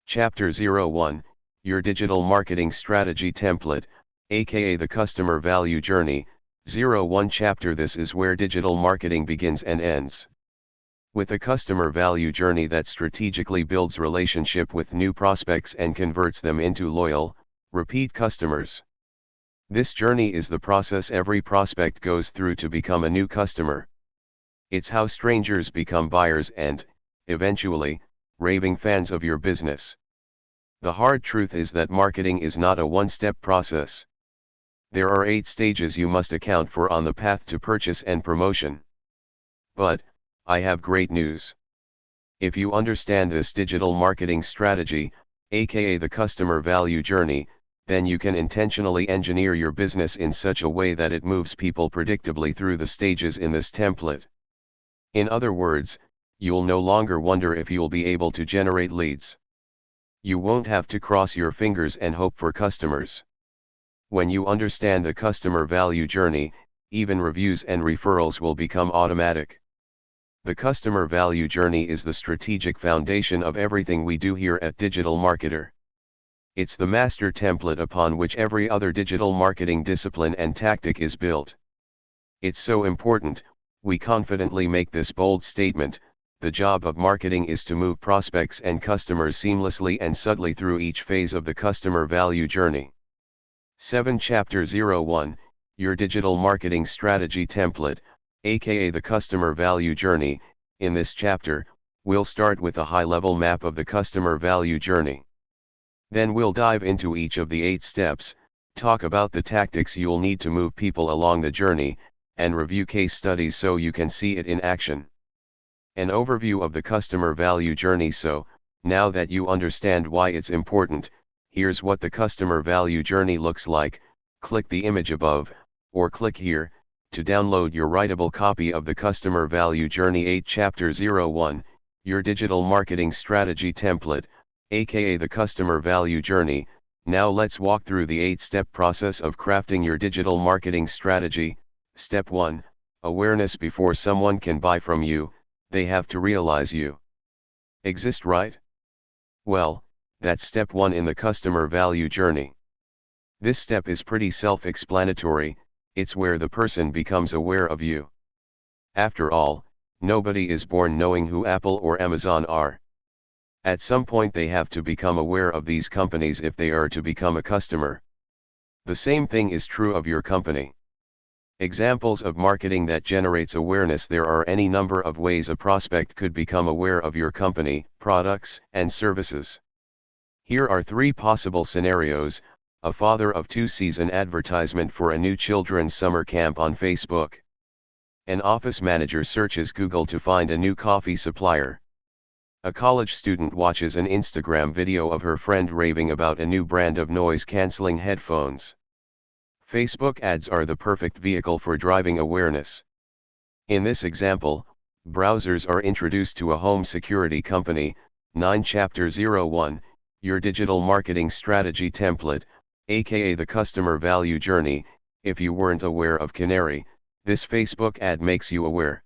Chapter 01, Your Digital Marketing Strategy Template, aka the Customer Value Journey. 01 Chapter This is where digital marketing begins and ends. With a customer value journey that strategically builds relationship with new prospects and converts them into loyal, repeat customers. This journey is the process every prospect goes through to become a new customer. It's how strangers become buyers and, eventually, raving fans of your business. The hard truth is that marketing is not a one-step process. There are 8 stages you must account for on the path to purchase and promotion. But, I have great news. If you understand this digital marketing strategy, aka the customer value journey, then you can intentionally engineer your business in such a way that it moves people predictably through the stages in this template. In other words, you'll no longer wonder if you'll be able to generate leads. You won't have to cross your fingers and hope for customers. When you understand the customer value journey, even reviews and referrals will become automatic. The customer value journey is the strategic foundation of everything we do here at Digital Marketer. It's the master template upon which every other digital marketing discipline and tactic is built. It's so important, we confidently make this bold statement: the job of marketing is to move prospects and customers seamlessly and subtly through each phase of the customer value journey. 7 Chapter 01, Your Digital Marketing Strategy Template, aka the Customer Value Journey. In this chapter, we'll start with a high-level map of the customer value journey. Then we'll dive into each of the 8 steps, talk about the tactics you'll need to move people along the journey, and review case studies so you can see it in action. An overview of the customer value journey. So, now that you understand why it's important, here's what the customer value journey looks like. Click the image above, or click here, to download your writable copy of the Customer Value Journey 8 Chapter 01, Your Digital Marketing Strategy Template, aka the Customer Value Journey. Now let's walk through the 8-step process of crafting your digital marketing strategy. Step 1, Awareness. Before someone can buy from you, they have to realize you exist, right? Well, that's step 1 in the customer value journey. This step is pretty self-explanatory. It's where the person becomes aware of you. After all, nobody is born knowing who Apple or Amazon are. At some point they have to become aware of these companies if they are to become a customer. The same thing is true of your company. Examples of marketing that generates awareness. There are any number of ways a prospect could become aware of your company, products, and services. Here are 3 possible scenarios. A father of 2 sees an advertisement for a new children's summer camp on Facebook. An office manager searches Google to find a new coffee supplier. A college student watches an Instagram video of her friend raving about a new brand of noise-canceling headphones. Facebook ads are the perfect vehicle for driving awareness. In this example, browsers are introduced to a home security company. 9 Chapter 01, Your Digital Marketing Strategy Template, aka the Customer Value Journey. If you weren't aware of Canary, this Facebook ad makes you aware.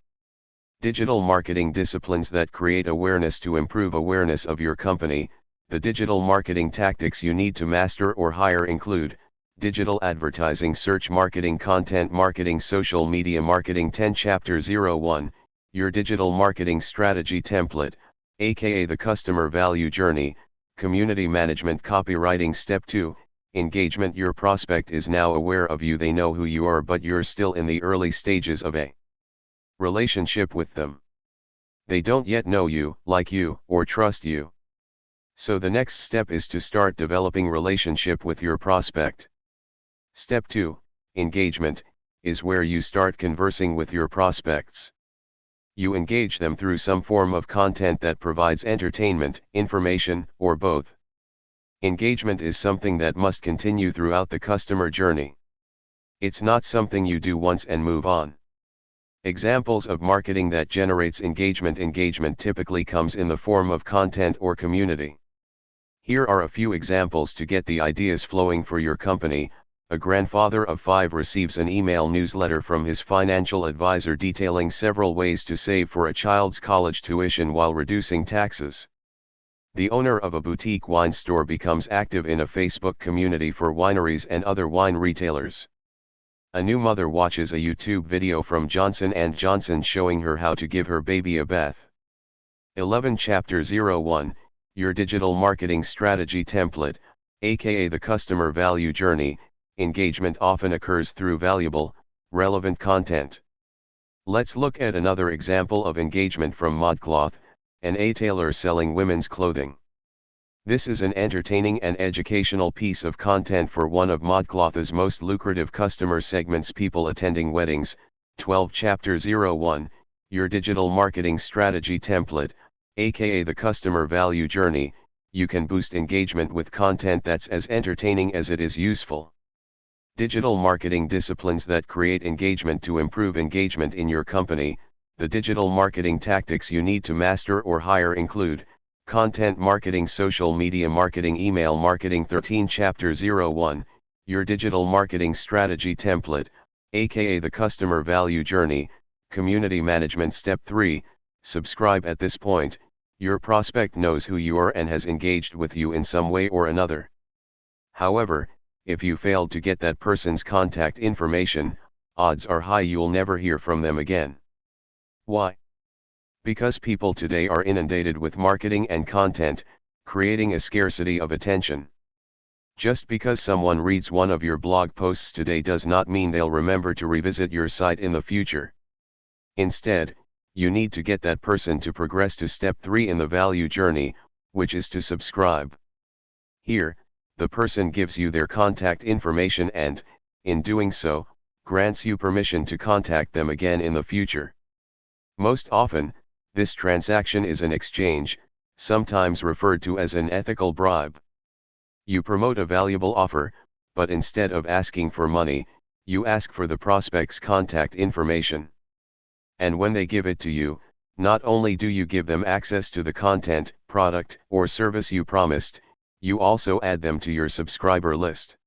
Digital marketing disciplines that create awareness. To improve awareness of your company, the digital marketing tactics you need to master or hire include digital advertising, search marketing, content marketing, social media marketing. 10 Chapter 01, Your Digital Marketing Strategy Template, aka the Customer Value Journey, Community Management, Copywriting. Step 2, Engagement. Your prospect is now aware of you. They know who you are, but you're still in the early stages of a relationship with them. They don't yet know you, like you, or trust you. So the next step is to start developing relationship with your prospect. Step 2, Engagement, is where you start conversing with your prospects. You engage them through some form of content that provides entertainment, information, or both. Engagement is something that must continue throughout the customer journey. It's not something you do once and move on. Examples of marketing that generates engagement. Engagement typically comes in the form of content or community. Here are a few examples to get the ideas flowing for your company. A grandfather of 5 receives an email newsletter from his financial advisor detailing several ways to save for a child's college tuition while reducing taxes. The owner of a boutique wine store becomes active in a Facebook community for wineries and other wine retailers. A new mother watches a YouTube video from Johnson & Johnson showing her how to give her baby a bath. 11 Chapter 01, Your Digital Marketing Strategy Template, aka the Customer Value Journey. Engagement often occurs through valuable, relevant content. Let's look at another example of engagement from ModCloth, an e-tailer selling women's clothing. This is an entertaining and educational piece of content for one of ModCloth's most lucrative customer segments, people attending weddings. 12 Chapter 01, Your Digital Marketing Strategy Template, aka the Customer Value Journey. You can boost engagement with content that's as entertaining as it is useful. Digital marketing disciplines that create engagement. To improve engagement in your company, the digital marketing tactics you need to master or hire include content marketing, social media marketing, email marketing. 13 Chapter 01, Your Digital Marketing Strategy Template, aka the Customer Value Journey, Community Management. Step 3, subscribe. At this point, your prospect knows who you are and has engaged with you in some way or another. However, if you failed to get that person's contact information, odds are high you'll never hear from them again. Why? Because people today are inundated with marketing and content, creating a scarcity of attention. Just because someone reads one of your blog posts today does not mean they'll remember to revisit your site in the future. Instead, you need to get that person to progress to step 3 in the value journey, which is to subscribe. Here, the person gives you their contact information and, in doing so, grants you permission to contact them again in the future. Most often, this transaction is an exchange, sometimes referred to as an ethical bribe. You promote a valuable offer, but instead of asking for money, you ask for the prospect's contact information. And when they give it to you, not only do you give them access to the content, product, or service you promised, you also add them to your subscriber list.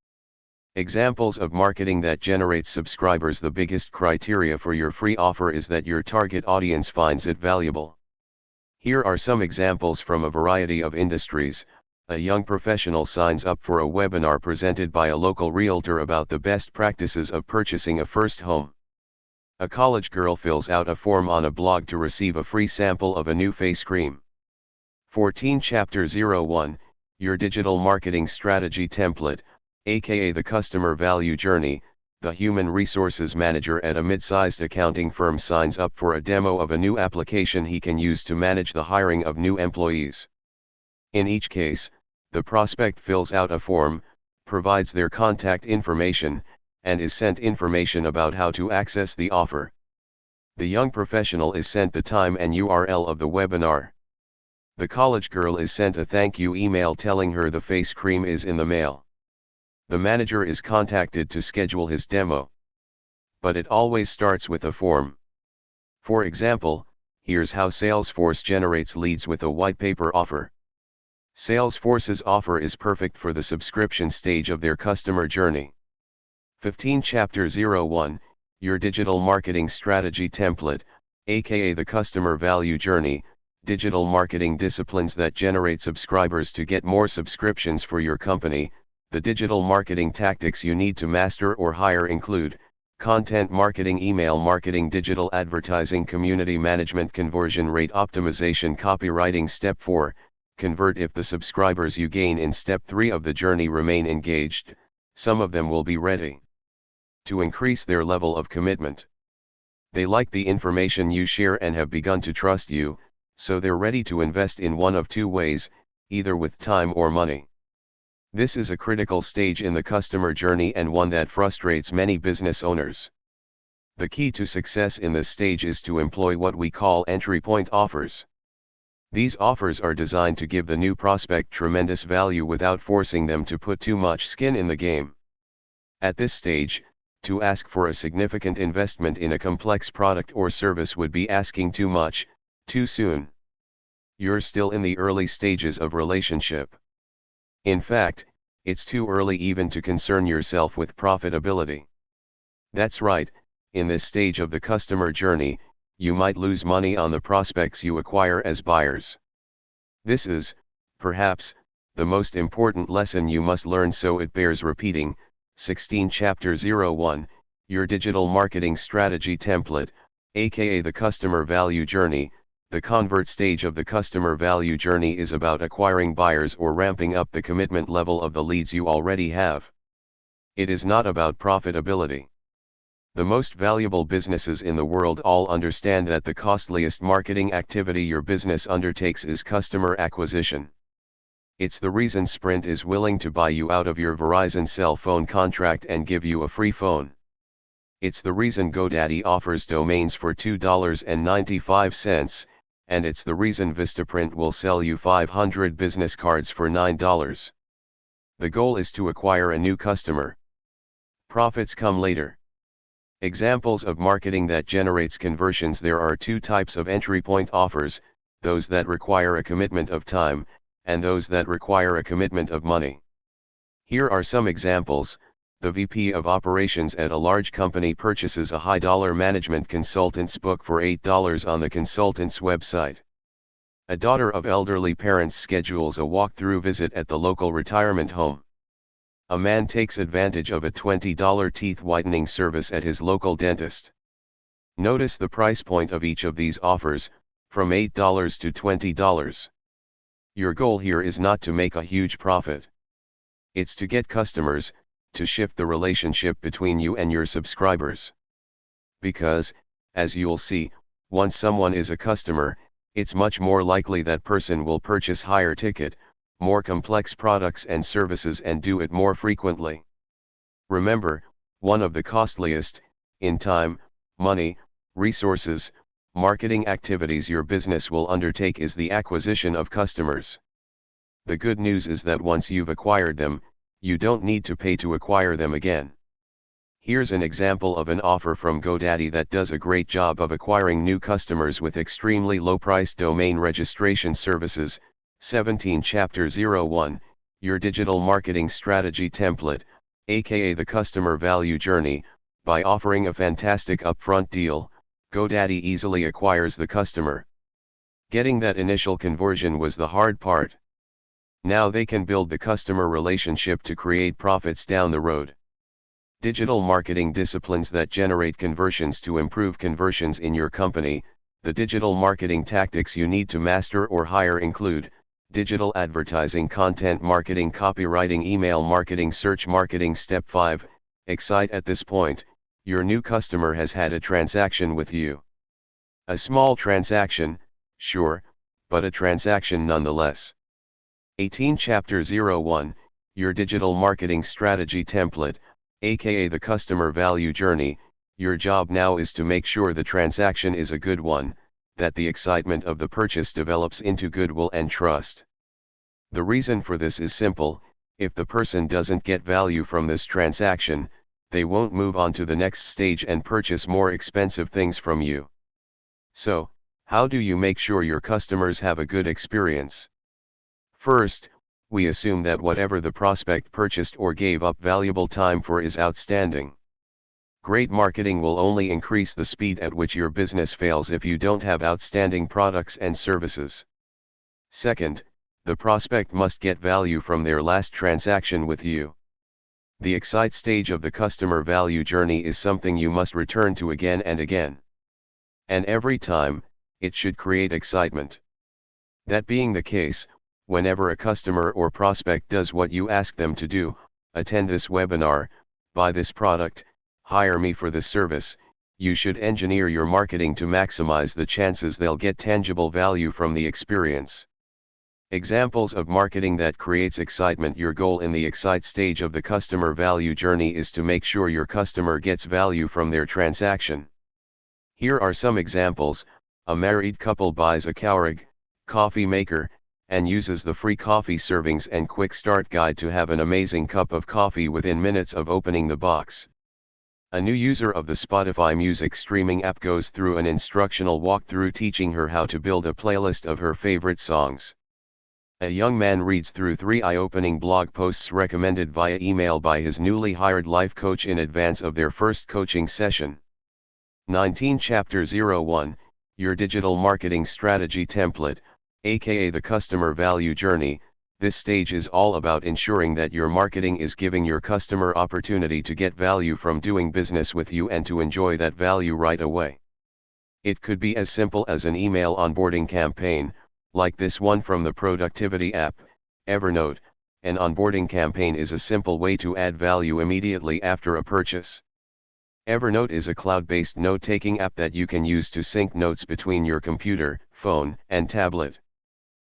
Examples of marketing that generates subscribers. The biggest criteria for your free offer is that your target audience finds it valuable. Here are some examples from a variety of industries. A young professional signs up for a webinar presented by a local realtor about the best practices of purchasing a first home. A college girl fills out a form on a blog to receive a free sample of a new face cream. 14 Chapter 01, Your Digital Marketing Strategy Template, aka the Customer Value Journey. The human resources manager at a mid-sized accounting firm signs up for a demo of a new application he can use to manage the hiring of new employees. In each case, the prospect fills out a form, provides their contact information, and is sent information about how to access the offer. The young professional is sent the time and URL of the webinar. The college girl is sent a thank you email telling her the face cream is in the mail. The manager is contacted to schedule his demo. But it always starts with a form. For example, here's how Salesforce generates leads with a white paper offer. Salesforce's offer is perfect for the subscription stage of their customer journey. 15 Chapter 01, Your Digital Marketing Strategy Template, aka the Customer Value Journey. Digital marketing disciplines that generate subscribers. To get more subscriptions for your company, the digital marketing tactics you need to master or hire include content marketing, email marketing, digital advertising, community management, conversion rate optimization, copywriting. Step 4, convert. If the subscribers you gain in step 3 of the journey remain engaged, some of them will be ready to increase their level of commitment. They like the information you share and have begun to trust you, so they're ready to invest in one of two ways, either with time or money. This is a critical stage in the customer journey and one that frustrates many business owners. The key to success in this stage is to employ what we call entry point offers. These offers are designed to give the new prospect tremendous value without forcing them to put too much skin in the game. At this stage, to ask for a significant investment in a complex product or service would be asking too much, too soon. You're still in the early stages of relationship. In fact, it's too early even to concern yourself with profitability. That's right, in this stage of the customer journey, you might lose money on the prospects you acquire as buyers. This is, Perhaps, the most important lesson you must learn so it bears repeating. 16 Chapter 01, Your Digital Marketing Strategy Template, aka the Customer Value Journey. The convert stage of the customer value journey is about acquiring buyers or ramping up the commitment level of the leads you already have. It is not about profitability. The most valuable businesses in the world all understand that the costliest marketing activity your business undertakes is customer acquisition. It's the reason Sprint is willing to buy you out of your Verizon cell phone contract and give you a free phone. It's the reason GoDaddy offers domains for $2.95, and it's the reason Vistaprint will sell you 500 business cards for $9. The goal is to acquire a new customer. Profits come later. Examples of marketing that generates conversions: there are two types of entry point offers, those that require a commitment of time, and those that require a commitment of money. Here are some examples. The VP of operations at a large company purchases a high-dollar management consultant's book for $8 on the consultant's website. A daughter of elderly parents schedules a walk-through visit at the local retirement home. A man takes advantage of a $20 teeth whitening service at his local dentist. Notice the price point of each of these offers, from $8 to $20. Your goal here is not to make a huge profit. It's to get customers, to shift the relationship between you and your subscribers. Because, as you'll see, once someone is a customer, it's much more likely that person will purchase higher ticket, more complex products and services and do it more frequently. Remember, one of the costliest, in time, money, resources, marketing activities your business will undertake is the acquisition of customers. The good news is that once you've acquired them, you don't need to pay to acquire them again. Here's an example of an offer from GoDaddy that does a great job of acquiring new customers with extremely low-priced domain registration services. 17 Chapter 01, Your Digital Marketing Strategy Template, aka the Customer Value Journey. By offering a fantastic upfront deal, GoDaddy easily acquires the customer. Getting that initial conversion was the hard part. Now they can build the customer relationship to create profits down the road. Digital marketing disciplines that generate conversions. To improve conversions in your company, the digital marketing tactics you need to master or hire include digital advertising, content marketing, copywriting, email marketing, search marketing. Step 5, Excite. At this point, your new customer has had a transaction with you. A small transaction, sure, but a transaction nonetheless. 18 Chapter 01, Your Digital Marketing Strategy Template, aka the Customer Value Journey. Your job now is to make sure the transaction is a good one, that the excitement of the purchase develops into goodwill and trust. The reason for this is simple: if the person doesn't get value from this transaction, they won't move on to the next stage and purchase more expensive things from you. So, how do you make sure your customers have a good experience? First, we assume that whatever the prospect purchased or gave up valuable time for is outstanding. Great marketing will only increase the speed at which your business fails if you don't have outstanding products and services. Second, the prospect must get value from their last transaction with you. The excite stage of the customer value journey is something you must return to again and again. And every time, it should create excitement. That being the case, whenever a customer or prospect does what you ask them to do, attend this webinar, buy this product, hire me for this service, you should engineer your marketing to maximize the chances they'll get tangible value from the experience. Examples of marketing that creates excitement. Your goal in the excite stage of the customer value journey is to make sure your customer gets value from their transaction. Here are some examples. A married couple buys a Keurig coffee maker, and uses the free coffee servings and quick start guide to have an amazing cup of coffee within minutes of opening the box. A new user of the Spotify music streaming app goes through an instructional walkthrough teaching her how to build a playlist of her favorite songs. A young man reads through 3 eye-opening blog posts recommended via email by his newly hired life coach in advance of their first coaching session. 19 Chapter 01, Your Digital Marketing Strategy Template, aka the Customer Value Journey. This stage is all about ensuring that your marketing is giving your customer opportunity to get value from doing business with you and to enjoy that value right away. It could be as simple as an email onboarding campaign, like this one from the productivity app, Evernote. An onboarding campaign is a simple way to add value immediately after a purchase. Evernote is a cloud-based note-taking app that you can use to sync notes between your computer, phone, and tablet.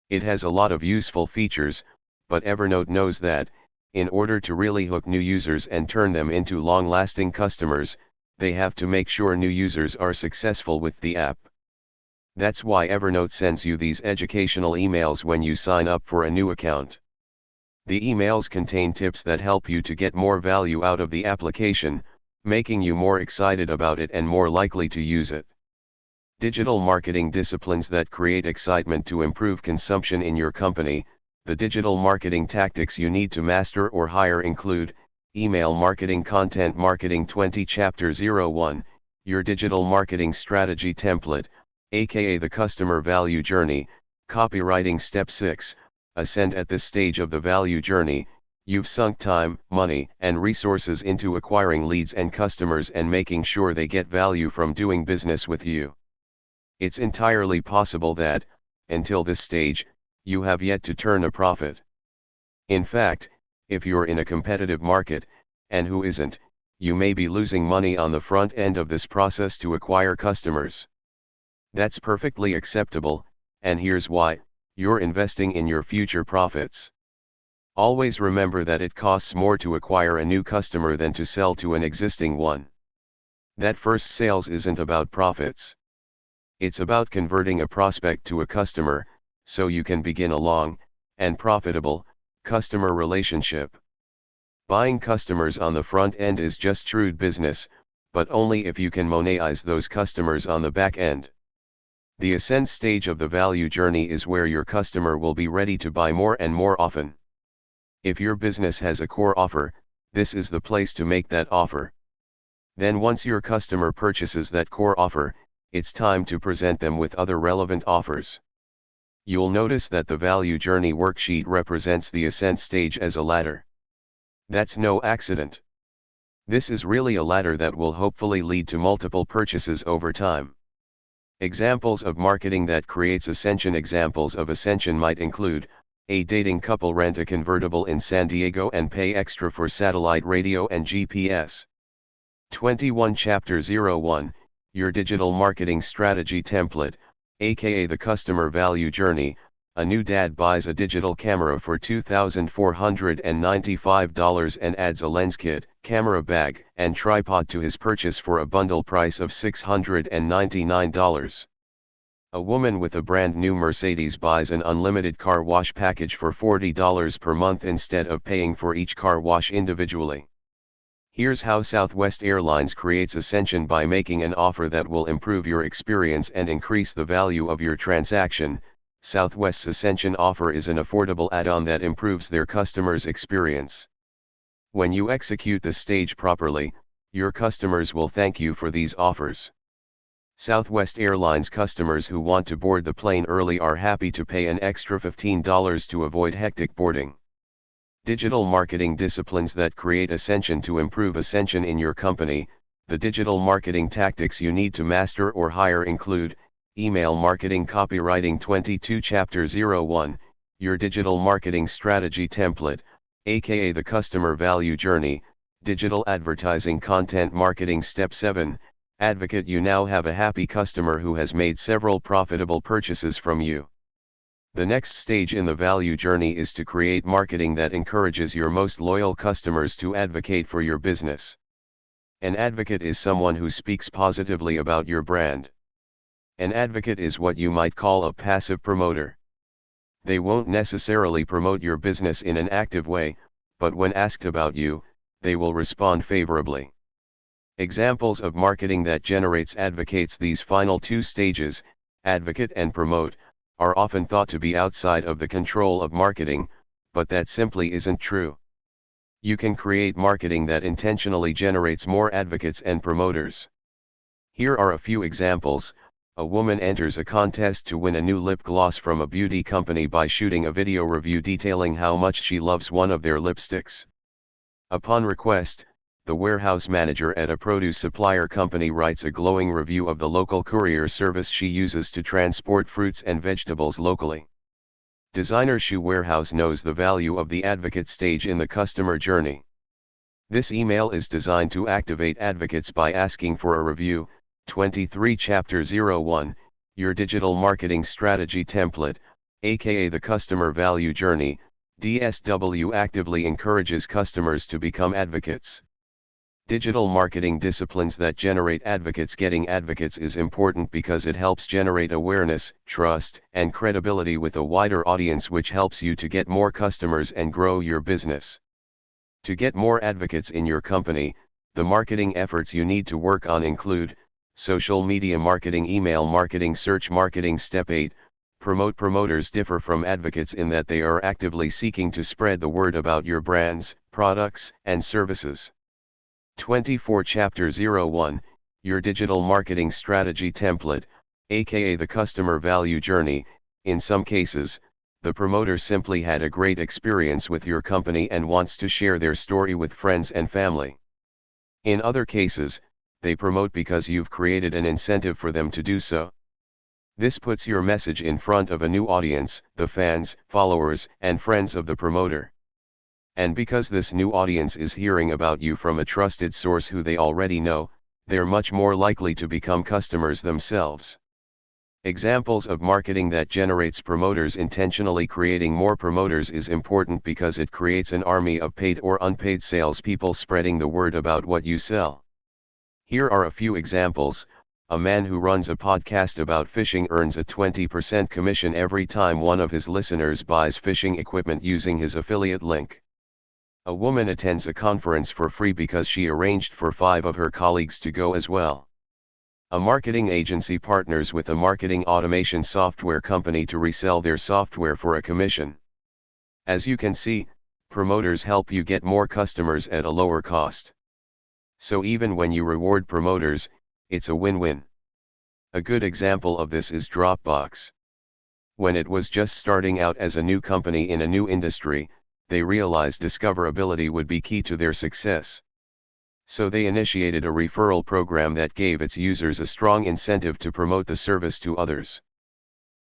It has a lot of useful features, but Evernote knows that, in order to really hook new users and turn them into long-lasting customers, they have to make sure new users are successful with the app. That's why Evernote sends you these educational emails when you sign up for a new account. The emails contain tips that help you to get more value out of the application, making you more excited about it and more likely to use it. Digital marketing disciplines that create excitement to improve consumption in your company. The digital marketing tactics you need to master or hire include: email marketing, content marketing. 20 Chapter 01, Your digital marketing strategy template, aka the customer value journey. Copywriting. Step 6, Ascend. At this stage of the value journey, you've sunk time, money, and resources into acquiring leads and customers and making sure they get value from doing business with you. It's entirely possible that, until this stage, you have yet to turn a profit. In fact, if you're in a competitive market, and who isn't, you may be losing money on the front end of this process to acquire customers. That's perfectly acceptable, and here's why: you're investing in your future profits. Always remember that it costs more to acquire a new customer than to sell to an existing one. That first sales isn't about profits. It's about converting a prospect to a customer, so you can begin a long, and profitable, customer relationship. Buying customers on the front end is just shrewd business, but only if you can monetize those customers on the back end. The ascent stage of the value journey is where your customer will be ready to buy more and more often. If your business has a core offer, this is the place to make that offer. Then once your customer purchases that core offer, it's time to present them with other relevant offers. You'll notice that the value journey worksheet represents the ascent stage as a ladder. That's no accident. This is really a ladder that will hopefully lead to multiple purchases over time. Examples of marketing that creates ascension. Examples of ascension might include: a dating couple rent a convertible in San Diego and pay extra for satellite radio and GPS. 21 Chapter 01, Your digital marketing strategy template, aka the customer value journey. A new dad buys a digital camera for $2,495 and adds a lens kit, camera bag, and tripod to his purchase for a bundle price of $699. A woman with a brand new Mercedes buys an unlimited car wash package for $40 per month instead of paying for each car wash individually. Here's how Southwest Airlines creates ascension by making an offer that will improve your experience and increase the value of your transaction. Southwest's Ascension offer is an affordable add-on that improves their customers' experience. When you execute the stage properly, your customers will thank you for these offers. Southwest Airlines customers who want to board the plane early are happy to pay an extra $15 to avoid hectic boarding. Digital marketing disciplines that create ascension. To improve ascension in your company, the digital marketing tactics you need to master or hire include: email marketing. Copywriting. 22 Chapter 01, Your digital marketing strategy template, aka the customer value journey. Digital advertising. Content marketing. Step 7, Advocate. You now have a happy customer who has made several profitable purchases from you. The next stage in the value journey is to create marketing that encourages your most loyal customers to advocate for your business. An advocate is someone who speaks positively about your brand. An advocate is what you might call a passive promoter. They won't necessarily promote your business in an active way, but when asked about you, they will respond favorably. Examples of marketing that generates advocates. These final two stages, advocate and promote, are often thought to be outside of the control of marketing, but that simply isn't true. You can create marketing that intentionally generates more advocates and promoters. Here are a few examples. A woman enters a contest to win a new lip gloss from a beauty company by shooting a video review detailing how much she loves one of their lipsticks. Upon request, the warehouse manager at a produce supplier company writes a glowing review of the local courier service she uses to transport fruits and vegetables locally. Designer Shoe Warehouse knows the value of the advocate stage in the customer journey. This email is designed to activate advocates by asking for a review. 23 Chapter 01, Your Digital Marketing Strategy Template, aka the Customer Value Journey. DSW actively encourages customers to become advocates. Digital marketing disciplines that generate advocates. Getting advocates is important because it helps generate awareness, trust, and credibility with a wider audience, which helps you to get more customers and grow your business. To get more advocates in your company, the marketing efforts you need to work on include social media marketing, email marketing, search marketing. Step 8. Promoters differ from advocates in that they are actively seeking to spread the word about your brands, products, and services. 24 Chapter 01, Your Digital Marketing Strategy Template, aka the Customer Value Journey. In some cases, the promoter simply had a great experience with your company and wants to share their story with friends and family. In other cases, they promote because you've created an incentive for them to do so. This puts your message in front of a new audience, the fans, followers, and friends of the promoter. And because this new audience is hearing about you from a trusted source who they already know, they're much more likely to become customers themselves. Examples of marketing that generates promoters. Intentionally creating more promoters is important because it creates an army of paid or unpaid salespeople spreading the word about what you sell. Here are a few examples. A man who runs a podcast about fishing earns a 20% commission every time one of his listeners buys fishing equipment using his affiliate link. A woman attends a conference for free because she arranged for 5 of her colleagues to go as well. A marketing agency partners with a marketing automation software company to resell their software for a commission. As you can see, promoters help you get more customers at a lower cost. So even when you reward promoters, it's a win-win. A good example of this is Dropbox. When it was just starting out as a new company in a new industry, they realized discoverability would be key to their success. So they initiated a referral program that gave its users a strong incentive to promote the service to others.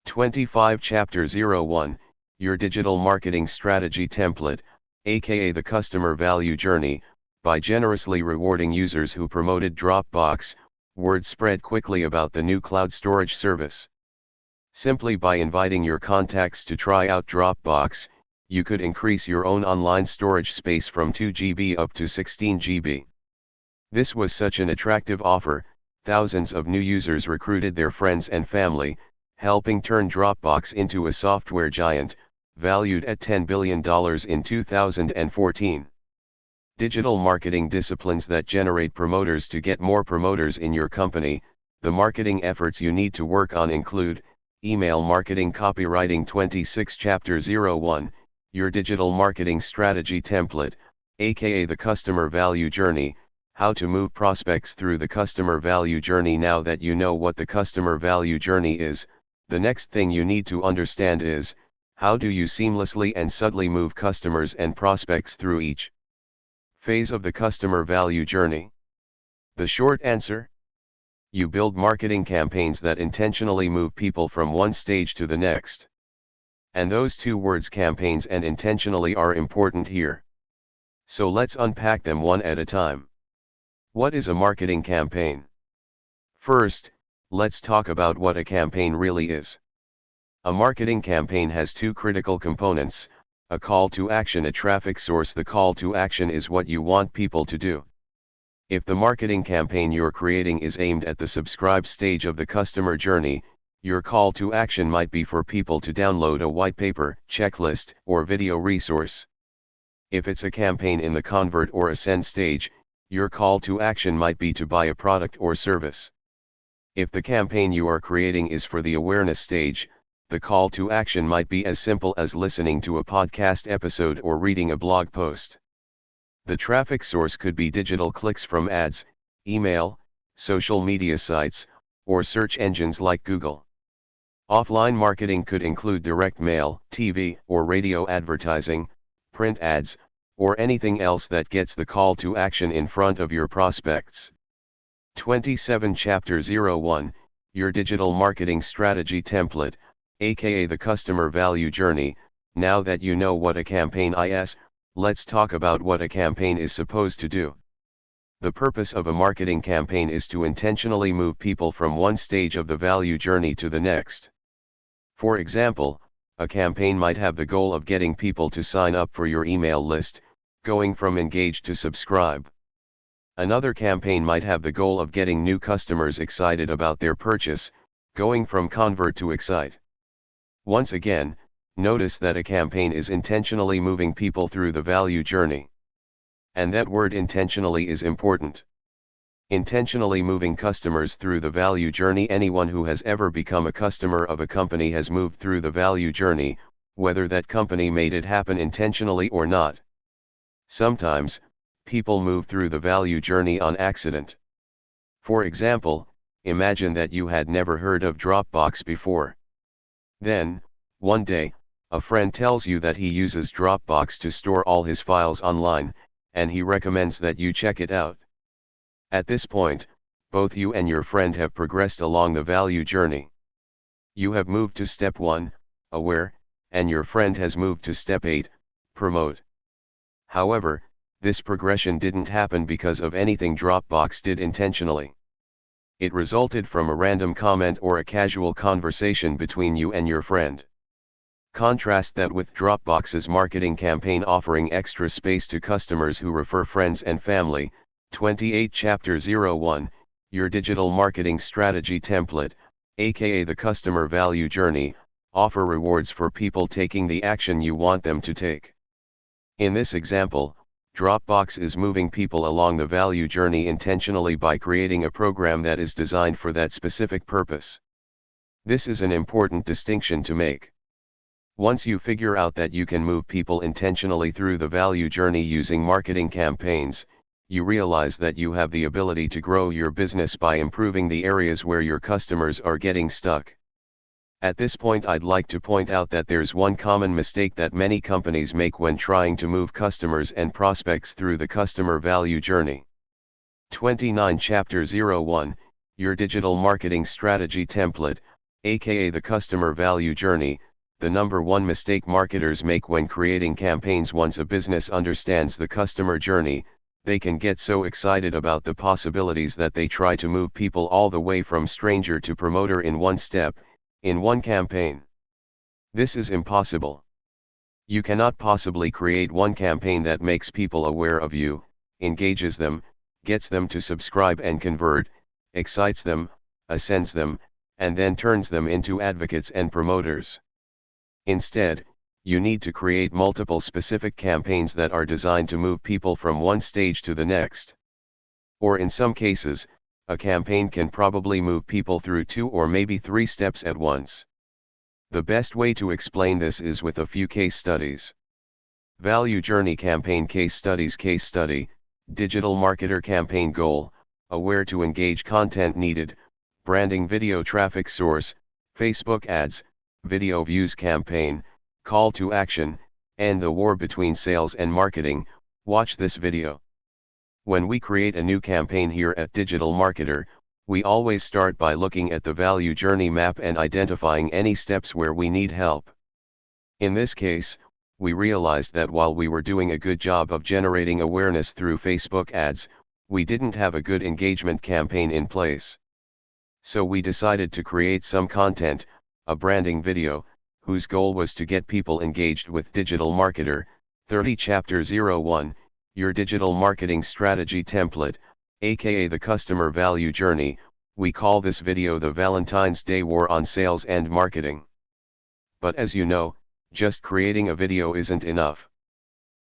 25 Chapter 01, Your Digital Marketing Strategy Template, aka the Customer Value Journey. By generously rewarding users who promoted Dropbox, word spread quickly about the new cloud storage service. Simply by inviting your contacts to try out Dropbox, you could increase your own online storage space from 2 GB up to 16 GB. This was such an attractive offer, thousands of new users recruited their friends and family, helping turn Dropbox into a software giant, valued at $10 billion in 2014. Digital marketing disciplines that generate promoters. To get more promoters in your company, the marketing efforts you need to work on include email marketing, copywriting. 26 Chapter 01, Your Digital Marketing Strategy Template, aka the Customer Value Journey. How to move prospects through the customer value journey. Now that you know what the customer value journey is, the next thing you need to understand is, how do you seamlessly and subtly move customers and prospects through each phase of the customer value journey? The short answer? You build marketing campaigns that intentionally move people from one stage to the next. And those two words, campaigns and intentionally, are important here. So let's unpack them one at a time. What is a marketing campaign? First, let's talk about what a campaign really is. A marketing campaign has two critical components: a call to action, a traffic source. The call to action is what you want people to do. If the marketing campaign you're creating is aimed at the subscribe stage of the customer journey, your call to action might be for people to download a white paper, checklist, or video resource. If it's a campaign in the convert or ascend stage, your call to action might be to buy a product or service. If the campaign you are creating is for the awareness stage, the call to action might be as simple as listening to a podcast episode or reading a blog post. The traffic source could be digital clicks from ads, email, social media sites, or search engines like Google. Offline marketing could include direct mail, TV or radio advertising, print ads, or anything else that gets the call to action in front of your prospects. 27 Chapter 01, Your Digital Marketing Strategy Template, aka the Customer Value Journey. Now that you know what a campaign is, let's talk about what a campaign is supposed to do. The purpose of a marketing campaign is to intentionally move people from one stage of the value journey to the next. For example, a campaign might have the goal of getting people to sign up for your email list, going from engaged to subscribe. Another campaign might have the goal of getting new customers excited about their purchase, going from convert to excite. Once again, notice that a campaign is intentionally moving people through the value journey. And that word intentionally is important. Intentionally moving customers through the value journey. Anyone who has ever become a customer of a company has moved through the value journey, whether that company made it happen intentionally or not. Sometimes, people move through the value journey on accident. For example, imagine that you had never heard of Dropbox before. Then, one day, a friend tells you that he uses Dropbox to store all his files online, and he recommends that you check it out. At this point, both you and your friend have progressed along the value journey. You have moved to step 1, aware, and your friend has moved to step 8, promote. However, this progression didn't happen because of anything Dropbox did intentionally. It resulted from a random comment or a casual conversation between you and your friend. Contrast that with Dropbox's marketing campaign offering extra space to customers who refer friends and family. 28 Chapter 01, Your Digital Marketing Strategy Template, aka the Customer Value Journey, offer rewards for people taking the action you want them to take. In this example, Dropbox is moving people along the value journey intentionally by creating a program that is designed for that specific purpose. This is an important distinction to make. Once you figure out that you can move people intentionally through the value journey using marketing campaigns, you realize that you have the ability to grow your business by improving the areas where your customers are getting stuck. At this point, I'd like to point out that there's one common mistake that many companies make when trying to move customers and prospects through the customer value journey. 29 Chapter 01, Your Digital Marketing Strategy Template, aka the Customer Value Journey. The number one mistake marketers make when creating campaigns. Once a business understands the customer journey, they can get so excited about the possibilities that they try to move people all the way from stranger to promoter in one step, in one campaign. This is impossible. You cannot possibly create one campaign that makes people aware of you, engages them, gets them to subscribe and convert, excites them, ascends them, and then turns them into advocates and promoters. Instead, you need to create multiple specific campaigns that are designed to move people from one stage to the next. Or in some cases, a campaign can probably move people through 2 or maybe 3 steps at once. The best way to explain this is with a few case studies. Value Journey Campaign Case Studies. Case Study, Digital Marketer Campaign Goal, Aware to Engage Content Needed, Branding Video Traffic Source, Facebook Ads, Video Views Campaign, Call to Action, and the War Between Sales and Marketing. Watch this video. When we create a new campaign here at Digital Marketer, we always start by looking at the value journey map and identifying any steps where we need help. In this case, we realized that while we were doing a good job of generating awareness through Facebook ads, we didn't have a good engagement campaign in place. So we decided to create some content, a branding video, whose goal was to get people engaged with Digital Marketer. 30 Chapter 01, Your Digital Marketing Strategy Template, aka the Customer Value Journey. We call this video the Valentine's Day War on Sales and Marketing. But as you know, just creating a video isn't enough.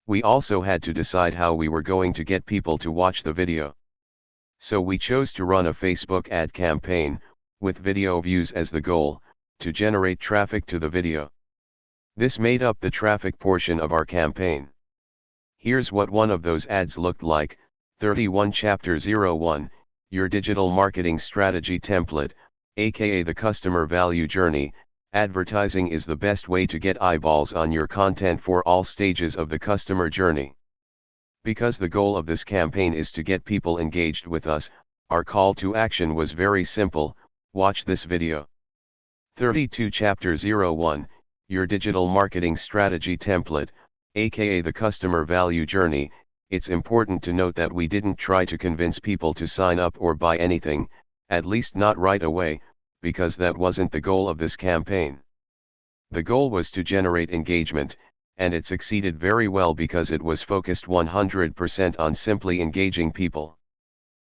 We also had to decide how we were going to get people to watch the video. So we chose to run a Facebook ad campaign, with video views as the goal, to generate traffic to the video. This made up the traffic portion of our campaign. Here's what one of those ads looked like. 31 Chapter 01, Your Digital Marketing Strategy Template, aka the customer value journey. Advertising is the best way to get eyeballs on your content for all stages of the customer journey. Because the goal of this campaign is to get people engaged with us, our call to action was very simple. Watch this video. 32 Chapter 01, Your Digital Marketing Strategy Template, aka the Customer Value Journey. It's important to note that we didn't try to convince people to sign up or buy anything, at least not right away, because that wasn't the goal of this campaign. The goal was to generate engagement, and it succeeded very well because it was focused 100% on simply engaging people.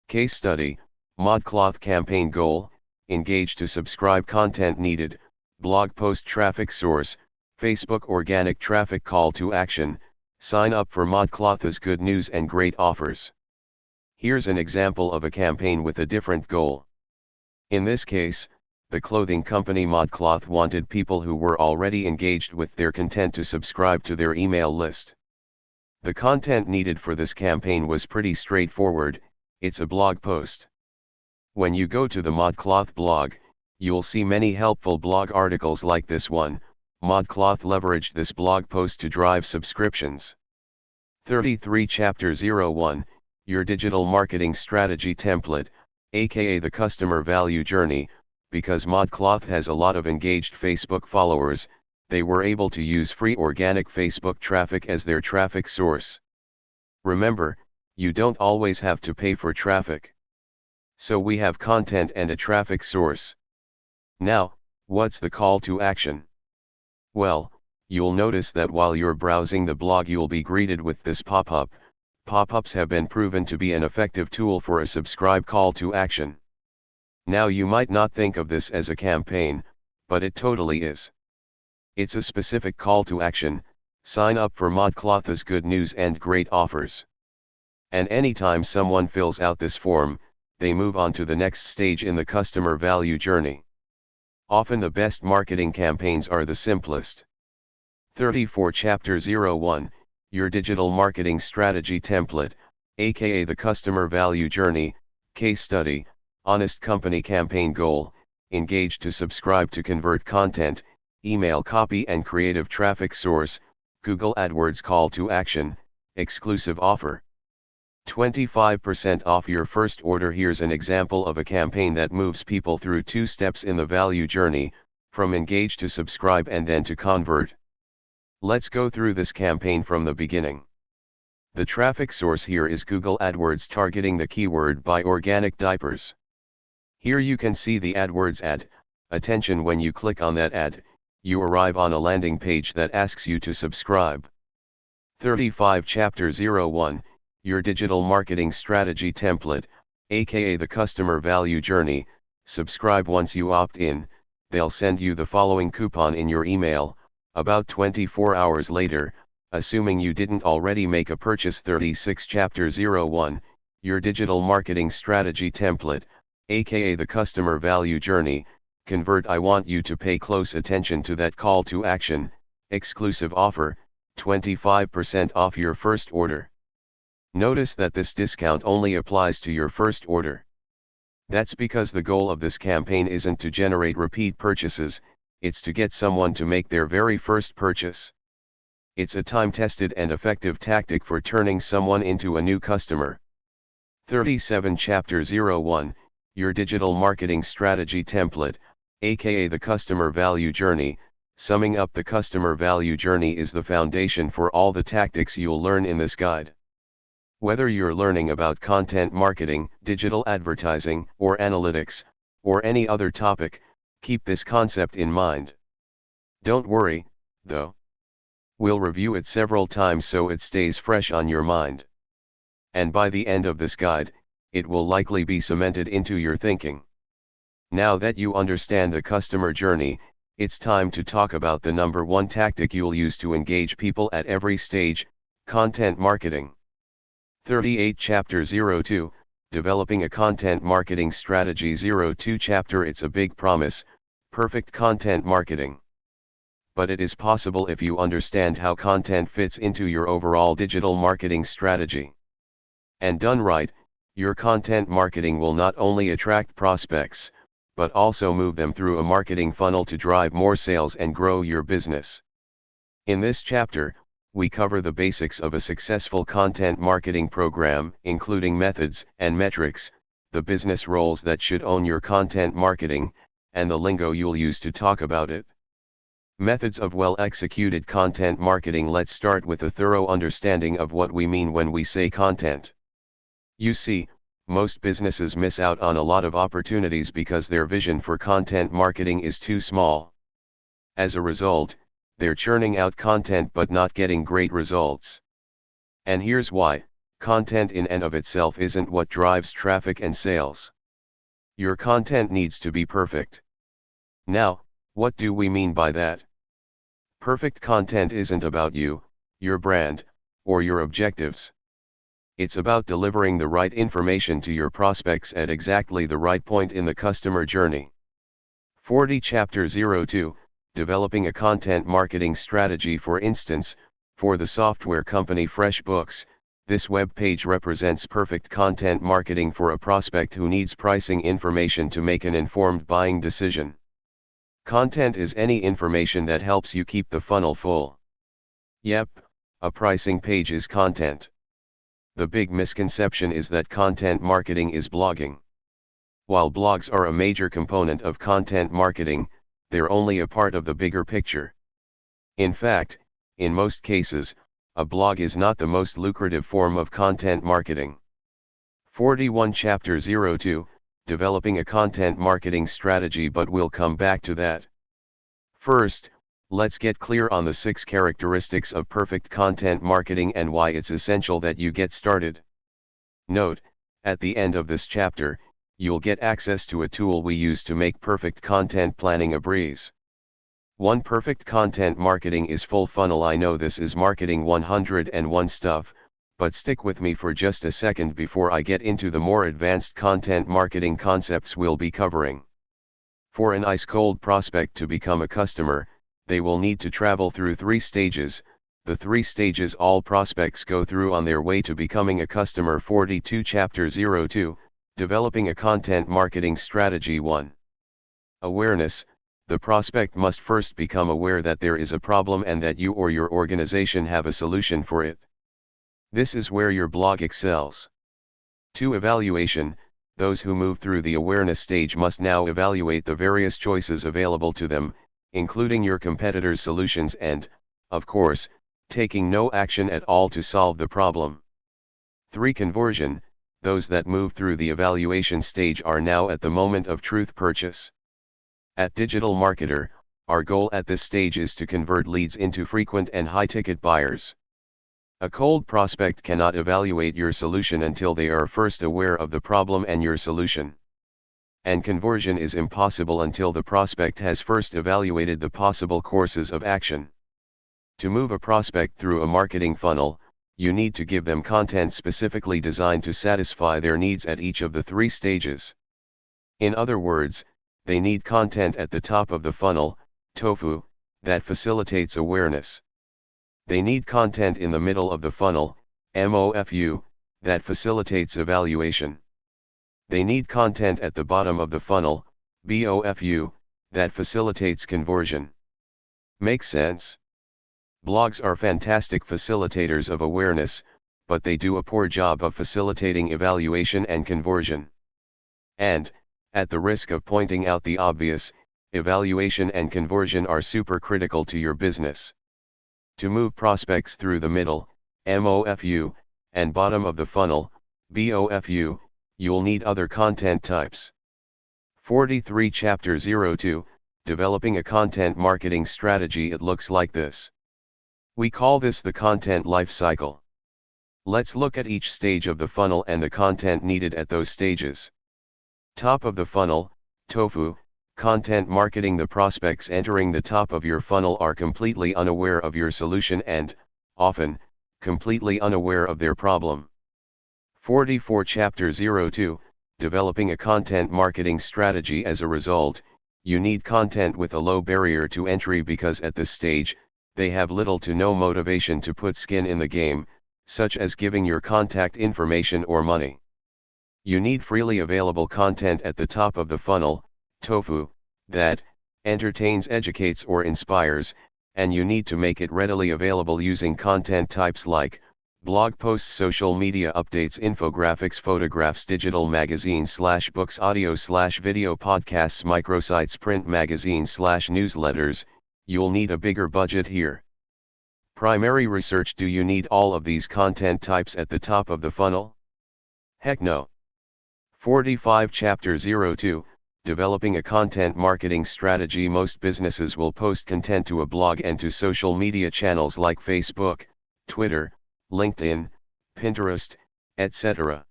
Case study: ModCloth campaign goal: engage to subscribe, content needed, blog post traffic source, Facebook organic traffic. Call to action: sign up for ModCloth's good news and great offers. Here's an example of a campaign with a different goal. In this case, the clothing company ModCloth wanted people who were already engaged with their content to subscribe to their email list. The content needed for this campaign was pretty straightforward. It's a blog post. When you go to the ModCloth blog, you'll see many helpful blog articles like this one. ModCloth leveraged this blog post to drive subscriptions. 33 Chapter 01, Your Digital Marketing Strategy Template, aka the Customer Value Journey. Because ModCloth has a lot of engaged Facebook followers, they were able to use free organic Facebook traffic as their traffic source. Remember, you don't always have to pay for traffic. So we have content and a traffic source. Now, what's the call to action? Well, you'll notice that while you're browsing the blog you'll be greeted with this pop-up. Pop-ups have been proven to be an effective tool for a subscribe call to action. Now you might not think of this as a campaign, but it totally is. It's a specific call to action: sign up for ModCloth's good news and great offers. And anytime someone fills out this form, they move on to the next stage in the customer value journey. Often the best marketing campaigns are the simplest. 34 Chapter 01, Your Digital Marketing Strategy Template, aka the Customer Value Journey. Case study: honest company campaign goal: engage to subscribe to convert content, email copy and creative traffic source, Google AdWords call to action, exclusive offer. 25% off your first order. Here's an example of a campaign that moves people through 2 steps in the value journey, from engage to subscribe and then to convert. Let's go through this campaign from the beginning. The traffic source here is Google AdWords targeting the keyword buy organic diapers. Here you can see the AdWords ad. Attention, when you click on that ad, you arrive on a landing page that asks you to subscribe. 35 Chapter 01, Your Digital Marketing Strategy Template, aka the Customer Value Journey. Subscribe. Once you opt in, they'll send you the following coupon in your email, about 24 hours later, assuming you didn't already make a purchase. 36 Chapter 01, Your Digital Marketing Strategy Template, aka the Customer Value Journey. Convert. I want you to pay close attention to that call to action: exclusive offer, 25% off your first order. Notice that this discount only applies to your first order. That's because the goal of this campaign isn't to generate repeat purchases, it's to get someone to make their very first purchase. It's a time-tested and effective tactic for turning someone into a new customer. 37 Chapter 01, Your Digital Marketing Strategy Template, aka the Customer Value Journey. Summing up, the customer value journey is the foundation for all the tactics you'll learn in this guide. Whether you're learning about content marketing, digital advertising, or analytics, or any other topic, keep this concept in mind. Don't worry, though. We'll review it several times so it stays fresh on your mind. And by the end of this guide, it will likely be cemented into your thinking. Now that you understand the customer journey, it's time to talk about the number 1 tactic you'll use to engage people at every stage: content marketing. 38 Chapter 02, Developing a Content Marketing Strategy. 02 Chapter. It's a big promise: perfect content marketing. But it is possible if you understand how content fits into your overall digital marketing strategy. And done right, your content marketing will not only attract prospects, but also move them through a marketing funnel to drive more sales and grow your business. In this chapter, we cover the basics of a successful content marketing program, including methods and metrics, the business roles that should own your content marketing, and the lingo you'll use to talk about it. Methods of well-executed content marketing. Let's start with a thorough understanding of what we mean when we say content. You see, most businesses miss out on a lot of opportunities because their vision for content marketing is too small. As a result, they're churning out content but not getting great results. And here's why: content in and of itself isn't what drives traffic and sales. Your content needs to be perfect. Now, what do we mean by that? Perfect content isn't about you, your brand, or your objectives. It's about delivering the right information to your prospects at exactly the right point in the customer journey. 40 Chapter 02, Developing a Content Marketing Strategy. For instance, for the software company FreshBooks, this web page represents perfect content marketing for a prospect who needs pricing information to make an informed buying decision. Content is any information that helps you keep the funnel full. Yep, a pricing page is content. The big misconception is that content marketing is blogging. While blogs are a major component of content marketing, they're only a part of the bigger picture. In fact, in most cases, a blog is not the most lucrative form of content marketing. 41 Chapter 02, Developing a Content Marketing Strategy. But we'll come back to that. First, let's get clear on the 6 characteristics of perfect content marketing and why it's essential that you get started. Note, at the end of this chapter, you'll get access to a tool we use to make perfect content planning a breeze. 1. Perfect content marketing is full funnel. I know this is marketing 101 stuff, but stick with me for just a second before I get into the more advanced content marketing concepts we'll be covering. For an ice-cold prospect to become a customer, they will need to travel through 3 stages, the 3 stages all prospects go through on their way to becoming a customer. 42 Chapter 02, Developing a Content Marketing Strategy. 1. Awareness. The prospect must first become aware that there is a problem and that you or your organization have a solution for it. This is where your blog excels. 2. Evaluation. Those who move through the awareness stage must now evaluate the various choices available to them, including your competitors' solutions and, of course, taking no action at all to solve the problem. 3. Conversion. Those that move through the evaluation stage are now at the moment of truth purchase. At Digital Marketer, our goal at this stage is to convert leads into frequent and high-ticket buyers. A cold prospect cannot evaluate your solution until they are first aware of the problem and your solution. And conversion is impossible until the prospect has first evaluated the possible courses of action. To move a prospect through a marketing funnel, you need to give them content specifically designed to satisfy their needs at each of the 3 stages. In other words, they need content at the top of the funnel, tofu, that facilitates awareness. They need content in the middle of the funnel, mofu, that facilitates evaluation. They need content at the bottom of the funnel, bofu, that facilitates conversion. Make sense? Blogs are fantastic facilitators of awareness, but they do a poor job of facilitating evaluation and conversion. And, at the risk of pointing out the obvious, evaluation and conversion are super critical to your business. To move prospects through the middle, mofu, and bottom of the funnel, bofu, you'll need other content types. 43 Chapter 02, Developing a Content Marketing Strategy. It looks like this. We call this the content life cycle. Let's look at each stage of the funnel and the content needed at those stages. Top of the funnel, tofu, content marketing. The prospects entering the top of your funnel are completely unaware of your solution and, often, completely unaware of their problem. 44 Chapter 02, Developing a Content Marketing Strategy. As a result, you need content with a low barrier to entry because at this stage, they have little to no motivation to put skin in the game, such as giving your contact information or money. You need freely available content at the top of the funnel, tofu, that entertains, educates, or inspires, and you need to make it readily available using content types like blog posts, social media updates, infographics, photographs, digital magazines/books, audio/video, podcasts, microsites, print magazines/newsletters. You'll need a bigger budget here. Primary research. Do you need all of these content types at the top of the funnel? Heck no. 45 Chapter 02, Developing a Content Marketing Strategy. Most businesses will post content to a blog and to social media channels like Facebook, Twitter, LinkedIn, Pinterest, etc.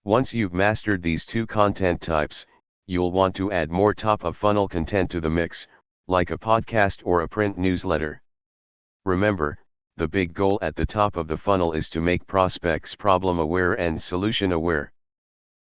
Once you've mastered these two content types, you'll want to add more top-of-funnel content to the mix, like a podcast or a print newsletter. Remember, the big goal at the top of the funnel is to make prospects problem-aware and solution-aware.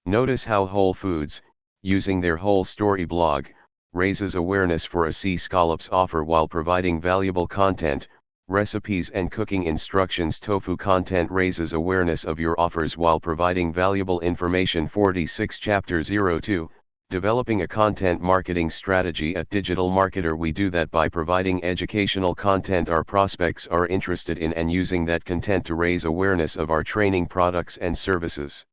Notice how Whole Foods, using their whole story blog, raises awareness for a sea scallops offer while providing valuable content, recipes and cooking instructions. Tofu content raises awareness of your offers while providing valuable information. 46 Chapter 02, Developing a Content Marketing Strategy. At Digital Marketer, we do that by providing educational content our prospects are interested in and using that content to raise awareness of our training, products and services.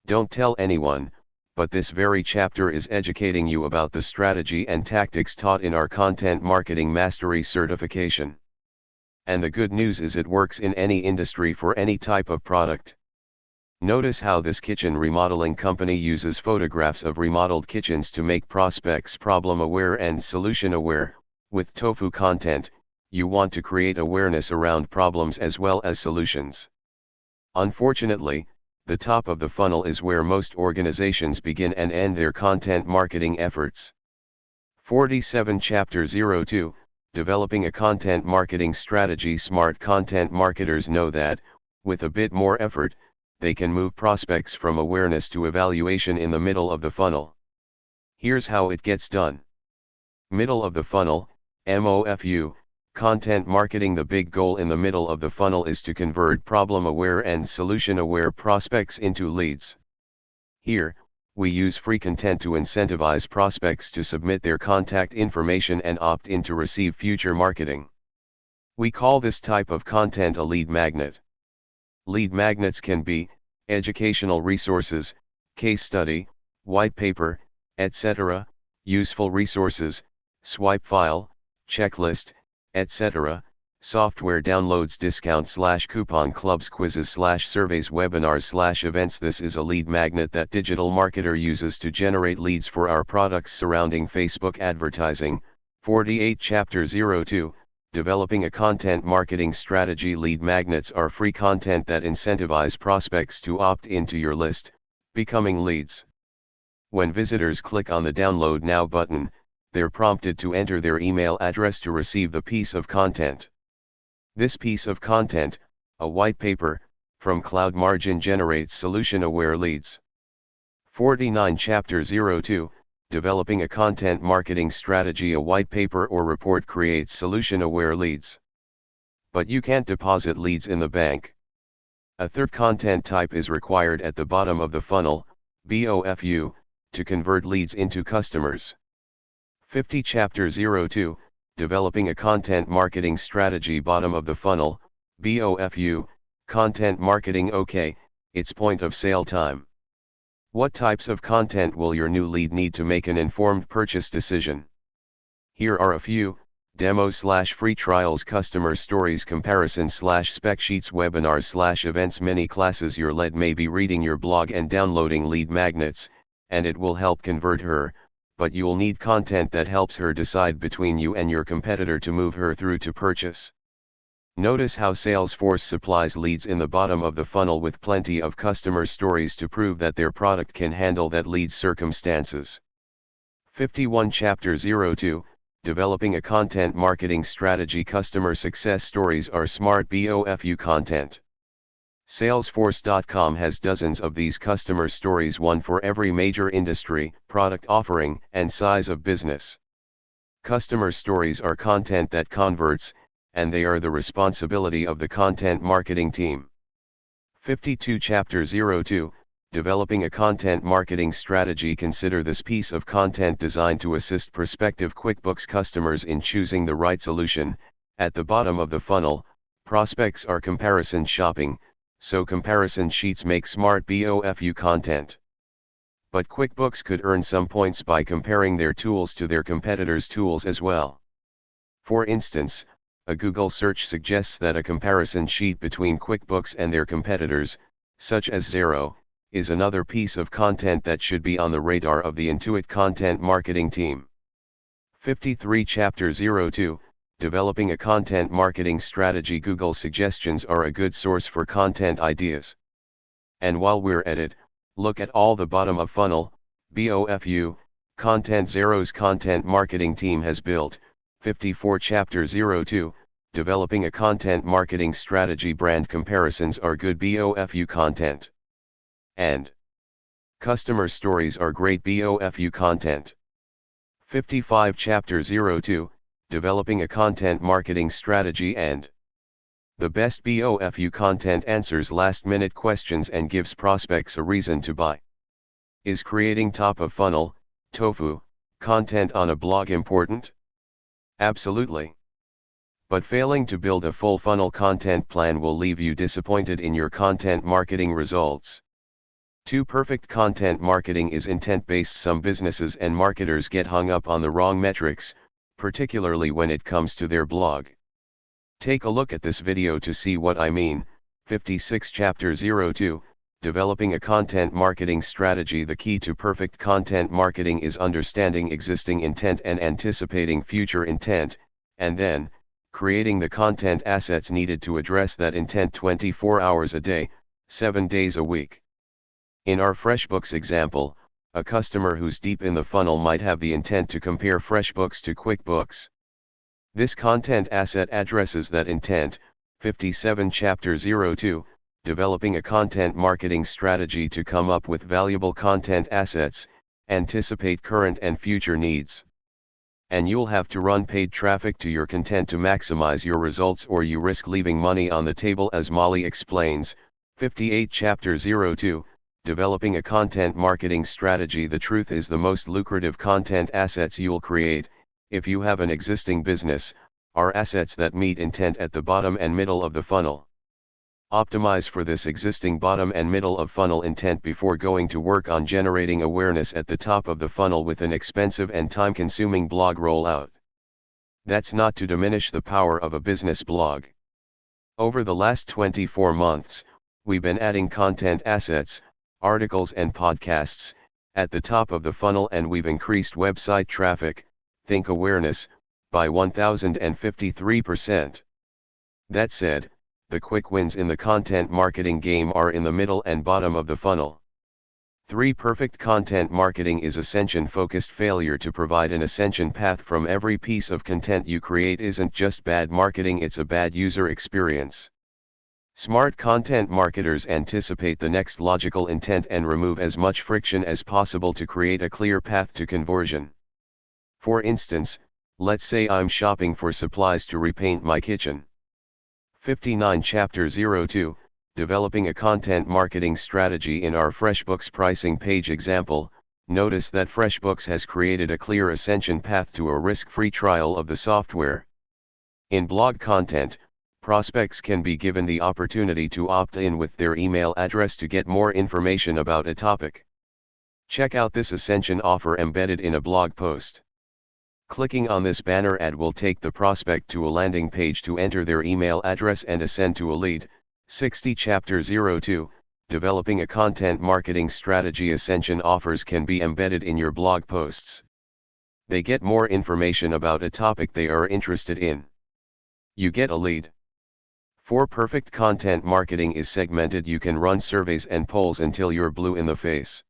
Don't tell anyone, but this very chapter is educating you about the strategy and tactics taught in our Content Marketing Mastery certification. And the good news is it works in any industry for any type of product. Notice how this kitchen remodeling company uses photographs of remodeled kitchens to make prospects problem-aware and solution-aware. With tofu content, you want to create awareness around problems as well as solutions. Unfortunately, the top of the funnel is where most organizations begin and end their content marketing efforts. 47 Chapter 02, Developing a Content Marketing Strategy. Smart content marketers know that, with a bit more effort, they can move prospects from awareness to evaluation in the middle of the funnel. Here's how it gets done. Middle of the funnel, MOFU, content marketing. The big goal in the middle of the funnel is to convert problem-aware and solution-aware prospects into leads. Here, we use free content to incentivize prospects to submit their contact information and opt in to receive future marketing. We call this type of content a lead magnet. Lead magnets can be educational resources, case study, white paper, etc., useful resources, swipe file, checklist, etc., software downloads, discount/coupon, clubs, quizzes/surveys, webinars/events. This is a lead magnet that Digital Marketer uses to generate leads for our products surrounding Facebook advertising. 48 Chapter 02, Developing a Content Marketing Strategy. Lead magnets are free content that incentivize prospects to opt into your list, becoming leads. When visitors click on the Download Now button, they're prompted to enter their email address to receive the piece of content. This piece of content, a white paper, from Cloud Margin, generates solution-aware leads. 49 Chapter 02, Developing a Content Marketing Strategy. A white paper or report creates solution-aware leads. But you can't deposit leads in the bank. A third content type is required at the bottom of the funnel, BOFU, to convert leads into customers. 50 Chapter 02, Developing a Content Marketing Strategy. Bottom of the funnel, BOFU, content marketing. Okay, it's point of sale time. What types of content will your new lead need to make an informed purchase decision? Here are a few: demos/free trials, customer stories, comparison/spec sheets, webinars/events, mini classes. Your lead may be reading your blog and downloading lead magnets, and it will help convert her, but you'll need content that helps her decide between you and your competitor to move her through to purchase. Notice how Salesforce supplies leads in the bottom of the funnel with plenty of customer stories to prove that their product can handle that lead's circumstances. 51 Chapter 02, Developing a Content Marketing Strategy. Customer success stories are smart BOFU content. Salesforce.com has dozens of these customer stories, one for every major industry, product offering, and size of business. Customer stories are content that converts, and they are the responsibility of the content marketing team. 52 Chapter 02, developing a content marketing strategy. Consider this piece of content designed to assist prospective QuickBooks customers in choosing the right solution. At the bottom of the funnel, prospects are comparison shopping, so comparison sheets make smart BOFU content. But QuickBooks could earn some points by comparing their tools to their competitors' tools as well. For instance, a Google search suggests that a comparison sheet between QuickBooks and their competitors, such as Xero, is another piece of content that should be on the radar of the Intuit content marketing team. 53 Chapter 02, Developing a Content Marketing Strategy. Google suggestions are a good source for content ideas. And while we're at it, look at all the bottom of funnel, BOFU, content Xero's content marketing team has built. 54 Chapter 02, Developing a Content Marketing Strategy. Brand comparisons are good BOFU content. And customer stories are great BOFU content. 55 Chapter 02, Developing a Content Marketing Strategy. And the best BOFU content answers last-minute questions and gives prospects a reason to buy. Is creating top-of-funnel, TOFU, content on a blog important? Absolutely. But failing to build a full funnel content plan will leave you disappointed in your content marketing results. Too perfect content marketing is intent-based. Some businesses and marketers get hung up on the wrong metrics, particularly when it comes to their blog. Take a look at this video to see what I mean. 56 Chapter 02, Developing a Content Marketing Strategy. The key to perfect content marketing is understanding existing intent and anticipating future intent, and then, creating the content assets needed to address that intent 24 hours a day, 7 days a week. In our FreshBooks example, a customer who's deep in the funnel might have the intent to compare FreshBooks to QuickBooks. This content asset addresses that intent. 57 Chapter 02, Developing a Content Marketing Strategy. To come up with valuable content assets, anticipate current and future needs. And you'll have to run paid traffic to your content to maximize your results, or you risk leaving money on the table, as Molly explains. 58 Chapter 02, Developing a Content Marketing Strategy. The truth is, the most lucrative content assets you'll create, if you have an existing business, are assets that meet intent at the bottom and middle of the funnel. Optimize for this existing bottom and middle of funnel intent before going to work on generating awareness at the top of the funnel with an expensive and time-consuming blog rollout. That's not to diminish the power of a business blog. Over the last 24 months, we've been adding content assets, articles and podcasts, at the top of the funnel, and we've increased website traffic, think awareness, by 1053%. That said, the quick wins in the content marketing game are in the middle and bottom of the funnel. 3. Perfect content marketing is ascension-focused. Failure to provide an ascension path from every piece of content you create isn't just bad marketing, it's a bad user experience. Smart content marketers anticipate the next logical intent and remove as much friction as possible to create a clear path to conversion. For instance, let's say I'm shopping for supplies to repaint my kitchen. 59 Chapter 02, Developing a Content Marketing Strategy. In our FreshBooks pricing page example, notice that FreshBooks has created a clear ascension path to a risk-free trial of the software. In blog content, prospects can be given the opportunity to opt in with their email address to get more information about a topic. Check out this ascension offer embedded in a blog post. Clicking on this banner ad will take the prospect to a landing page to enter their email address and ascend to a lead. 60 Chapter 02, Developing a Content Marketing Strategy. Ascension offers can be embedded in your blog posts. They get more information about a topic they are interested in. You get a lead. 4. Perfect content marketing is segmented. You can run surveys and polls until you're blue in the face.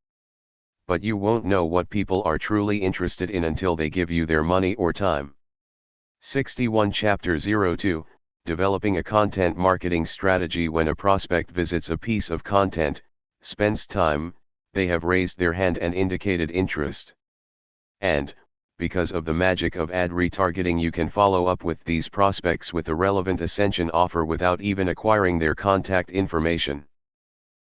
But you won't know what people are truly interested in until they give you their money or time. 61 Chapter 02, Developing a Content Marketing Strategy. When a prospect visits a piece of content, spends time, they have raised their hand and indicated interest. And, because of the magic of ad retargeting, you can follow up with these prospects with a relevant ascension offer without even acquiring their contact information.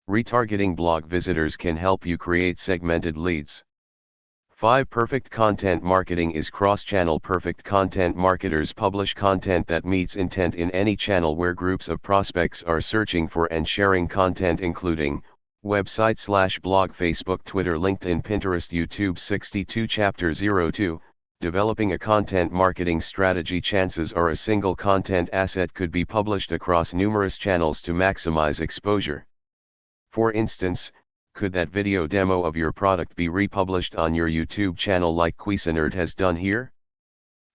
Retargeting blog visitors can help you create segmented leads. 5. Perfect content marketing is cross-channel. Perfect content marketers publish content that meets intent in any channel where groups of prospects are searching for and sharing content, including website/blog, Facebook, Twitter, LinkedIn, Pinterest, YouTube. 62. Chapter 02, Developing a content marketing strategy. Chances are a single content asset could be published across numerous channels to maximize exposure. For instance, could that video demo of your product be republished on your YouTube channel like Cuisinart has done here?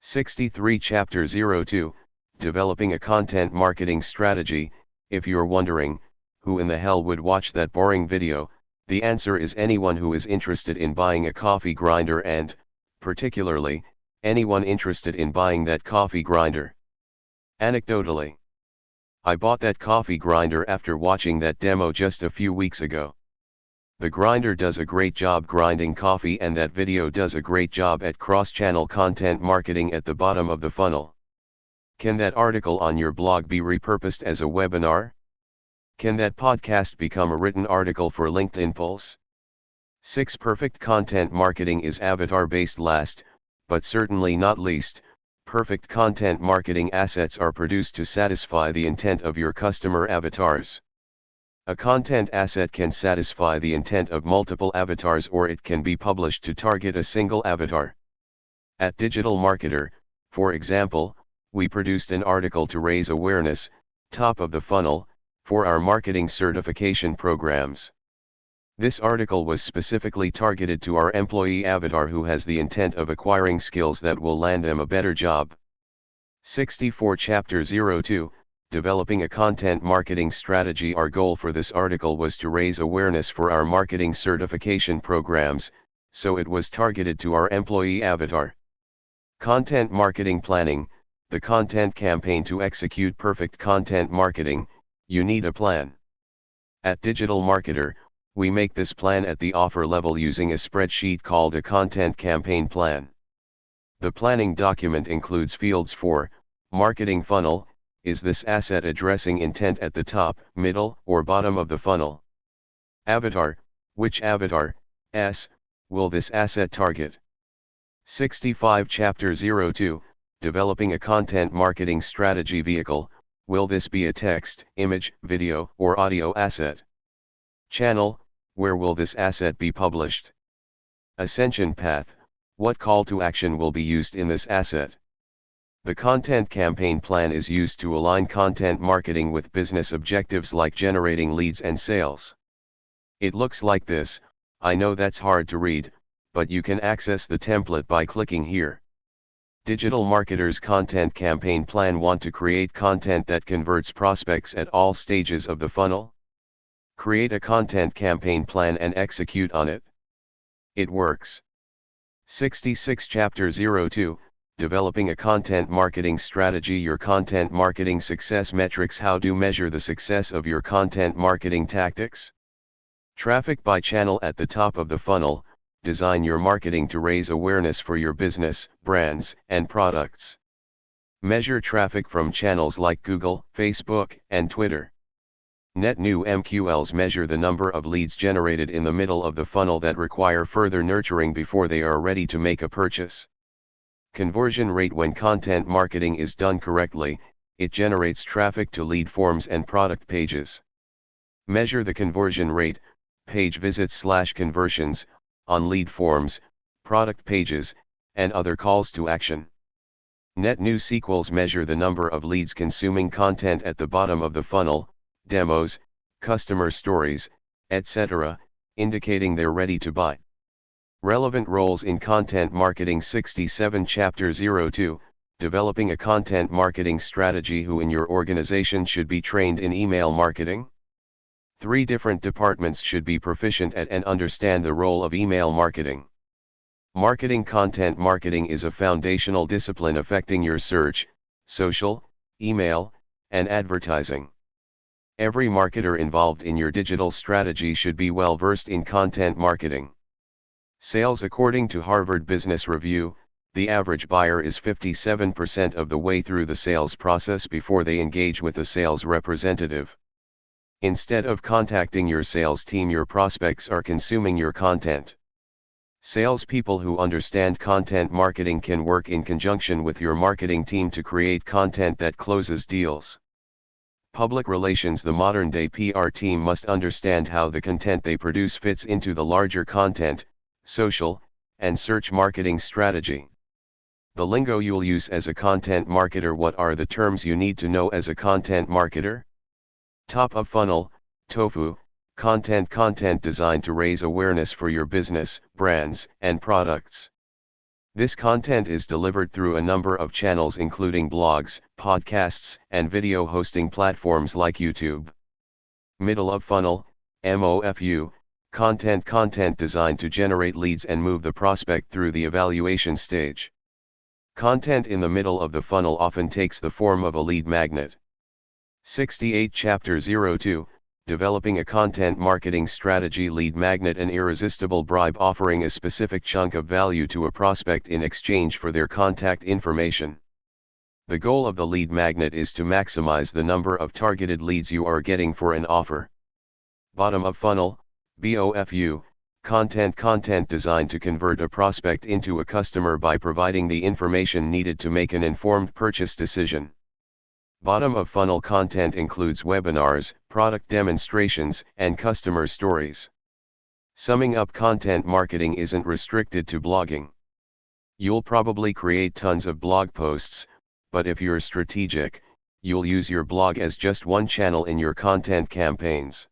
63. Chapter 02, Developing a content marketing strategy. If you're wondering, who in the hell would watch that boring video, the answer is anyone who is interested in buying a coffee grinder and, particularly, anyone interested in buying that coffee grinder. Anecdotally, I bought that coffee grinder after watching that demo just a few weeks ago. The grinder does a great job grinding coffee, and that video does a great job at cross-channel content marketing at the bottom of the funnel. Can that article on your blog be repurposed as a webinar? Can that podcast become a written article for LinkedIn Pulse? 6. Perfect content marketing is avatar-based. Last, but certainly not least, perfect content marketing assets are produced to satisfy the intent of your customer avatars. A content asset can satisfy the intent of multiple avatars, or it can be published to target a single avatar. At Digital Marketer, for example, we produced an article to raise awareness, top of the funnel, for our marketing certification programs. This article was specifically targeted to our employee avatar who has the intent of acquiring skills that will land them a better job. 64. Chapter 02, Developing a content marketing strategy. Our goal for this article was to raise awareness for our marketing certification programs, so it was targeted to our employee avatar. Content marketing planning. The content campaign. To execute perfect content marketing, you need a plan. At Digital Marketer, we make this plan at the offer level using a spreadsheet called a content campaign plan. The planning document includes fields for marketing funnel. Is this asset addressing intent at the top, middle, or bottom of the funnel? Avatar. Which avatar, will this asset target? 65. Chapter 02, Developing a content marketing strategy vehicle. Will this be a text, image, video, or audio asset? Channel. Where will this asset be published? Ascension path. What call to action will be used in this asset? The content campaign plan is used to align content marketing with business objectives like generating leads and sales. It looks like this. I know that's hard to read, but you can access the template by clicking here. Digital marketers' content campaign plan. Want to create content that converts prospects at all stages of the funnel? Create a content campaign plan and execute on it. It works. 66. Chapter 02, Developing a content marketing strategy. Your content marketing success metrics. How to measure the success of your content marketing tactics? Traffic by channel. At the top of the funnel, design your marketing to raise awareness for your business, brands, and products. Measure traffic from channels like Google, Facebook, and Twitter. Net new MQLs. Measure the number of leads generated in the middle of the funnel that require further nurturing before they are ready to make a purchase. Conversion rate. When content marketing is done correctly, it generates traffic to lead forms and product pages. Measure the conversion rate, page visits/conversions, on lead forms, product pages, and other calls to action. Net new sequels. Measure the number of leads consuming content at the bottom of the funnel, demos, customer stories, etc., indicating they're ready to buy. Relevant roles in content marketing. 67. Chapter 02, Developing a content marketing strategy. Who in your organization should be trained in email marketing? 3 different departments should be proficient at and understand the role of email marketing. Marketing. Content marketing is a foundational discipline affecting your search, social, email, and advertising. Every marketer involved in your digital strategy should be well versed in content marketing. Sales. According to Harvard Business Review, the average buyer is 57% of the way through the sales process before they engage with a sales representative. Instead of contacting your sales team, your prospects are consuming your content. Salespeople who understand content marketing can work in conjunction with your marketing team to create content that closes deals. Public relations: the modern-day PR team must understand how the content they produce fits into the larger content, social, and search marketing strategy. The lingo you'll use as a content marketer. What are the terms you need to know as a content marketer? Top of funnel, TOFU, content designed to raise awareness for your business, brands, and products. This content is delivered through a number of channels including blogs, podcasts, and video hosting platforms like YouTube. Middle of funnel, MOFU, content designed to generate leads and move the prospect through the evaluation stage. Content in the middle of the funnel often takes the form of a lead magnet. 68 Chapter 02, Developing a Content Marketing Strategy. Lead magnet: an irresistible bribe offering a specific chunk of value to a prospect in exchange for their contact information. The goal of the lead magnet is to maximize the number of targeted leads you are getting for an offer. Bottom of funnel, BOFU, content designed to convert a prospect into a customer by providing the information needed to make an informed purchase decision. Bottom of funnel content includes webinars, product demonstrations, and customer stories. Summing up: content marketing isn't restricted to blogging. You'll probably create tons of blog posts, but if you're strategic, you'll use your blog as just one channel in your content campaigns.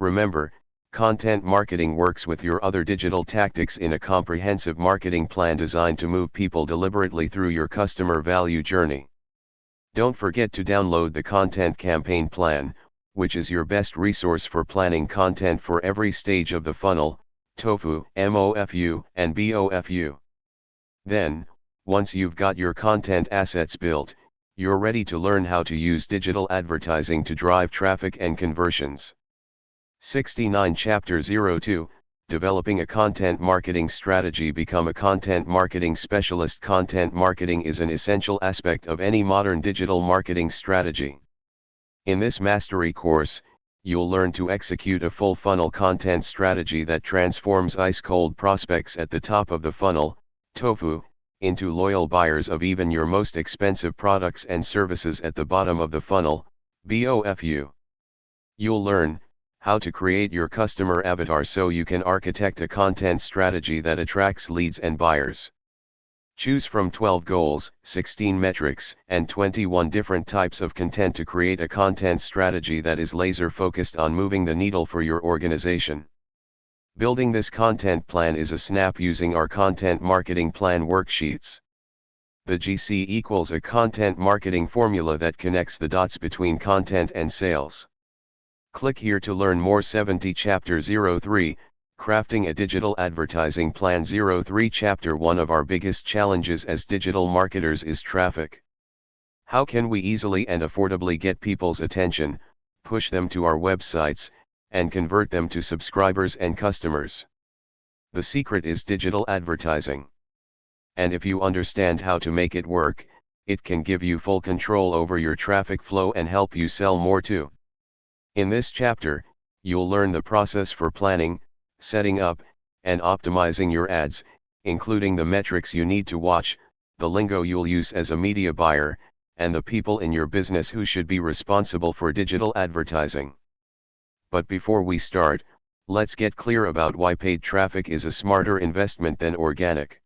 Remember, content marketing works with your other digital tactics in a comprehensive marketing plan designed to move people deliberately through your customer value journey. Don't forget to download the Content Campaign Plan, which is your best resource for planning content for every stage of the funnel, TOFU, MOFU, and BOFU. Then, once you've got your content assets built, you're ready to learn how to use digital advertising to drive traffic and conversions. 69 Chapter 02, Developing a Content Marketing Strategy. Become a content marketing specialist. Content marketing is an essential aspect of any modern digital marketing strategy. In this mastery course, you'll learn to execute a full funnel content strategy that transforms ice-cold prospects at the top of the funnel, TOFU, into loyal buyers of even your most expensive products and services at the bottom of the funnel, BOFU. You'll learn how to create your customer avatar so you can architect a content strategy that attracts leads and buyers. Choose from 12 goals, 16 metrics, and 21 different types of content to create a content strategy that is laser-focused on moving the needle for your organization. Building this content plan is a snap using our content marketing plan worksheets. The GC equals a content marketing formula that connects the dots between content and sales. Click here to learn more. 70 Chapter 03, Crafting a Digital Advertising Plan. 03 Chapter 1 of our biggest challenges as digital marketers is traffic. How can we easily and affordably get people's attention, push them to our websites, and convert them to subscribers and customers? The secret is digital advertising. And if you understand how to make it work, it can give you full control over your traffic flow and help you sell more too. In this chapter, you'll learn the process for planning, setting up, and optimizing your ads, including the metrics you need to watch, the lingo you'll use as a media buyer, and the people in your business who should be responsible for digital advertising. But before we start, let's get clear about why paid traffic is a smarter investment than organic.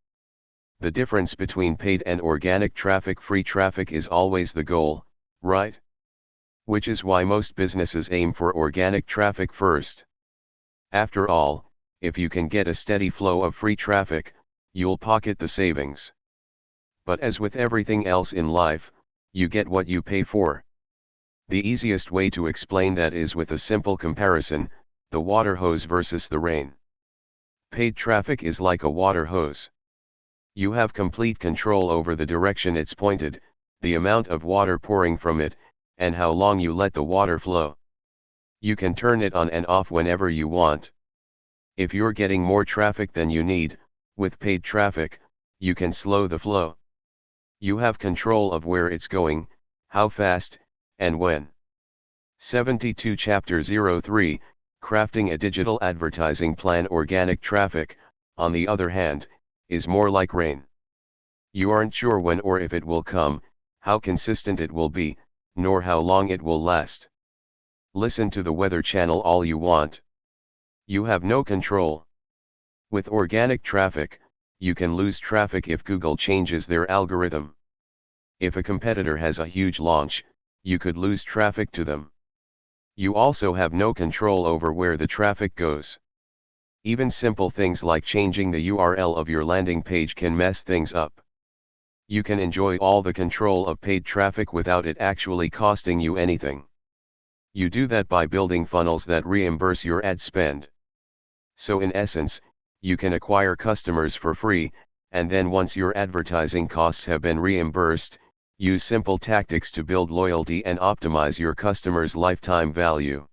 The difference between paid and organic traffic: free traffic is always the goal, right? Which is why most businesses aim for organic traffic first. After all, if you can get a steady flow of free traffic, you'll pocket the savings. But as with everything else in life, you get what you pay for. The easiest way to explain that is with a simple comparison: the water hose versus the rain. Paid traffic is like a water hose. You have complete control over the direction it's pointed, the amount of water pouring from it, and how long you let the water flow. You can turn it on and off whenever you want. If you're getting more traffic than you need, with paid traffic, you can slow the flow. You have control of where it's going, how fast, and when. 72 Chapter 03, Crafting a Digital Advertising Plan. Organic traffic, on the other hand, is more like rain. You aren't sure when or if it will come, how consistent it will be, nor how long it will last. Listen to the Weather Channel all you want. You have no control. With organic traffic, you can lose traffic if Google changes their algorithm. If a competitor has a huge launch, you could lose traffic to them. You also have no control over where the traffic goes. Even simple things like changing the URL of your landing page can mess things up. You can enjoy all the control of paid traffic without it actually costing you anything. You do that by building funnels that reimburse your ad spend. So in essence, you can acquire customers for free, and then once your advertising costs have been reimbursed, use simple tactics to build loyalty and optimize your customers' lifetime value.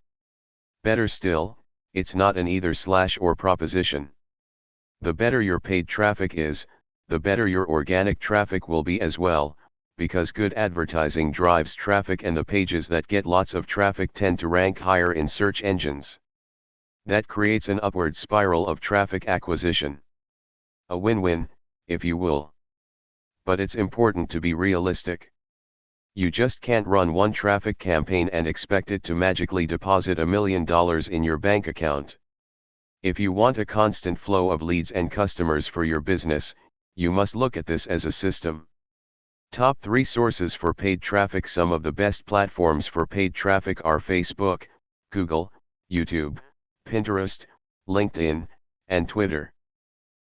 Better still, it's not an either/or proposition. The better your paid traffic is, the better your organic traffic will be as well, because good advertising drives traffic and the pages that get lots of traffic tend to rank higher in search engines. That creates an upward spiral of traffic acquisition. A win-win, if you will. But it's important to be realistic. You just can't run one traffic campaign and expect it to magically deposit $1 million in your bank account. If you want a constant flow of leads and customers for your business, you must look at this as a system. Top 3 sources for paid traffic. Some of the best platforms for paid traffic are Facebook, Google, YouTube, Pinterest, LinkedIn, and Twitter.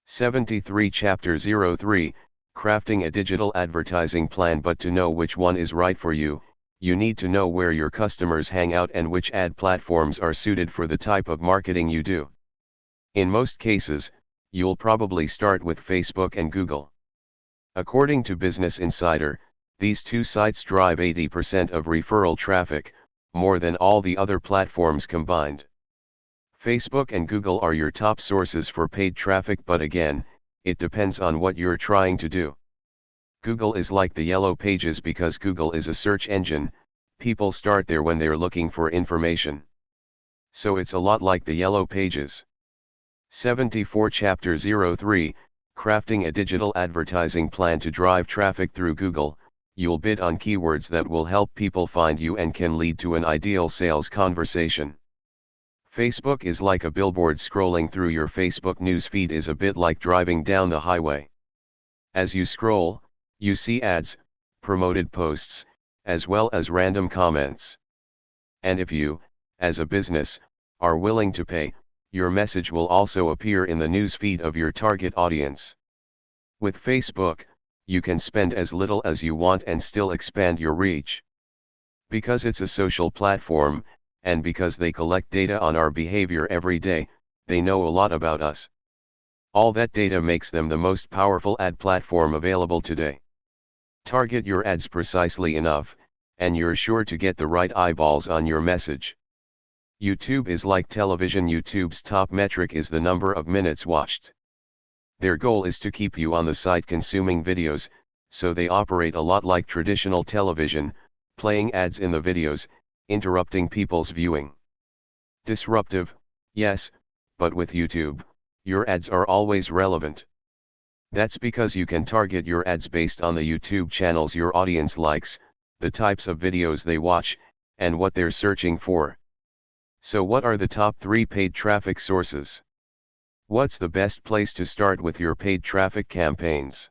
73 Chapter 03, Crafting a Digital Advertising Plan. But to know which one is right for you, you need to know where your customers hang out and which ad platforms are suited for the type of marketing you do. In most cases, you'll probably start with Facebook and Google. According to Business Insider, these two sites drive 80% of referral traffic, more than all the other platforms combined. Facebook and Google are your top sources for paid traffic, but again, it depends on what you're trying to do. Google is like the yellow pages because Google is a search engine, people start there when they're looking for information. So it's a lot like the yellow pages. 74 Chapter 03, Crafting a Digital Advertising Plan. To drive traffic through Google, you'll bid on keywords that will help people find you and can lead to an ideal sales conversation. Facebook is like a billboard. Scrolling through your Facebook news feed is a bit like driving down the highway. As you scroll, you see ads, promoted posts, as well as random comments. And if you, as a business, are willing to pay, your message will also appear in the news feed of your target audience. With Facebook, you can spend as little as you want and still expand your reach. Because it's a social platform, and because they collect data on our behavior every day, they know a lot about us. All that data makes them the most powerful ad platform available today. Target your ads precisely enough, and you're sure to get the right eyeballs on your message. YouTube is like television. YouTube's top metric is the number of minutes watched. Their goal is to keep you on the site consuming videos, so they operate a lot like traditional television, playing ads in the videos, interrupting people's viewing. Disruptive, yes, but with YouTube, your ads are always relevant. That's because you can target your ads based on the YouTube channels your audience likes, the types of videos they watch, and what they're searching for. So what are the top 3 paid traffic sources? What's the best place to start with your paid traffic campaigns?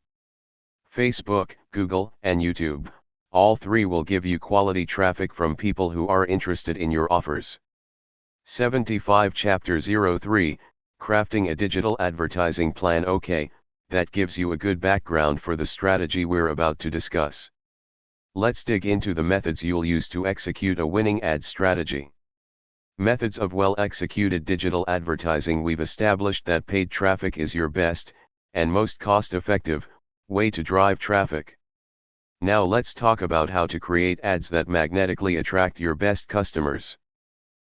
Facebook, Google, and YouTube. All 3 will give you quality traffic from people who are interested in your offers. 75 Chapter 03, Crafting a Digital Advertising Plan. Okay, that gives you a good background for the strategy we're about to discuss. Let's dig into the methods you'll use to execute a winning ad strategy. Methods of well-executed digital advertising. We've established that paid traffic is your best, and most cost-effective, way to drive traffic. Now let's talk about how to create ads that magnetically attract your best customers.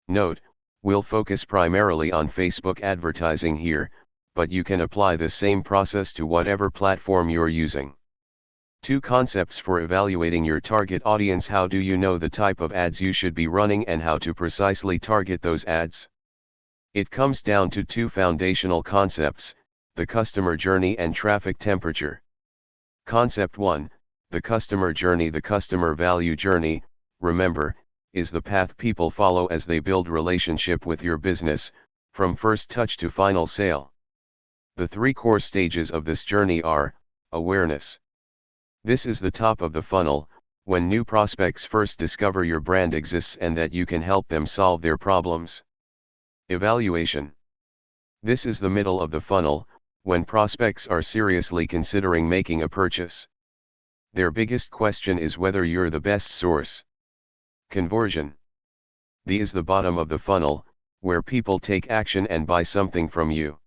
Note, we'll focus primarily on Facebook advertising here, but you can apply the same process to whatever platform you're using. 2 concepts for evaluating your target audience. How do you know the type of ads you should be running and how to precisely target those ads? It comes down to 2 foundational concepts, the customer journey and traffic temperature. Concept 1, the customer journey. The customer value journey, remember, is the path people follow as they build relationship with your business, from first touch to final sale. The 3 core stages of this journey are: awareness. This is the top of the funnel, when new prospects first discover your brand exists and that you can help them solve their problems. Evaluation. This is the middle of the funnel, when prospects are seriously considering making a purchase. Their biggest question is whether you're the best source. Conversion. The is the bottom of the funnel, where people take action and buy something from you.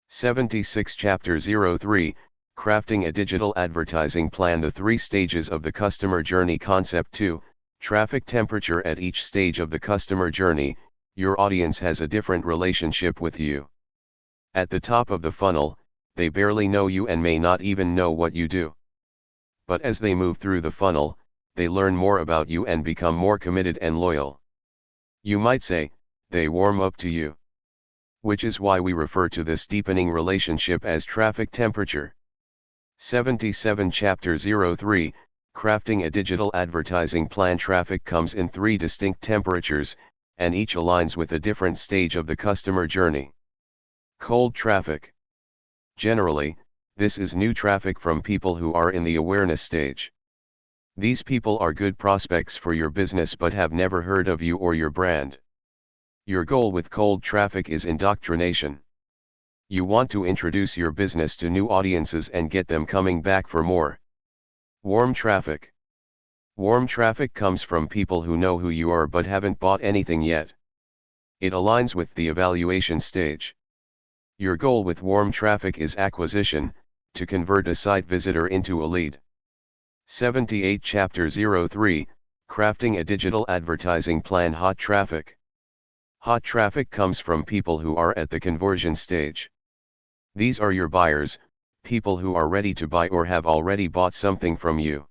76 Chapter 03, Crafting a Digital Advertising Plan. The 3 stages of the customer journey. Concept 2, Traffic temperature. At each stage of the customer journey, your audience has a different relationship with you. At the top of the funnel, they barely know you and may not even know what you do. But as they move through the funnel, they learn more about you and become more committed and loyal. You might say, they warm up to you. Which is why we refer to this deepening relationship as traffic temperature. 77 Chapter 03, Crafting a Digital Advertising Plan. Traffic comes in 3 distinct temperatures, and each aligns with a different stage of the customer journey. Cold traffic. Generally, this is new traffic from people who are in the awareness stage. These people are good prospects for your business but have never heard of you or your brand. Your goal with cold traffic is indoctrination. You want to introduce your business to new audiences and get them coming back for more. Warm traffic. Warm traffic comes from people who know who you are but haven't bought anything yet. It aligns with the evaluation stage. Your goal with warm traffic is acquisition, to convert a site visitor into a lead. 78 Chapter 03, Crafting a Digital Advertising Plan. Hot traffic. Hot traffic comes from people who are at the conversion stage. These are your buyers, people who are ready to buy or have already bought something from you.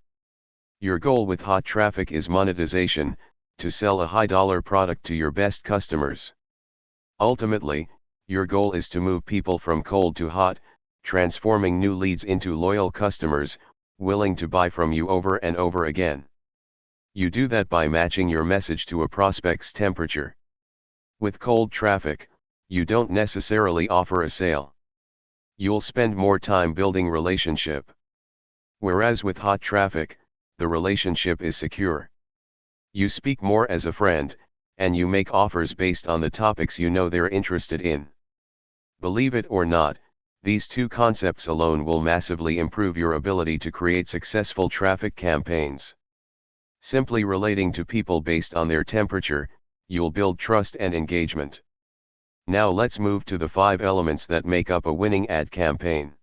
Your goal with hot traffic is monetization, to sell a high-dollar product to your best customers. Ultimately, your goal is to move people from cold to hot, transforming new leads into loyal customers, willing to buy from you over and over again. You do that by matching your message to a prospect's temperature. With cold traffic, you don't necessarily offer a sale. You'll spend more time building relationship. Whereas with hot traffic, the relationship is secure. You speak more as a friend, and you make offers based on the topics you know they're interested in. Believe it or not, these 2 concepts alone will massively improve your ability to create successful traffic campaigns. Simply relating to people based on their temperature, you'll build trust and engagement. Now let's move to the 5 elements that make up a winning ad campaign.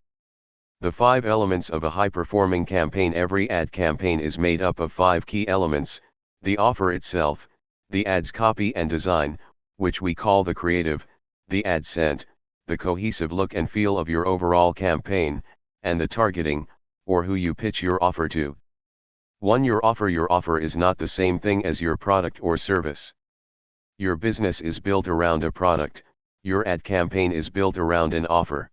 The 5 elements of a high-performing campaign. Every ad campaign is made up of 5 key elements: the offer itself, the ad's copy and design, which we call the creative, the ad scent, the cohesive look and feel of your overall campaign, and the targeting, or who you pitch your offer to. 1. Your offer. Your offer is not the same thing as your product or service. Your business is built around a product, your ad campaign is built around an offer.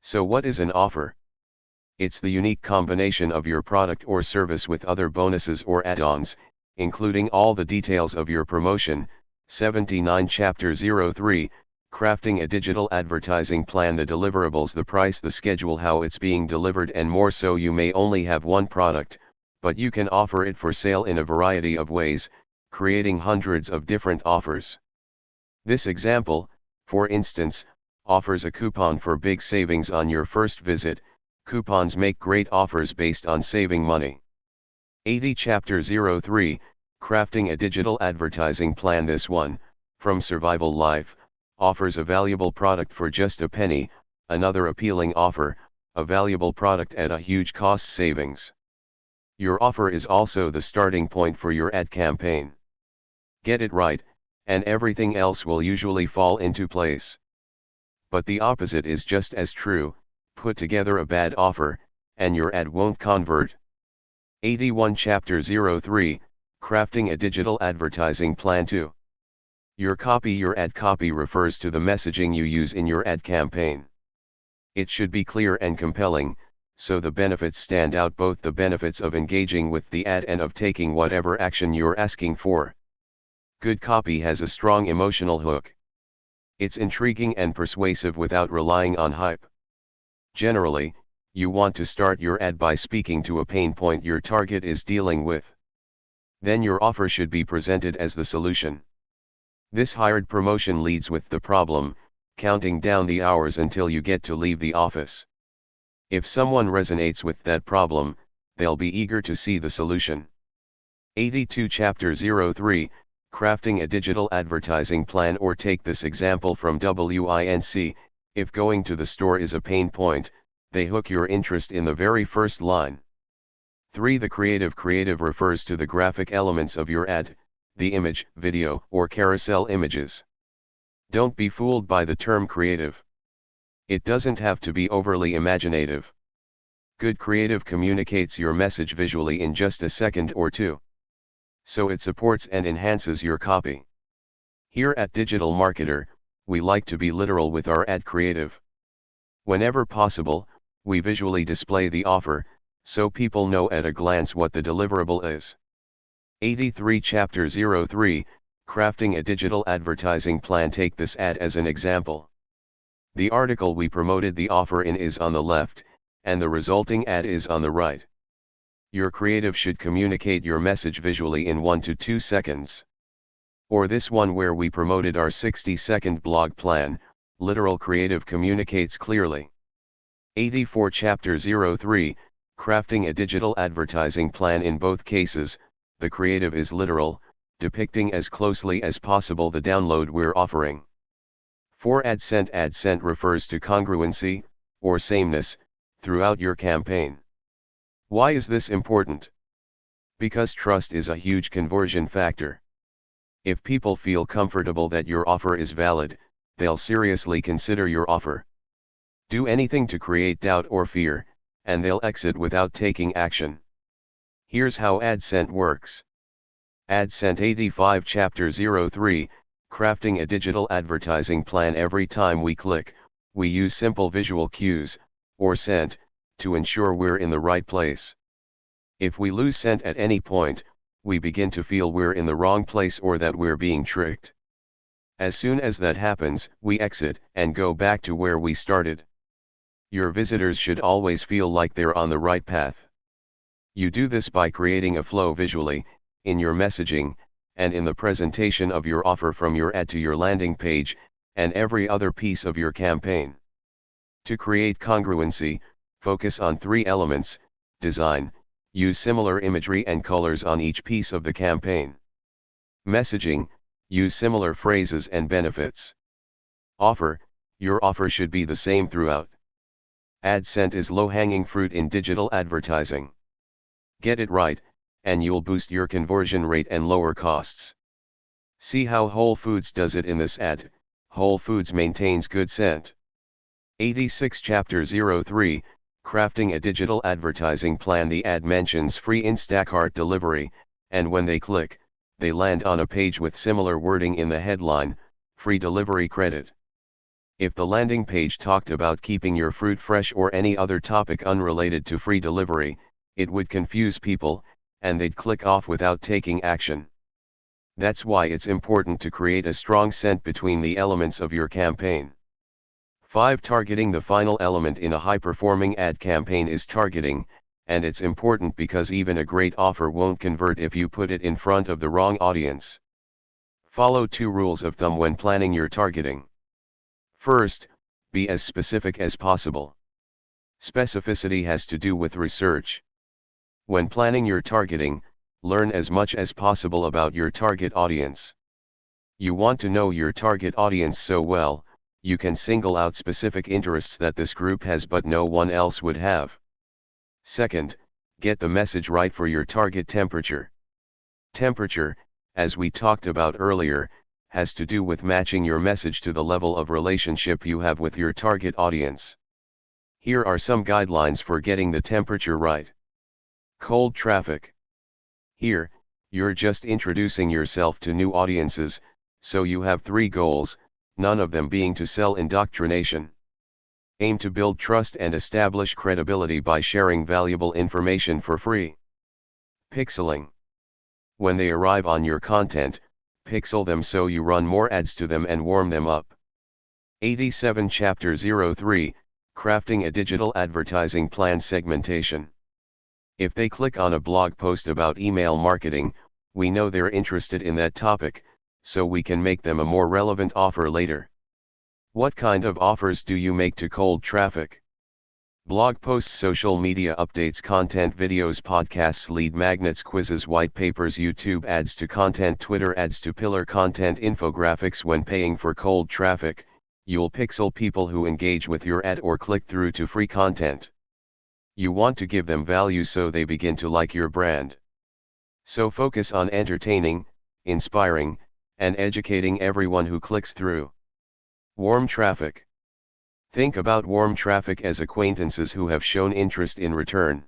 So what is an offer? It's the unique combination of your product or service with other bonuses or add-ons, including all the details of your promotion. 79 Chapter 03, Crafting a Digital Advertising Plan. The deliverables, the price, the schedule, how it's being delivered and more. So you may only have one product, but you can offer it for sale in a variety of ways, creating hundreds of different offers. This example, for instance, offers a coupon for big savings on your first visit. Coupons make great offers based on saving money. 80 Chapter 03, Crafting a Digital Advertising Plan. This one, From Survival Life, offers a valuable product for just a penny. Another appealing offer, a valuable product at a huge cost savings. Your offer is also the starting point for your ad campaign. Get it right, and everything else will usually fall into place. But the opposite is just as true: put together a bad offer, and your ad won't convert. 81 Chapter 03, Crafting a Digital Advertising Plan 2. Your copy. Your ad copy refers to the messaging you use in your ad campaign. It should be clear and compelling, so the benefits stand out, both the benefits of engaging with the ad and of taking whatever action you're asking for. Good copy has a strong emotional hook. It's intriguing and persuasive without relying on hype. Generally, you want to start your ad by speaking to a pain point your target is dealing with. Then your offer should be presented as the solution. This hired promotion leads with the problem, counting down the hours until you get to leave the office. If someone resonates with that problem, they'll be eager to see the solution. 82 Chapter 03, Crafting a Digital Advertising Plan. Or take this example from WINC, if going to the store is a pain point, they hook your interest in the very first line. 3. The creative. Creative refers to the graphic elements of your ad, the image, video, or carousel images. Don't be fooled by the term creative. It doesn't have to be overly imaginative. Good creative communicates your message visually in just a second or two. So it supports and enhances your copy. Here at Digital Marketer, we like to be literal with our ad creative. Whenever possible, we visually display the offer, so people know at a glance what the deliverable is. 83 Chapter 03, Crafting a Digital Advertising Plan. Take this ad as an example. The article we promoted the offer in is on the left, and the resulting ad is on the right. Your creative should communicate your message visually in 1 to 2 seconds. Or this one where we promoted our 60-second blog plan, literal creative communicates clearly. 84 Chapter 03, Crafting a Digital Advertising Plan. In both cases, the creative is literal, depicting as closely as possible the download we're offering. 4. AdScent. AdScent refers to congruency, or sameness, throughout your campaign. Why is this important? Because trust is a huge conversion factor. If people feel comfortable that your offer is valid, they'll seriously consider your offer. Do anything to create doubt or fear, and they'll exit without taking action. Here's how AdScent works. AdScent. 85 Chapter 03, Crafting a Digital Advertising Plan. Every time we click, we use simple visual cues, or scent, to ensure we're in the right place. If we lose scent at any point, we begin to feel we're in the wrong place or that we're being tricked. As soon as that happens, we exit and go back to where we started. Your visitors should always feel like they're on the right path. You do this by creating a flow visually, in your messaging, and in the presentation of your offer from your ad to your landing page, and every other piece of your campaign. To create congruency, focus on 3 elements: design, use similar imagery and colors on each piece of the campaign. Messaging, use similar phrases and benefits. Offer, your offer should be the same throughout. AdScent is low-hanging fruit in digital advertising. Get it right, and you'll boost your conversion rate and lower costs. See how Whole Foods does it in this ad. Whole Foods maintains good scent. 86 Chapter 03, Crafting a Digital Advertising Plan. The ad mentions free Instacart delivery, and when they click, they land on a page with similar wording in the headline, free delivery credit. If the landing page talked about keeping your fruit fresh or any other topic unrelated to free delivery, it would confuse people, and they'd click off without taking action. That's why it's important to create a strong scent between the elements of your campaign. 5. Targeting. The final element in a high-performing ad campaign is targeting, and it's important because even a great offer won't convert if you put it in front of the wrong audience. Follow 2 rules of thumb when planning your targeting. First, be as specific as possible. Specificity has to do with research. When planning your targeting, learn as much as possible about your target audience. You want to know your target audience so well, you can single out specific interests that this group has but no one else would have. Second, get the message right for your target temperature. Temperature, as we talked about earlier, has to do with matching your message to the level of relationship you have with your target audience. Here are some guidelines for getting the temperature right. Cold traffic. Here, you're just introducing yourself to new audiences, so you have 3 goals, none of them being to sell indoctrination. Aim to build trust and establish credibility by sharing valuable information for free. Pixeling. When they arrive on your content, pixel them so you run more ads to them and warm them up. 87 Chapter 03, Crafting a Digital Advertising Plan Segmentation. If they click on a blog post about email marketing, we know they're interested in that topic, so we can make them a more relevant offer later. What kind of offers do you make to cold traffic? Blog posts, social media updates, content videos, podcasts, lead magnets, quizzes, white papers, YouTube ads to content, Twitter ads to pillar content, infographics. When paying for cold traffic, you'll pixel people who engage with your ad or click through to free content. You want to give them value so they begin to like your brand. So focus on entertaining, inspiring, and educating everyone who clicks through. Warm traffic. Think about warm traffic as acquaintances who have shown interest in return.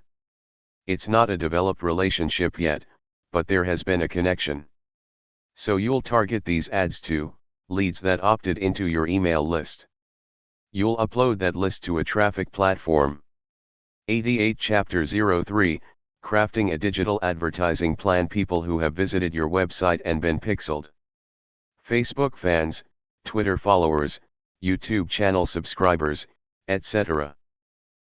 It's not a developed relationship yet, but there has been a connection. So you'll target these ads to leads that opted into your email list. You'll upload that list to a traffic platform. 88 Chapter 03, Crafting a Digital Advertising Plan. People who have visited your website and been pixeled. Facebook fans, Twitter followers, YouTube channel subscribers, etc.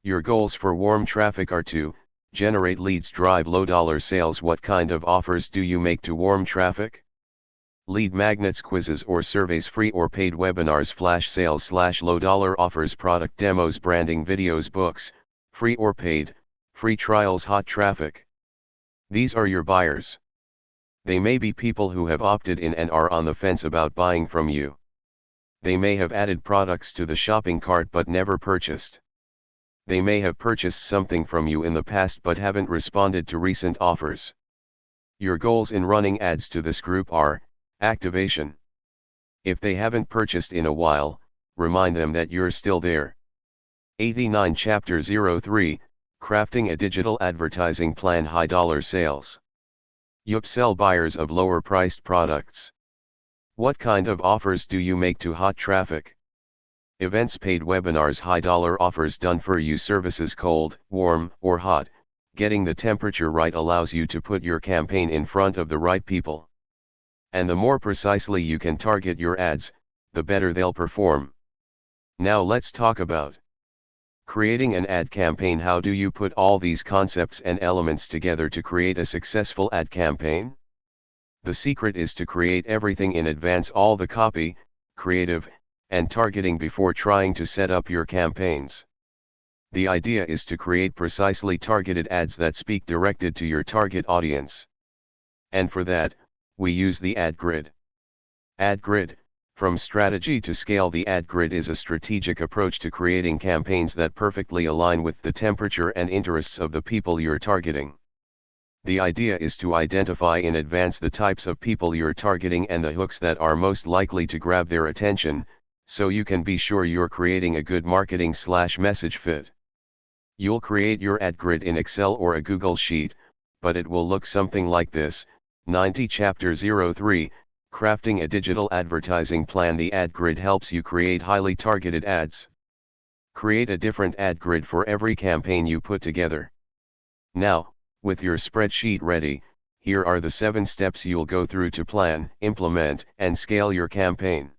Your goals for warm traffic are to generate leads, drive low-dollar sales. What kind of offers do you make to warm traffic? Lead magnets, quizzes or surveys, free or paid webinars, flash sales / low-dollar offers, product demos, branding videos, books, free or paid, free trials. Hot traffic. These are your buyers. They may be people who have opted in and are on the fence about buying from you. They may have added products to the shopping cart but never purchased. They may have purchased something from you in the past but haven't responded to recent offers. Your goals in running ads to this group are: activation. If they haven't purchased in a while, remind them that you're still there. 89 Chapter 03, Crafting a Digital Advertising Plan. High dollar sales. You upsell buyers of lower priced products. What kind of offers do you make to hot traffic? Events, paid webinars, high dollar offers, done for you services. Cold, warm, or hot. Getting the temperature right allows you to put your campaign in front of the right people. And the more precisely you can target your ads, the better they'll perform. Now let's talk about creating an ad campaign. How do you put all these concepts and elements together to create a successful ad campaign? The secret is to create everything in advance, all the copy, creative, and targeting before trying to set up your campaigns. The idea is to create precisely targeted ads that speak directed to your target audience. And for that, we use the ad grid. Ad grid, from strategy to scale. The ad grid is a strategic approach to creating campaigns that perfectly align with the temperature and interests of the people you're targeting. The idea is to identify in advance the types of people you're targeting and the hooks that are most likely to grab their attention, so you can be sure you're creating a good marketing / message fit. You'll create your ad grid in Excel or a Google Sheet, but it will look something like this. 90 Chapter 03, Crafting a Digital Advertising Plan. The ad grid helps you create highly targeted ads. Create a different ad grid for every campaign you put together. Now, with your spreadsheet ready, here are the 7 steps you'll go through to plan, implement, and scale your campaign.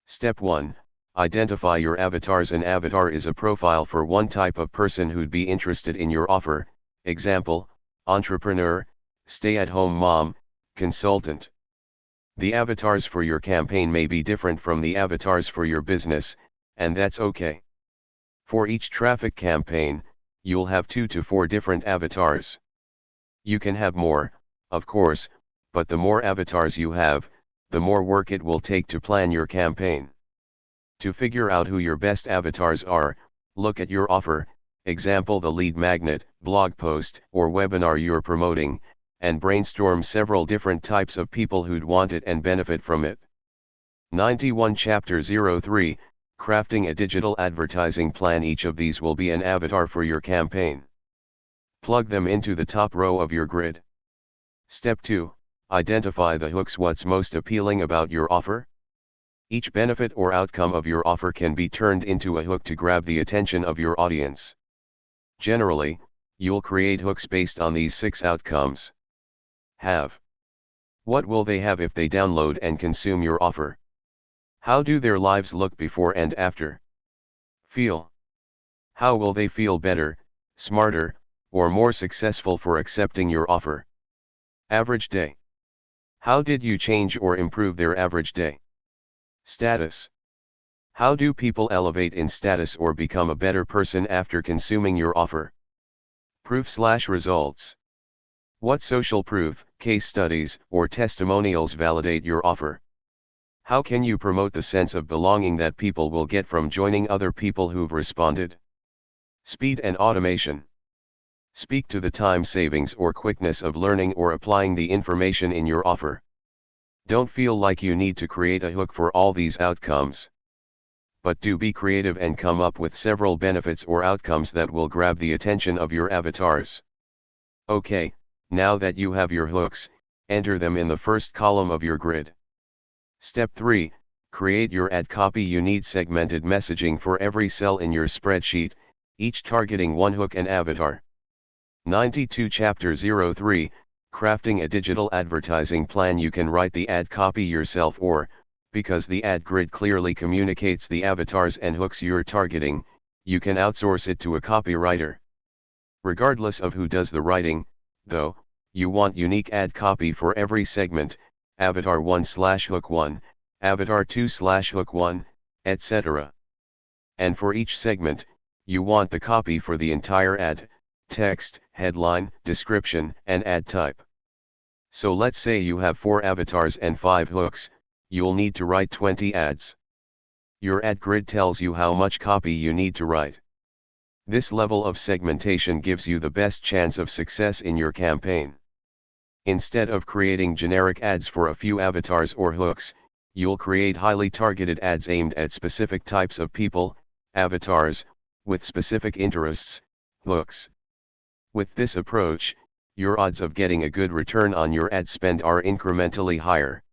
Step 1. Identify your avatars. An avatar is a profile for one type of person who'd be interested in your offer, example, entrepreneur, stay-at-home mom, consultant. The avatars for your campaign may be different from the avatars for your business, and that's okay. For each traffic campaign, you'll have 2 to 4 different avatars. You can have more, of course, but the more avatars you have, the more work it will take to plan your campaign. To figure out who your best avatars are, look at your offer, example the lead magnet, blog post, or webinar you're promoting, and brainstorm several different types of people who'd want it and benefit from it. 91 Chapter 03, crafting a digital advertising plan. Each of these will be an avatar for your campaign. Plug them into the top row of your grid. Step 2. Identify the hooks. What's most appealing about your offer? Each benefit or outcome of your offer can be turned into a hook to grab the attention of your audience. Generally, you'll create hooks based on these 6 outcomes. Have. What will they have if they download and consume your offer? How do their lives look before and after? Feel. How will they feel better, smarter, or more successful for accepting your offer? Average day. How did you change or improve their average day? Status. How do people elevate in status or become a better person after consuming your offer? Proof/results. What social proof, case studies, or testimonials validate your offer? How can you promote the sense of belonging that people will get from joining other people who've responded? Speed and automation. Speak to the time savings or quickness of learning or applying the information in your offer. Don't feel like you need to create a hook for all these outcomes. But do be creative and come up with several benefits or outcomes that will grab the attention of your avatars. Okay, now that you have your hooks, enter them in the first column of your grid. Step 3. Create your ad copy. You need segmented messaging for every cell in your spreadsheet, each targeting one hook and avatar. 92 Chapter 03, Crafting a Digital Advertising Plan. You can write the ad copy yourself or, because the ad grid clearly communicates the avatars and hooks you're targeting, you can outsource it to a copywriter. Regardless of who does the writing, though, you want unique ad copy for every segment, avatar 1/hook 1, avatar 2/hook 1, etc. And for each segment, you want the copy for the entire ad, text, headline, description, and ad type. So let's say you have 4 avatars and 5 hooks, you'll need to write 20 ads. Your ad grid tells you how much copy you need to write. This level of segmentation gives you the best chance of success in your campaign. Instead of creating generic ads for a few avatars or hooks, you'll create highly targeted ads aimed at specific types of people, avatars, with specific interests, hooks. With this approach, your odds of getting a good return on your ad spend are incrementally higher.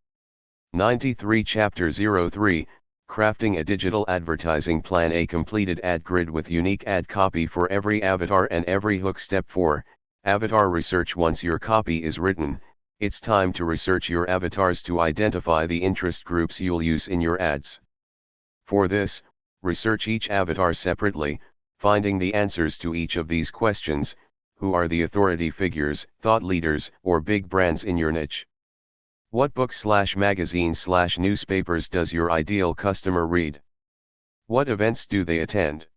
93 Chapter 03, Crafting a Digital Advertising Plan. A completed ad grid with unique ad copy for every avatar and every hook. Step 4, Avatar Research. Once your copy is written, it's time to research your avatars to identify the interest groups you'll use in your ads. For this, research each avatar separately, finding the answers to each of these questions. Who are the authority figures, thought leaders, or big brands in your niche? What books/magazines/newspapers does your ideal customer read? What events do they attend?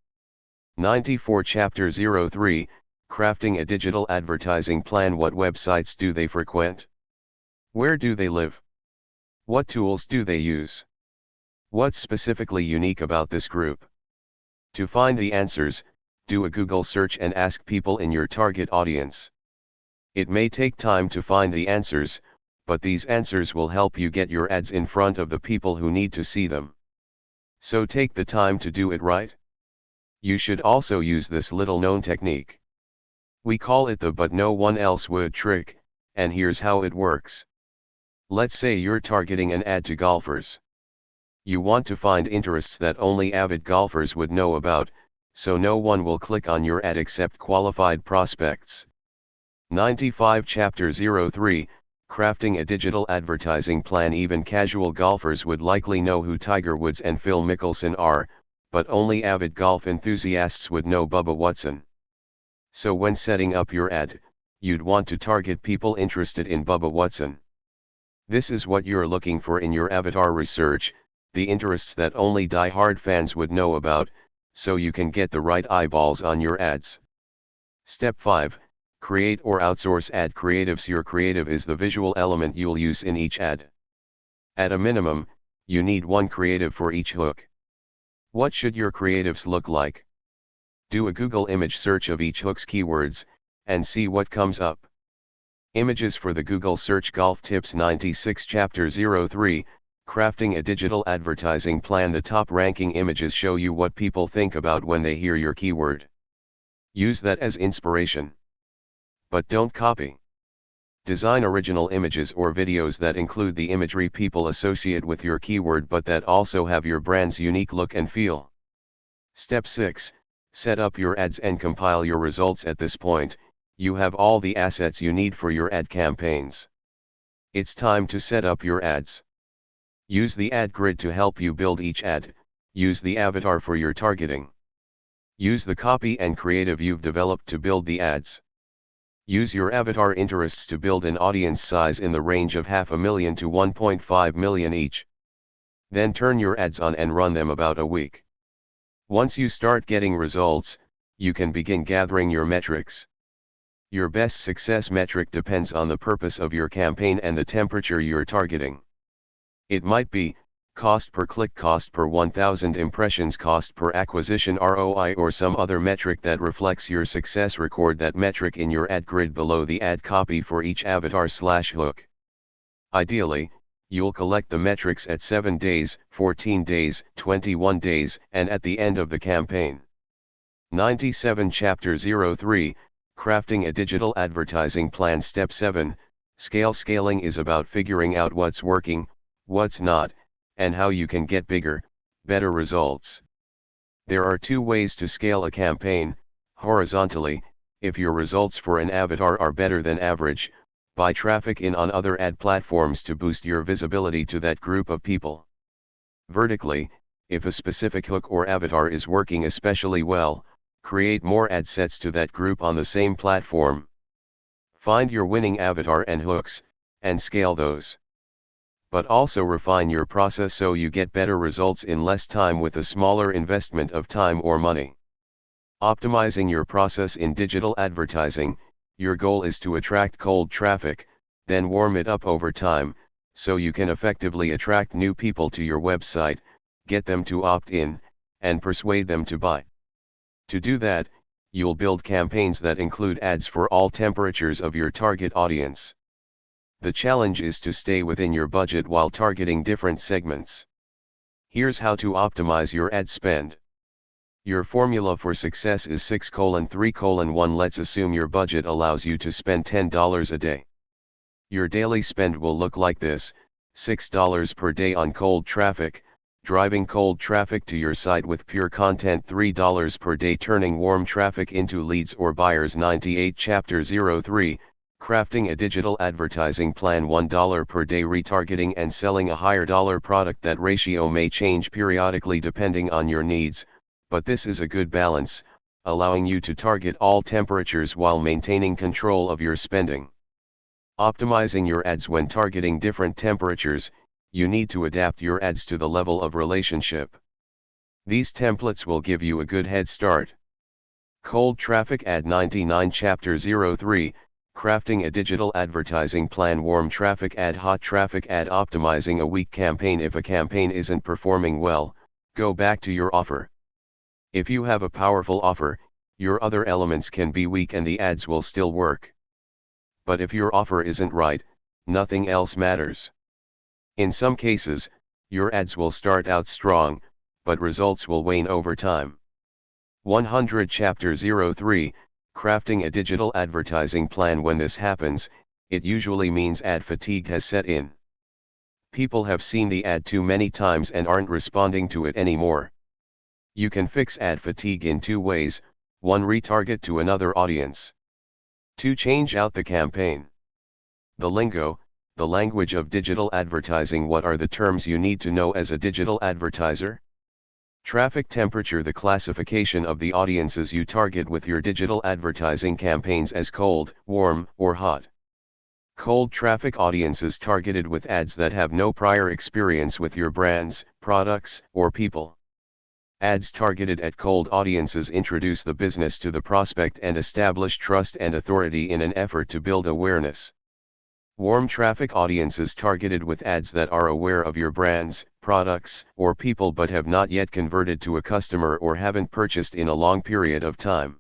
94 Chapter 03, Crafting a Digital Advertising Plan. What websites do they frequent? Where do they live? What tools do they use? What's specifically unique about this group? To find the answers, do a Google search and ask people in your target audience. It may take time to find the answers, but these answers will help you get your ads in front of the people who need to see them. So take the time to do it right. You should also use this little-known technique. We call it the "but no one else would" trick, and here's how it works. Let's say you're targeting an ad to golfers. You want to find interests that only avid golfers would know about, so no one will click on your ad except qualified prospects. 95 Chapter 03, Crafting a Digital Advertising Plan. Even casual golfers would likely know who Tiger Woods and Phil Mickelson are, but only avid golf enthusiasts would know Bubba Watson. So when setting up your ad, you'd want to target people interested in Bubba Watson. This is what you're looking for in your avatar research, the interests that only die-hard fans would know about, so you can get the right eyeballs on your ads. Step 5, Create or outsource ad creatives. Your creative is the visual element you'll use in each ad. At a minimum, you need one creative for each hook. What should your creatives look like? Do a Google image search of each hook's keywords, and see what comes up. Images for the Google search. Golf tips. 96 Chapter 03, Crafting a digital advertising plan. The top ranking images show you what people think about when they hear your keyword. Use that as inspiration. But don't copy. Design original images or videos that include the imagery people associate with your keyword but that also have your brand's unique look and feel. Step 6. Set up your ads and compile your results. At this point, you have all the assets you need for your ad campaigns. It's time to set up your ads. Use the ad grid to help you build each ad. Use the avatar for your targeting. Use the copy and creative you've developed to build the ads. Use your avatar interests to build an audience size in the range of 500,000 to 1.5 million each. Then turn your ads on and run them about a week. Once you start getting results, you can begin gathering your metrics. Your best success metric depends on the purpose of your campaign and the temperature you're targeting. It might be cost per click, cost per 1,000 impressions, cost per acquisition, ROI, or some other metric that reflects your success. Record that metric in your ad grid below the ad copy for each avatar/hook. Ideally, you'll collect the metrics at 7 days, 14 days, 21 days, and at the end of the campaign. 97 Chapter 03, Crafting a Digital Advertising Plan. Step 7, Scale. Scaling is about figuring out what's working, what's not, and how you can get bigger, better results. There are two ways to scale a campaign: horizontally, if your results for an avatar are better than average, buy traffic in on other ad platforms to boost your visibility to that group of people. Vertically, if a specific hook or avatar is working especially well, create more ad sets to that group on the same platform. Find your winning avatar and hooks, and scale those. But also refine your process so you get better results in less time with a smaller investment of time or money. Optimizing your process in digital advertising. Your goal is to attract cold traffic, then warm it up over time, so you can effectively attract new people to your website, get them to opt in, and persuade them to buy. To do that, you'll build campaigns that include ads for all temperatures of your target audience. The challenge is to stay within your budget while targeting different segments. Here's how to optimize your ad spend. Your formula for success is 6:3:1. Let's assume your budget allows you to spend $10 a day. Your daily spend will look like this: $6 per day on cold traffic, driving cold traffic to your site with pure content; $3 per day turning warm traffic into leads or buyers. 98 Chapter 03, Crafting a Digital Advertising Plan. $1 per day retargeting and selling a higher dollar product. That ratio may change periodically depending on your needs, but this is a good balance, allowing you to target all temperatures while maintaining control of your spending. Optimizing your ads. When targeting different temperatures, you need to adapt your ads to the level of relationship. These templates will give you a good head start. Cold traffic ad. 99 Chapter 03, Crafting a Digital Advertising Plan. Warm traffic ad. Hot traffic ad. Optimizing a weak campaign. If a campaign isn't performing well, go back to your offer. If you have a powerful offer, your other elements can be weak and the ads will still work. But if your offer isn't right, nothing else matters. In some cases, your ads will start out strong, but results will wane over time. 100 Chapter 03, Crafting a Digital Advertising Plan. When this happens, it usually means ad fatigue has set in. People have seen the ad too many times and aren't responding to it anymore. You can fix ad fatigue in two ways: 1. Retarget to another audience. 2. Change out the campaign. The lingo, the language of digital advertising. What are the terms you need to know as a digital advertiser? Traffic temperature, the classification of the audiences you target with your digital advertising campaigns as cold, warm, or hot. Cold traffic, audiences targeted with ads that have no prior experience with your brands, products, or people. Ads targeted at cold audiences introduce the business to the prospect and establish trust and authority in an effort to build awareness. Warm traffic, audiences targeted with ads that are aware of your brands, products, or people but have not yet converted to a customer or haven't purchased in a long period of time.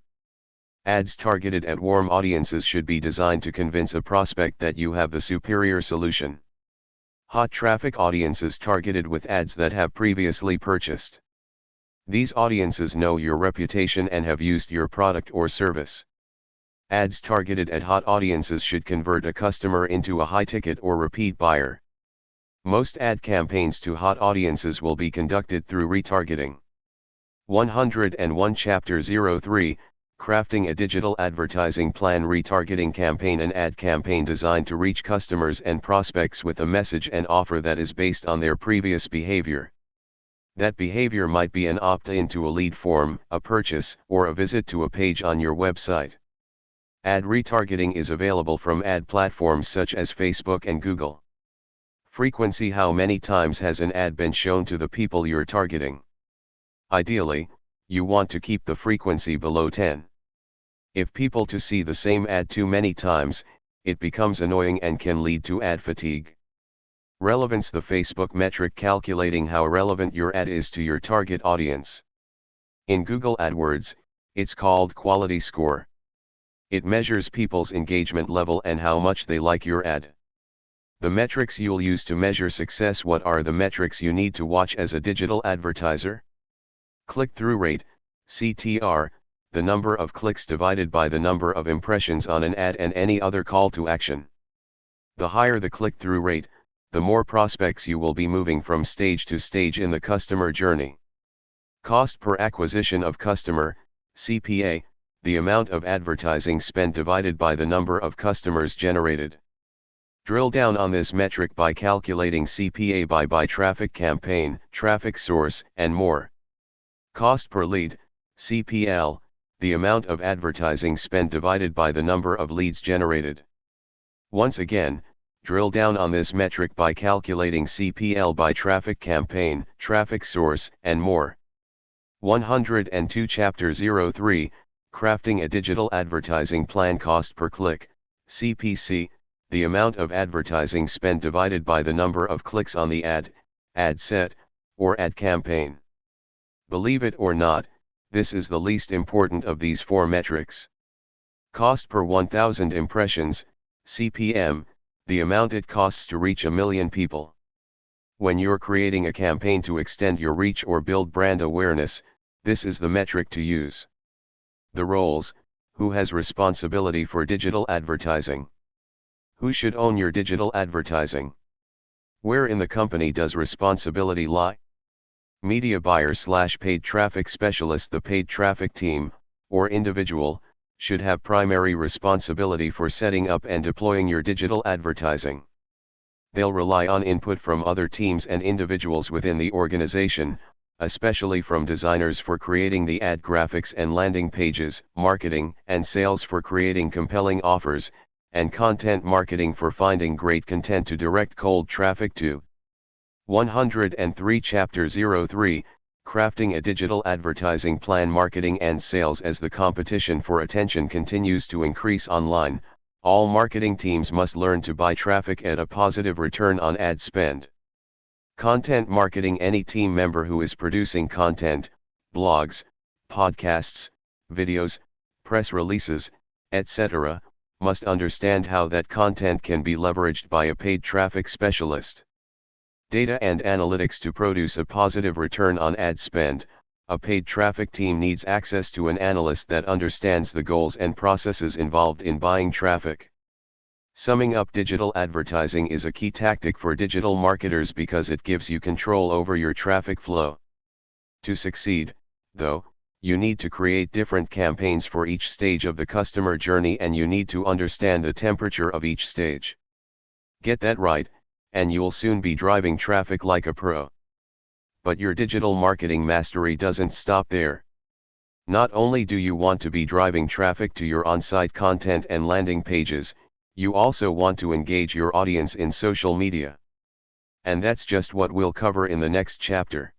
Ads targeted at warm audiences should be designed to convince a prospect that you have the superior solution. Hot traffic audiences targeted with ads that have previously purchased. These audiences know your reputation and have used your product or service. Ads targeted at hot audiences should convert a customer into a high-ticket or repeat buyer. Most ad campaigns to hot audiences will be conducted through retargeting. 101 Chapter 03, Crafting a Digital Advertising Plan. Retargeting campaign. An ad campaign designed to reach customers and prospects with a message and offer that is based on their previous behavior. That behavior might be an opt-in to a lead form, a purchase, or a visit to a page on your website. Ad retargeting is available from ad platforms such as Facebook and Google. Frequency. How many times has an ad been shown to the people you're targeting? Ideally, you want to keep the frequency below 10. If people to see the same ad too many times, it becomes annoying and can lead to ad fatigue. Relevance. The Facebook metric calculating how relevant your ad is to your target audience. In Google AdWords, it's called Quality Score. It measures people's engagement level and how much they like your ad. The metrics you'll use to measure success. What are the metrics you need to watch as a digital advertiser? Click-through rate, CTR, the number of clicks divided by the number of impressions on an ad and any other call to action. The higher the click-through rate, the more prospects you will be moving from stage to stage in the customer journey. Cost per acquisition of customer, CPA, the amount of advertising spent divided by the number of customers generated. Drill down on this metric by calculating CPA by traffic campaign, traffic source, and more. Cost per lead, CPL, the amount of advertising spent divided by the number of leads generated. Once again, drill down on this metric by calculating CPL by traffic campaign, traffic source, and more. 102 Chapter 03, Crafting a Digital Advertising Plan. Cost per click, CPC, the amount of advertising spent divided by the number of clicks on the ad set, or ad campaign. Believe it or not, this is the least important of these four metrics. Cost per 1,000 impressions, CPM, the amount it costs to reach 1 million people. When you're creating a campaign to extend your reach or build brand awareness, this is the metric to use. The roles: who has responsibility for digital advertising? Who should own your digital advertising? Where in the company does responsibility lie? Media buyer/paid traffic specialist. The paid traffic team, or individual, should have primary responsibility for setting up and deploying your digital advertising. They'll rely on input from other teams and individuals within the organization, especially from designers for creating the ad graphics and landing pages, marketing and sales for creating compelling offers, and content marketing for finding great content to direct cold traffic to. 103 Chapter 03, Crafting a Digital Advertising Plan. Marketing and sales. As the competition for attention continues to increase online, all marketing teams must learn to buy traffic at a positive return on ad spend. Content marketing. Any team member who is producing content, blogs, podcasts, videos, press releases, etc., must understand how that content can be leveraged by a paid traffic specialist. Data and analytics. To produce a positive return on ad spend, a paid traffic team needs access to an analyst that understands the goals and processes involved in buying traffic. Summing up: digital advertising is a key tactic for digital marketers because it gives you control over your traffic flow. To succeed, though, you need to create different campaigns for each stage of the customer journey, and you need to understand the temperature of each stage. Get that right, and you'll soon be driving traffic like a pro. But your digital marketing mastery doesn't stop there. Not only do you want to be driving traffic to your on-site content and landing pages, you also want to engage your audience in social media. And that's just what we'll cover in the next chapter.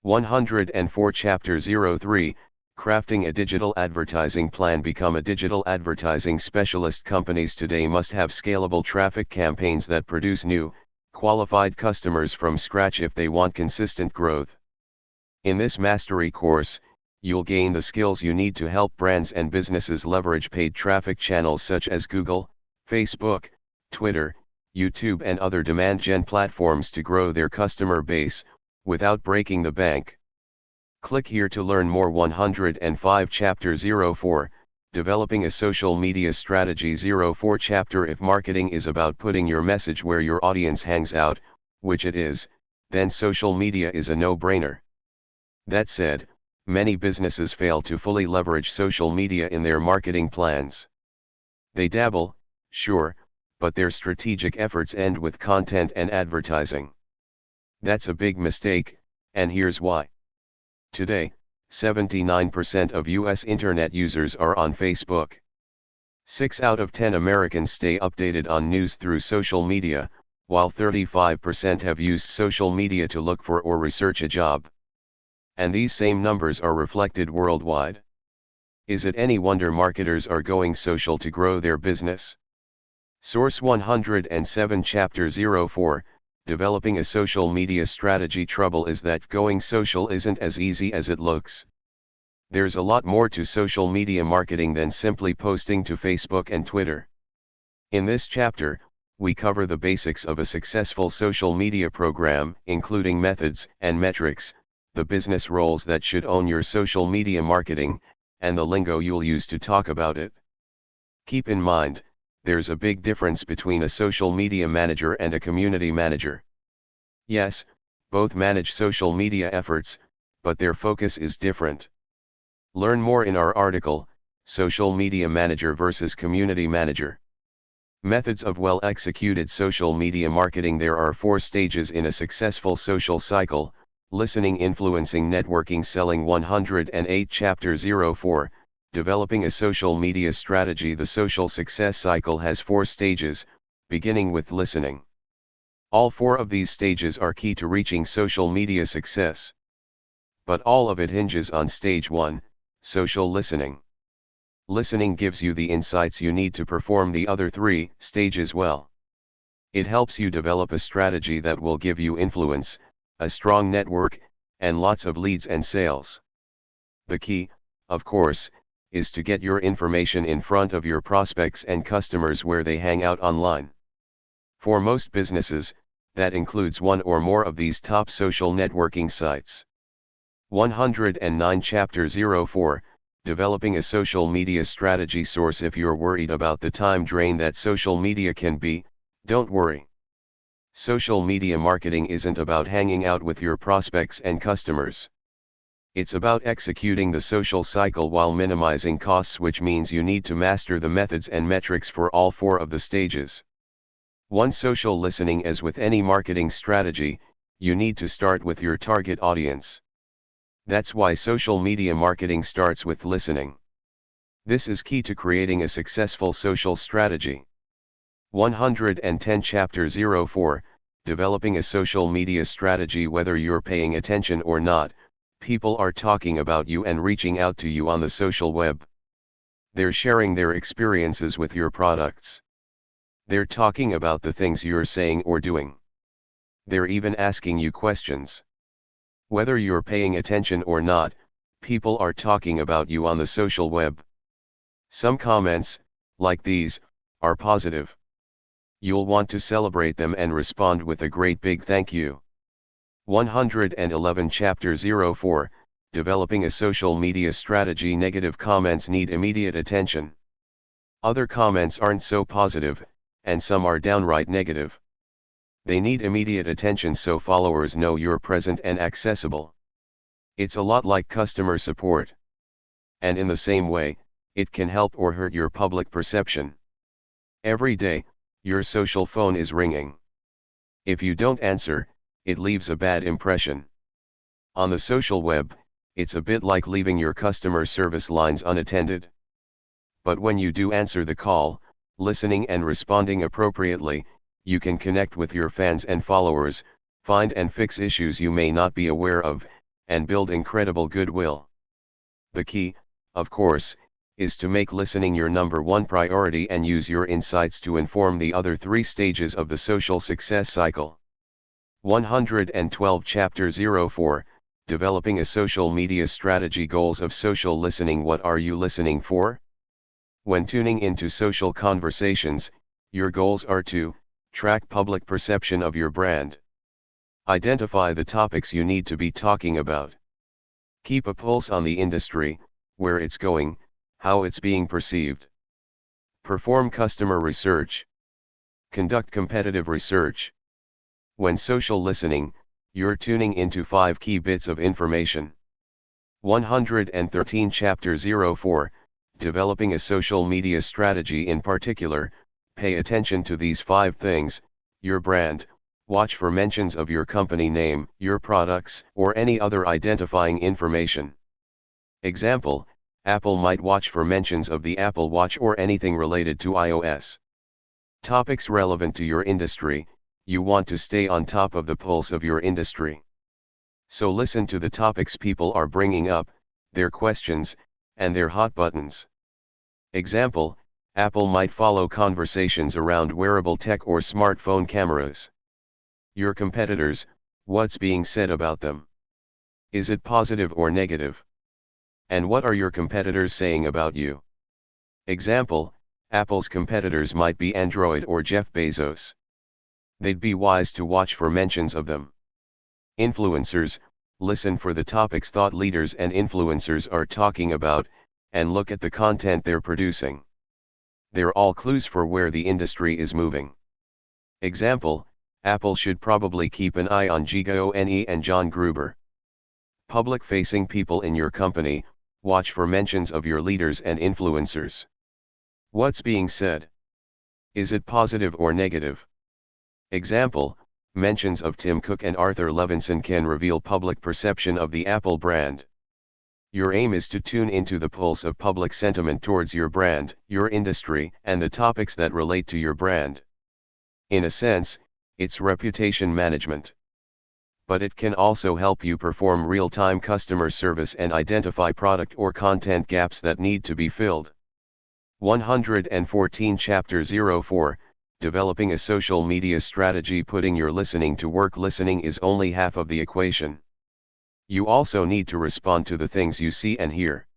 104 Chapter 03, Crafting a Digital Advertising Plan. Become a digital advertising specialist. Companies today must have scalable traffic campaigns that produce new, qualified customers from scratch if they want consistent growth. In this mastery course, you'll gain the skills you need to help brands and businesses leverage paid traffic channels such as Google, Facebook, Twitter, YouTube and other demand gen platforms to grow their customer base, without breaking the bank. Click here to learn more. 105 Chapter 04, Developing a Social Media Strategy. 04 Chapter If marketing is about putting your message where your audience hangs out, which it is, then social media is a no-brainer. That said, many businesses fail to fully leverage social media in their marketing plans. They dabble, sure, but their strategic efforts end with content and advertising. That's a big mistake, and here's why. Today, 79% of US internet users are on Facebook. 6 out of 10 Americans stay updated on news through social media, while 35% have used social media to look for or research a job. And these same numbers are reflected worldwide. Is it any wonder marketers are going social to grow their business? Source 107 Chapter 04, Developing a Social Media Strategy. Trouble is that going social isn't as easy as it looks. There's a lot more to social media marketing than simply posting to Facebook and Twitter. In this chapter, we cover the basics of a successful social media program, including methods and metrics, the business roles that should own your social media marketing, and the lingo you'll use to talk about it. Keep in mind, there's a big difference between a social media manager and a community manager. Yes, both manage social media efforts, but their focus is different. Learn more in our article, Social Media Manager versus Community Manager. Methods of well-executed social media marketing. There are 4 stages in a successful social cycle: listening, influencing, networking, selling. 108 Chapter 04, Developing a Social Media Strategy. The social success cycle has 4 stages, beginning with listening. All 4 of these stages are key to reaching social media success. But all of it hinges on stage 1, social listening. Listening gives you the insights you need to perform the other 3 stages well. It helps you develop a strategy that will give you influence, a strong network, and lots of leads and sales. The key, of course, is to get your information in front of your prospects and customers where they hang out online. For most businesses, that includes one or more of these top social networking sites. 109 Chapter 04, Developing a Social Media Strategy. Source: If you're worried about the time drain that social media can be, don't worry. Social media marketing isn't about hanging out with your prospects and customers. It's about executing the social cycle while minimizing costs, which means you need to master the methods and metrics for all 4 of the stages. 1. Social listening. As with any marketing strategy, you need to start with your target audience. That's why social media marketing starts with listening. This is key to creating a successful social strategy. 110 Chapter 04, Developing a Social Media Strategy. Whether you're paying attention or not, people are talking about you and reaching out to you on the social web. They're sharing their experiences with your products. They're talking about the things you're saying or doing. They're even asking you questions. Whether you're paying attention or not, people are talking about you on the social web. Some comments, like these, are positive. You'll want to celebrate them and respond with a great big thank you. 111 Chapter 04, Developing a Social Media Strategy. Negative comments need immediate attention. Other comments aren't so positive, and some are downright negative. They need immediate attention so followers know you're present and accessible. It's a lot like customer support. And in the same way, it can help or hurt your public perception. Every day, your social phone is ringing. If you don't answer, it leaves a bad impression. On the social web, it's a bit like leaving your customer service lines unattended. But when you do answer the call, listening and responding appropriately, you can connect with your fans and followers, find and fix issues you may not be aware of, and build incredible goodwill. The key, of course, is to make listening your number 1 priority and use your insights to inform the other 3 stages of the social success cycle. 112 Chapter 04, Developing a Social Media Strategy. Goals of social listening. What are you listening for? When tuning into social conversations, your goals are to Track public perception of your brand. Identify the topics you need to be talking about. Keep a pulse on the industry, where it's going, how it's being perceived. Perform customer research. Conduct competitive research. When social listening, you're tuning into 5 key bits of information. 113 Chapter 04, Developing a Social Media Strategy. In particular, pay attention to these 5 things: your brand. Watch for mentions of your company name, your products, or any other identifying information. Example, Apple might watch for mentions of the Apple Watch or anything related to iOS. Topics relevant to your industry. You want to stay on top of the pulse of your industry. So listen to the topics people are bringing up, their questions, and their hot buttons. Example, Apple might follow conversations around wearable tech or smartphone cameras. Your competitors, what's being said about them? Is it positive or negative? And what are your competitors saying about you? Example, Apple's competitors might be Android or Jeff Bezos. They'd be wise to watch for mentions of them. Influencers, listen for the topics thought leaders and influencers are talking about, and look at the content they're producing. They're all clues for where the industry is moving. Example, Apple should probably keep an eye on Giga and John Gruber. Public-facing people in your company, watch for mentions of your leaders and influencers. What's being said? Is it positive or negative? Example, mentions of Tim Cook and Arthur Levinson can reveal public perception of the Apple brand. Your aim is to tune into the pulse of public sentiment towards your brand, your industry, and the topics that relate to your brand. In a sense, it's reputation management. But it can also help you perform real-time customer service and identify product or content gaps that need to be filled. 114 Chapter 04, Developing a Social Media Strategy. Putting your listening to work. Listening is only half of the equation. You also need to respond to the things you see and hear.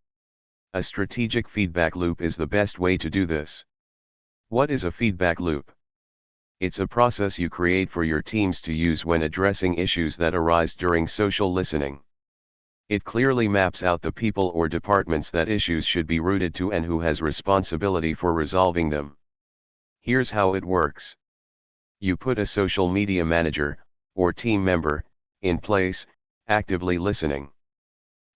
A strategic feedback loop is the best way to do this. What is a feedback loop? It's a process you create for your teams to use when addressing issues that arise during social listening. It clearly maps out the people or departments that issues should be routed to and who has responsibility for resolving them. Here's how it works. You put a social media manager, or team member, in place, actively listening.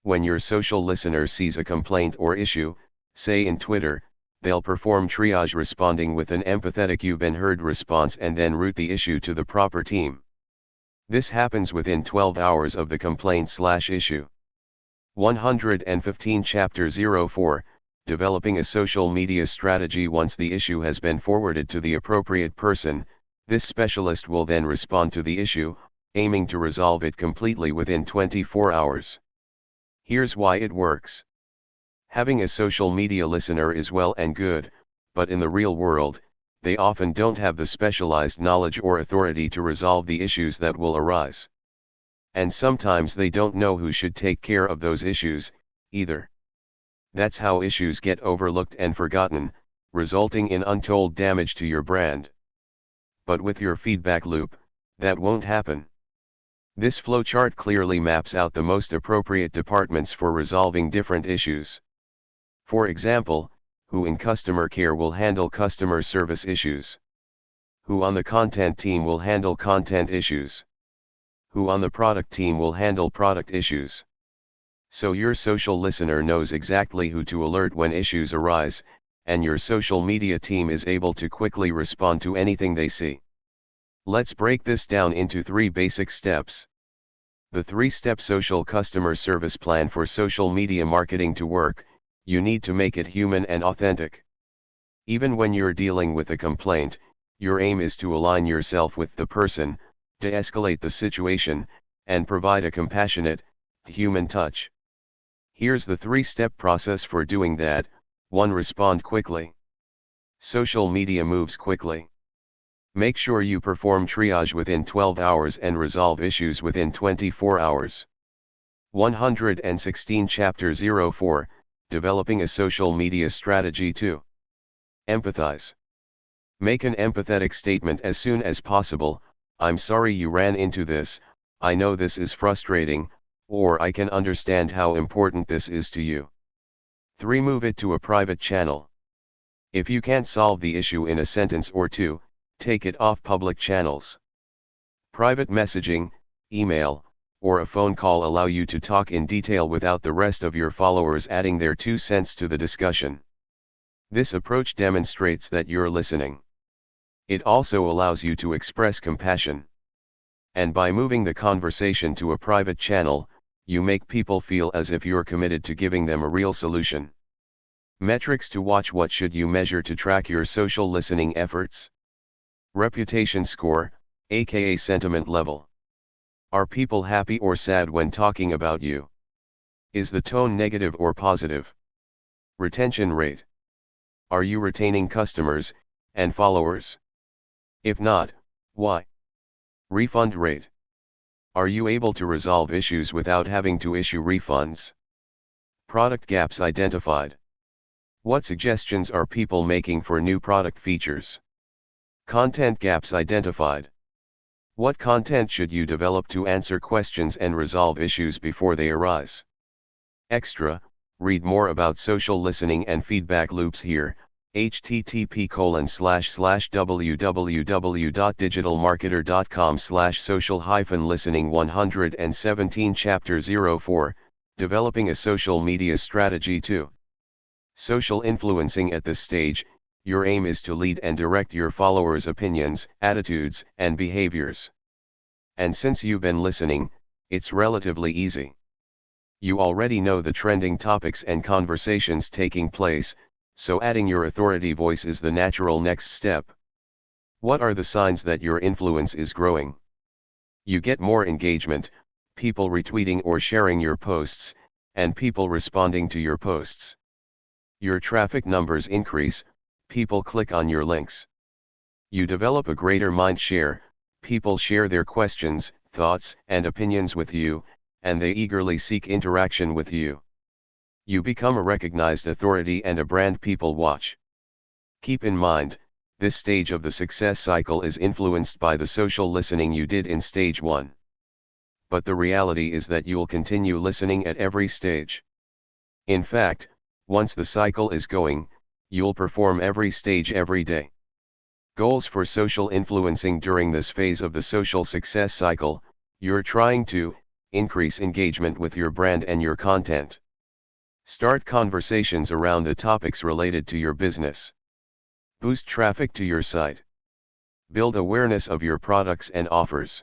When your social listener sees a complaint or issue, say in Twitter, they'll perform triage, responding with an empathetic "you've been heard" response, and then route the issue to the proper team. This happens within 12 hours of the complaint/issue. 115 Chapter 04, Developing a Social Media Strategy. Once the issue has been forwarded to the appropriate person, this specialist will then respond to the issue, aiming to resolve it completely within 24 hours. Here's why it works. Having a social media listener is well and good, but in the real world, they often don't have the specialized knowledge or authority to resolve the issues that will arise. And sometimes they don't know who should take care of those issues, either. That's how issues get overlooked and forgotten, resulting in untold damage to your brand. But with your feedback loop, that won't happen. This flowchart clearly maps out the most appropriate departments for resolving different issues. For example, who in customer care will handle customer service issues? Who on the content team will handle content issues? Who on the product team will handle product issues? So your social listener knows exactly who to alert when issues arise, and your social media team is able to quickly respond to anything they see. Let's break this down into 3 basic steps. The 3-step social customer service plan. For social media marketing to work, you need to make it human and authentic. Even when you're dealing with a complaint, your aim is to align yourself with the person, de-escalate the situation, and provide a compassionate, human touch. Here's the 3-step process for doing that. 1. Respond quickly. Social media moves quickly. Make sure you perform triage within 12 hours and resolve issues within 24 hours. 116 Chapter 04, Developing a Social Media Strategy. 2. Empathize. Make an empathetic statement as soon as possible. I'm sorry you ran into this, I know this is frustrating, or I can understand how important this is to you. 3. Move it to a private channel. If you can't solve the issue in a sentence or two, take it off public channels. Private messaging, email, or a phone call allow you to talk in detail without the rest of your followers adding their 2 cents to the discussion. This approach demonstrates that you're listening. It also allows you to express compassion. And by moving the conversation to a private channel, you make people feel as if you're committed to giving them a real solution. Metrics to watch. What should you measure to track your social listening efforts? Reputation score, aka sentiment level. Are people happy or sad when talking about you? Is the tone negative or positive? Retention rate. Are you retaining customers and followers? If not, why? Refund rate. Are you able to resolve issues without having to issue refunds? Product gaps identified. What suggestions are people making for new product features? Content gaps identified. What content should you develop to answer questions and resolve issues before they arise? Extra, read more about social listening and feedback loops here. http://www.digitalmarketer.com/social-listening 117 Chapter 04, Developing a Social Media Strategy 2. Social influencing. At this stage, your aim is to lead and direct your followers' opinions, attitudes, and behaviors. And since you've been listening, it's relatively easy. You already know the trending topics and conversations taking place, so adding your authority voice is the natural next step. What are the signs that your influence is growing? You get more engagement, people retweeting or sharing your posts, and people responding to your posts. Your traffic numbers increase, people click on your links. You develop a greater mind share, people share their questions, thoughts, and opinions with you, and they eagerly seek interaction with you. You become a recognized authority and a brand people watch. Keep in mind, this stage of the success cycle is influenced by the social listening you did in stage 1. But the reality is that you'll continue listening at every stage. In fact, once the cycle is going, you'll perform every stage every day. Goals for social influencing. During this phase of the social success cycle, you're trying to increase engagement with your brand and your content. Start conversations around the topics related to your business. Boost traffic to your site. Build awareness of your products and offers.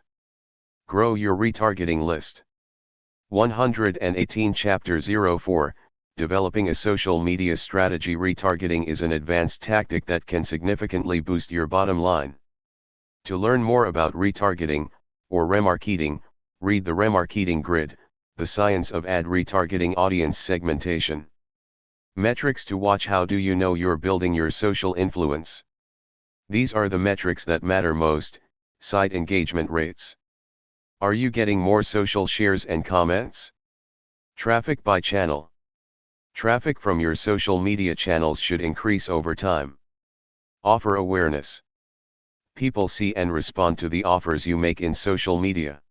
Grow your retargeting list. 118 Chapter 04, Developing a Social Media Strategy. Retargeting is an advanced tactic that can significantly boost your bottom line. To learn more about retargeting, or remarketing, read the Remarketing Grid, The Science of Ad Retargeting. Audience segmentation. Metrics to watch. How do you know you're building your social influence? These are the metrics that matter most. Site engagement rates. Are you getting more social shares and comments? Traffic by channel. Traffic from your social media channels should increase over time. Offer awareness. People see and respond to the offers you make in social media.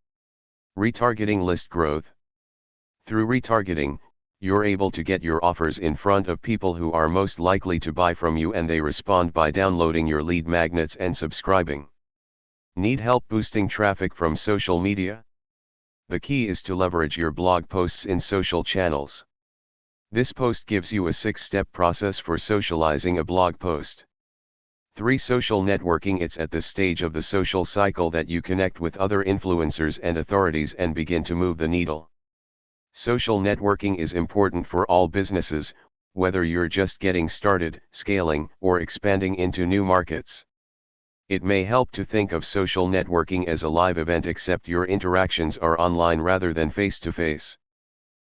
Retargeting list growth. Through retargeting, you're able to get your offers in front of people who are most likely to buy from you, and they respond by downloading your lead magnets and subscribing. Need help boosting traffic from social media? The key is to leverage your blog posts in social channels. This post gives you a 6-step process for socializing a blog post. 3. Social networking. It's at this stage of the social cycle that you connect with other influencers and authorities and begin to move the needle. Social networking is important for all businesses, whether you're just getting started, scaling, or expanding into new markets. It may help to think of social networking as a live event, except your interactions are online rather than face-to-face.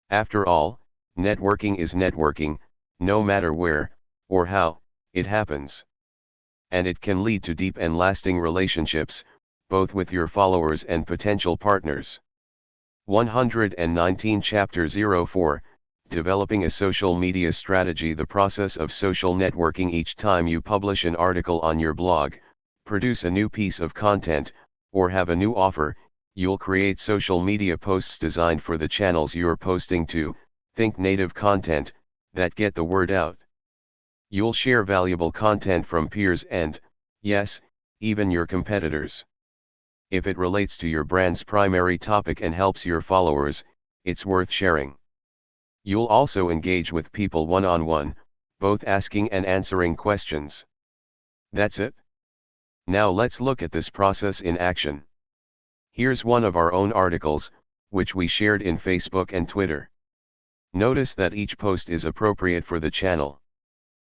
After all, networking is networking, no matter where, or how, it happens. And it can lead to deep and lasting relationships, both with your followers and potential partners. 119 Chapter 04, Developing a social media strategy. The process of social networking. Each time you publish an article on your blog, produce a new piece of content, or have a new offer, you'll create social media posts designed for the channels you're posting to. Think native content that get the word out. You'll share valuable content from peers and, yes, even your competitors. If it relates to your brand's primary topic and helps your followers, it's worth sharing. You'll also engage with people one-on-one, both asking and answering questions. That's it. Now let's look at this process in action. Here's one of our own articles, which we shared in Facebook and Twitter. Notice that each post is appropriate for the channel.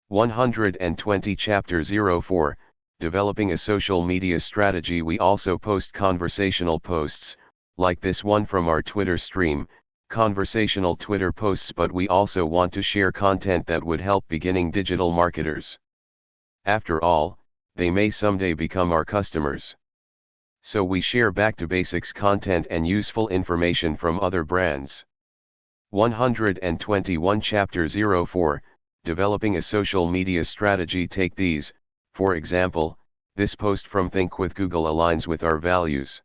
120 Chapter 04, Developing a Social Media Strategy. We also post conversational posts, like this one from our Twitter stream, conversational Twitter posts, but we also want to share content that would help beginning digital marketers. After all, they may someday become our customers. So we share back to basics content and useful information from other brands. 121 Chapter 04, Developing a Social Media Strategy. Take these, for example, this post from Think with Google aligns with our values.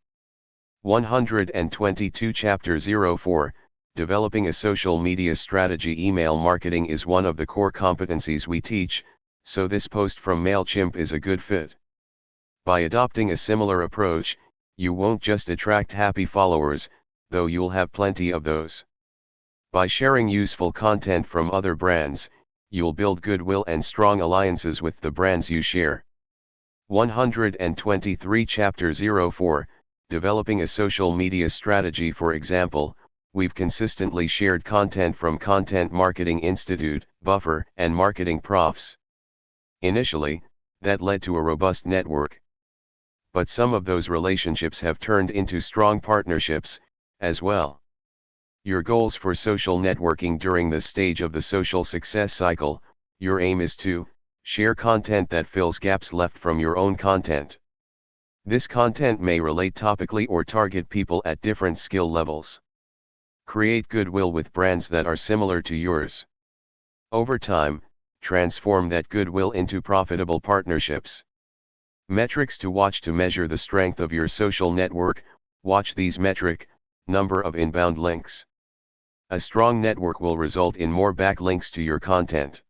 122 Chapter 04, Developing a Social Media Strategy. Email marketing is one of the core competencies we teach, so this post from MailChimp is a good fit. By adopting a similar approach, you won't just attract happy followers, though you'll have plenty of those. By sharing useful content from other brands, you'll build goodwill and strong alliances with the brands you share. 123 Chapter 04, Developing a Social Media Strategy. For example, we've consistently shared content from Content Marketing Institute, Buffer, and Marketing Profs. Initially, that led to a robust network. But some of those relationships have turned into strong partnerships, as well. Your goals for social networking. During this stage of the social success cycle, your aim is to share content that fills gaps left from your own content. This content may relate topically or target people at different skill levels. Create goodwill with brands that are similar to yours. Over time, transform that goodwill into profitable partnerships. Metrics to watch. To measure the strength of your social network, watch these metrics: number of inbound links. A strong network will result in more backlinks to your content.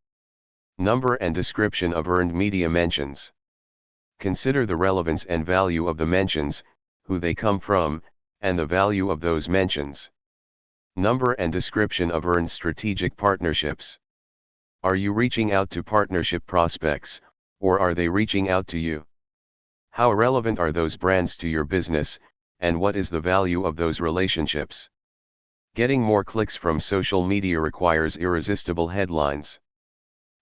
Number and description of earned media mentions. Consider the relevance and value of the mentions, who they come from, and the value of those mentions. Number and description of earned strategic partnerships. Are you reaching out to partnership prospects, or are they reaching out to you? How relevant are those brands to your business, and what is the value of those relationships? Getting more clicks from social media requires irresistible headlines.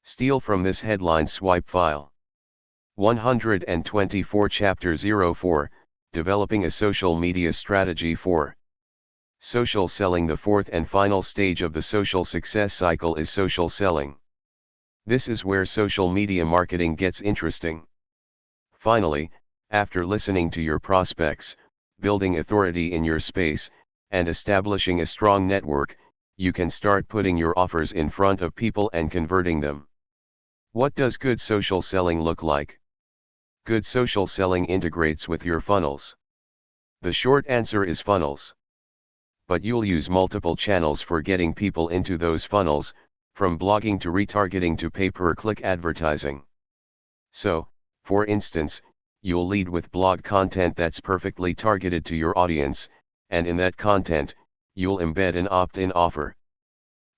Steal from this headline swipe file. 124 Chapter 04, Developing a Social Media Strategy. 4. Social selling. The fourth and final stage of the social success cycle is social selling. This is where social media marketing gets interesting. Finally, after listening to your prospects, building authority in your space, and establishing a strong network, you can start putting your offers in front of people and converting them. What does good social selling look like? Good social selling integrates with your funnels. The short answer is funnels. But you'll use multiple channels for getting people into those funnels, from blogging to retargeting to pay-per-click advertising. So, for instance, you'll lead with blog content that's perfectly targeted to your audience, and in that content, you'll embed an opt-in offer.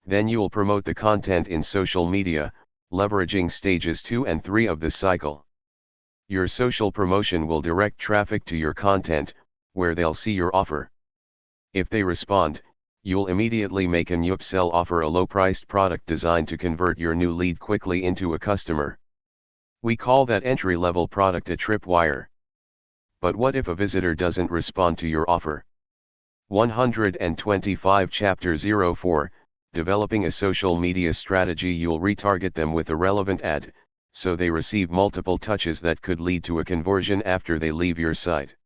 Then you'll promote the content in social media, leveraging stages 2 and 3 of the cycle. Your social promotion will direct traffic to your content, where they'll see your offer. If they respond, you'll immediately make an upsell offer, a low-priced product designed to convert your new lead quickly into a customer. We call that entry-level product a tripwire. But what if a visitor doesn't respond to your offer? 125 Chapter 04, Developing a Social Media Strategy. You'll retarget them with a relevant ad, so they receive multiple touches that could lead to a conversion after they leave your site.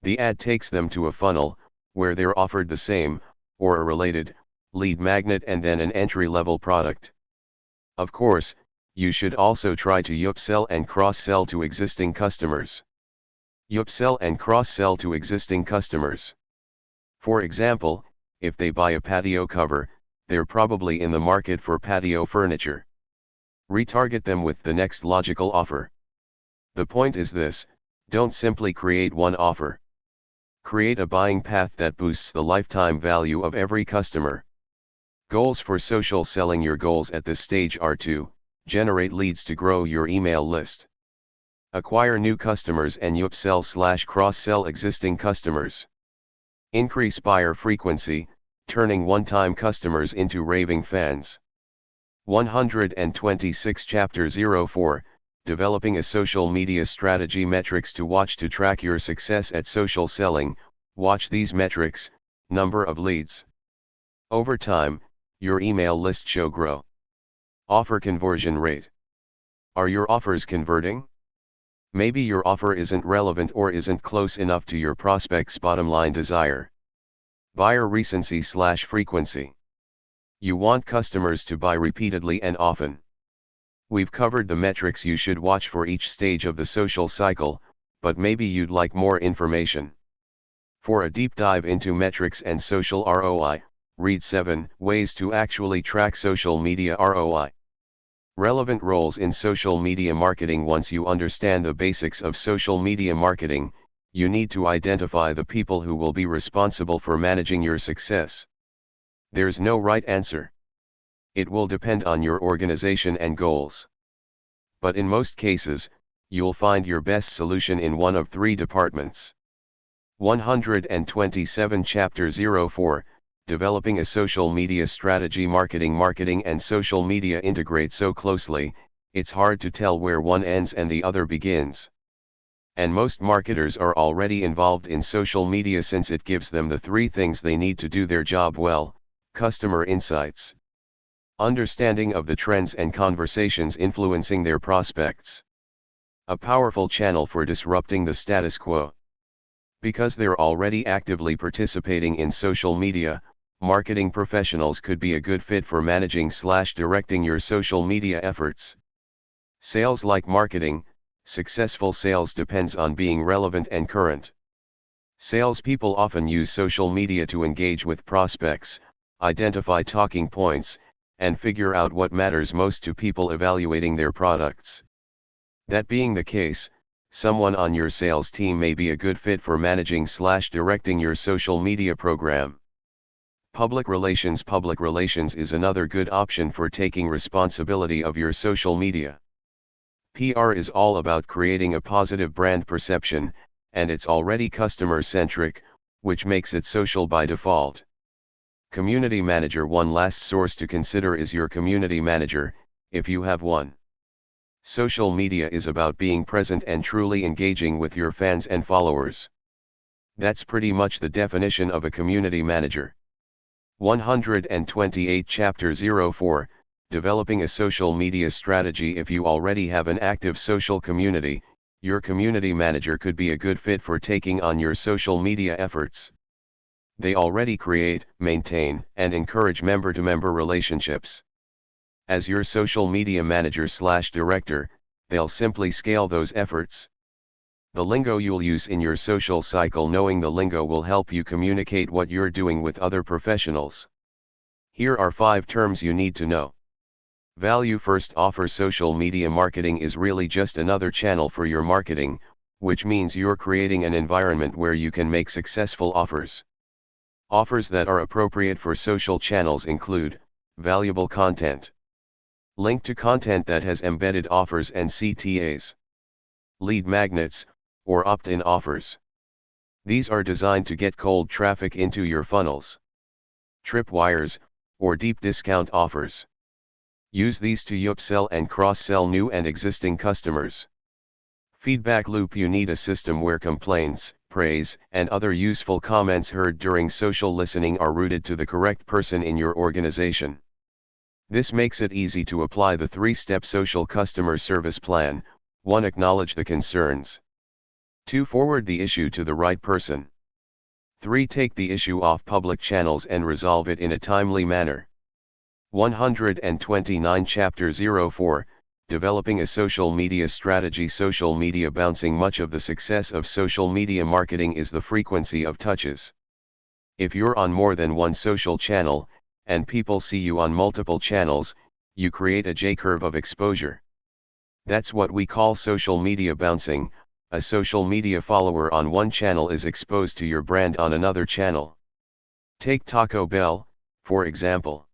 The ad takes them to a funnel, where they're offered the same, or a related, lead magnet and then an entry-level product. Of course, you should also try to upsell and cross-sell to existing customers. Upsell and cross-sell to existing customers. For example, if they buy a patio cover, they're probably in the market for patio furniture. Retarget them with the next logical offer. The point is this: don't simply create one offer. Create a buying path that boosts the lifetime value of every customer. Goals for social selling. Your goals at this stage are to generate leads to grow your email list, acquire new customers and upsell/cross-sell existing customers, increase buyer frequency, turning one-time customers into raving fans. 126 Chapter 04, Developing a Social Media Strategy. Metrics to watch to track your success at social selling. Watch these metrics: number of leads. Over time, your email list show grow. Offer conversion rate. Are your offers converting? Maybe your offer isn't relevant or isn't close enough to your prospect's bottom line desire. Buyer recency/frequency. You want customers to buy repeatedly and often. We've covered the metrics you should watch for each stage of the social cycle, but maybe you'd like more information. For a deep dive into metrics and social ROI, read 7 Ways to Actually Track Social Media ROI. Relevant roles in social media marketing. Once you understand the basics of social media marketing, you need to identify the people who will be responsible for managing your success. There's no right answer. It will depend on your organization and goals. But in most cases, you'll find your best solution in one of 3 departments. 127 Chapter 04, Developing a Social Media Strategy. Marketing and social media integrate so closely, it's hard to tell where one ends and the other begins. And most marketers are already involved in social media since it gives them the 3 things they need to do their job well: customer insights, understanding of the trends and conversations influencing their prospects, a powerful channel for disrupting the status quo. Because they're already actively participating in social media, marketing professionals could be a good fit for managing/directing your social media efforts. Sales like marketing. Successful sales depends on being relevant and current. Salespeople often use social media to engage with prospects, identify talking points, and figure out what matters most to people evaluating their products. That being the case, someone on your sales team may be a good fit for managing/directing your social media program. Public relations. Public relations is another good option for taking responsibility of your social media. PR is all about creating a positive brand perception, and it's already customer-centric, which makes it social by default. Community manager. One last source to consider is your community manager, if you have one. Social media is about being present and truly engaging with your fans and followers. That's pretty much the definition of a community manager. 128 Chapter 04, Developing a Social Media Strategy. If you already have an active social community, your community manager could be a good fit for taking on your social media efforts. They already create, maintain, and encourage member-to-member relationships. As your social media manager/director, they'll simply scale those efforts. The lingo you'll use in your social cycle. Knowing the lingo will help you communicate what you're doing with other professionals. Here are 5 terms you need to know. Value first offer. Social media marketing is really just another channel for your marketing, which means you're creating an environment where you can make successful offers. Offers that are appropriate for social channels include valuable content. Link to content that has embedded offers and CTAs. Lead magnets, or opt-in offers. These are designed to get cold traffic into your funnels. Tripwires, or deep discount offers. Use these to upsell and cross-sell new and existing customers. Feedback loop. You need a system where complaints, praise, and other useful comments heard during social listening are routed to the correct person in your organization. This makes it easy to apply the 3-step social customer service plan. 1. Acknowledge the concerns. 2. Forward the issue to the right person. 3. Take the issue off public channels and resolve it in a timely manner. 129 Chapter 04, Developing a Social Media Strategy. Social media bouncing. Much of the success of social media marketing is the frequency of touches. If you're on more than one social channel, and people see you on multiple channels, you create a J-curve of exposure. That's what we call social media bouncing. A social media follower on one channel is exposed to your brand on another channel. Take Taco Bell, for example.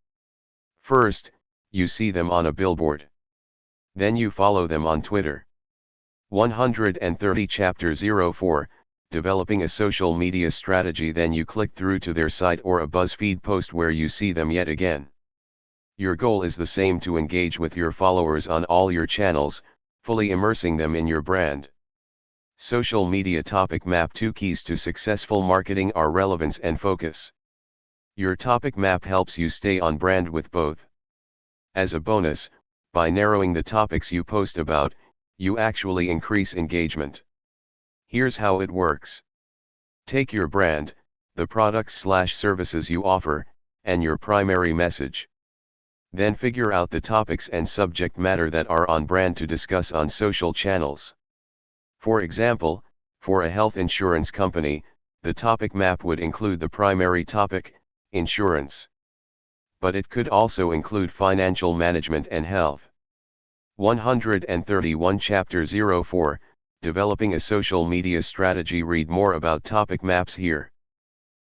First, you see them on a billboard. Then you follow them on Twitter. 130 Chapter 04, Developing a Social Media Strategy. Then you click through to their site or a BuzzFeed post where you see them yet again. Your goal is the same: to engage with your followers on all your channels, fully immersing them in your brand. Social media topic map. 2 keys to successful marketing are relevance and focus. Your topic map helps you stay on brand with both. As a bonus, by narrowing the topics you post about, you actually increase engagement. Here's how it works. Take your brand, the products/services you offer, and your primary message. Then figure out the topics and subject matter that are on brand to discuss on social channels. For example, for a health insurance company, the topic map would include the primary topic, insurance. But it could also include financial management and health. 131 Chapter 04, Developing a Social Media Strategy. Read more about topic maps here.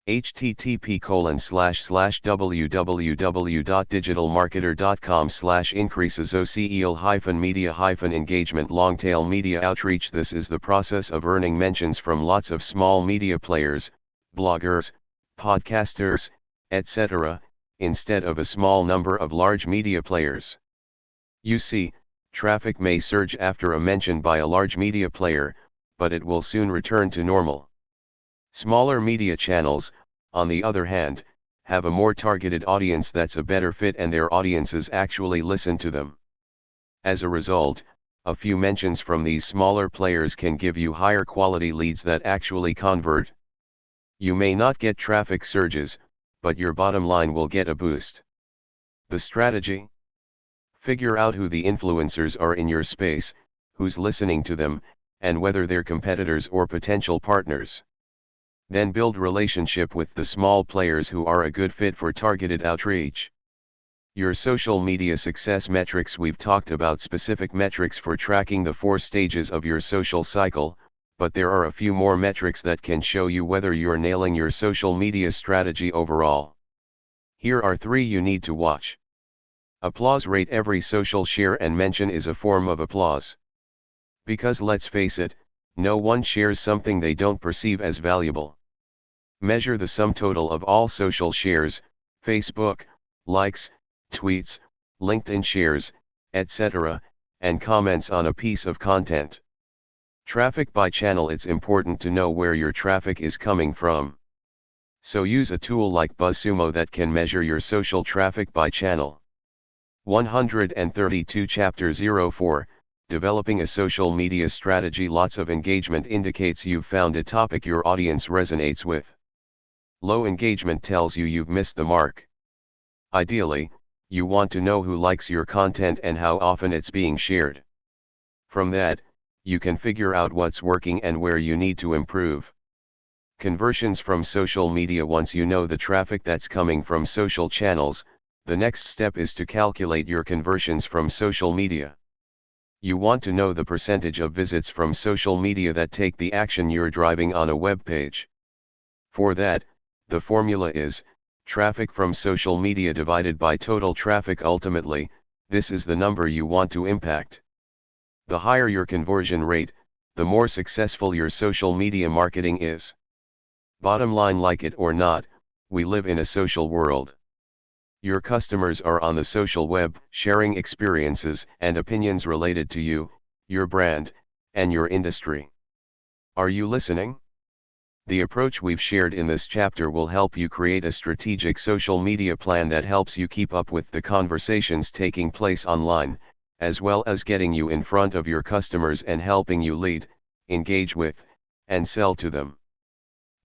http://www.digitalmarketer.com/increases OCEL-media-engagement long-tail media outreach. This is the process of earning mentions from lots of small media players, bloggers, podcasters, etc., instead of a small number of large media players. You see, traffic may surge after a mention by a large media player, but it will soon return to normal. Smaller media channels, on the other hand, have a more targeted audience that's a better fit, and their audiences actually listen to them. As a result, a few mentions from these smaller players can give you higher quality leads that actually convert. You may not get traffic surges, but your bottom line will get a boost. The strategy? Figure out who the influencers are in your space, who's listening to them, and whether they're competitors or potential partners. Then build relationship with the small players who are a good fit for targeted outreach. Your social media success metrics. We've talked about specific metrics for tracking the 4 stages of your social cycle, but there are a few more metrics that can show you whether you're nailing your social media strategy overall. Here are 3 you need to watch. Applause rate. Every social share and mention is a form of applause. Because let's face it, no one shares something they don't perceive as valuable. Measure the sum total of all social shares, Facebook, likes, tweets, LinkedIn shares, etc., and comments on a piece of content. Traffic by channel. It's important to know where your traffic is coming from. So use a tool like BuzzSumo that can measure your social traffic by channel. 132 Chapter 04, Developing a Social Media Strategy. Lots of engagement indicates you've found a topic your audience resonates with. Low engagement tells you you've missed the mark. Ideally, you want to know who likes your content and how often it's being shared. From that, you can figure out what's working and where you need to improve. Conversions from social media. Once you know the traffic that's coming from social channels, the next step is to calculate your conversions from social media. You want to know the percentage of visits from social media that take the action you're driving on a web page. For that, the formula is traffic from social media divided by total traffic. Ultimately, this is the number you want to impact. The higher your conversion rate, the more successful your social media marketing is. Bottom line, like it or not, we live in a social world. Your customers are on the social web, sharing experiences and opinions related to you, your brand, and your industry. Are you listening? The approach we've shared in this chapter will help you create a strategic social media plan that helps you keep up with the conversations taking place online, as well as getting you in front of your customers and helping you lead, engage with, and sell to them.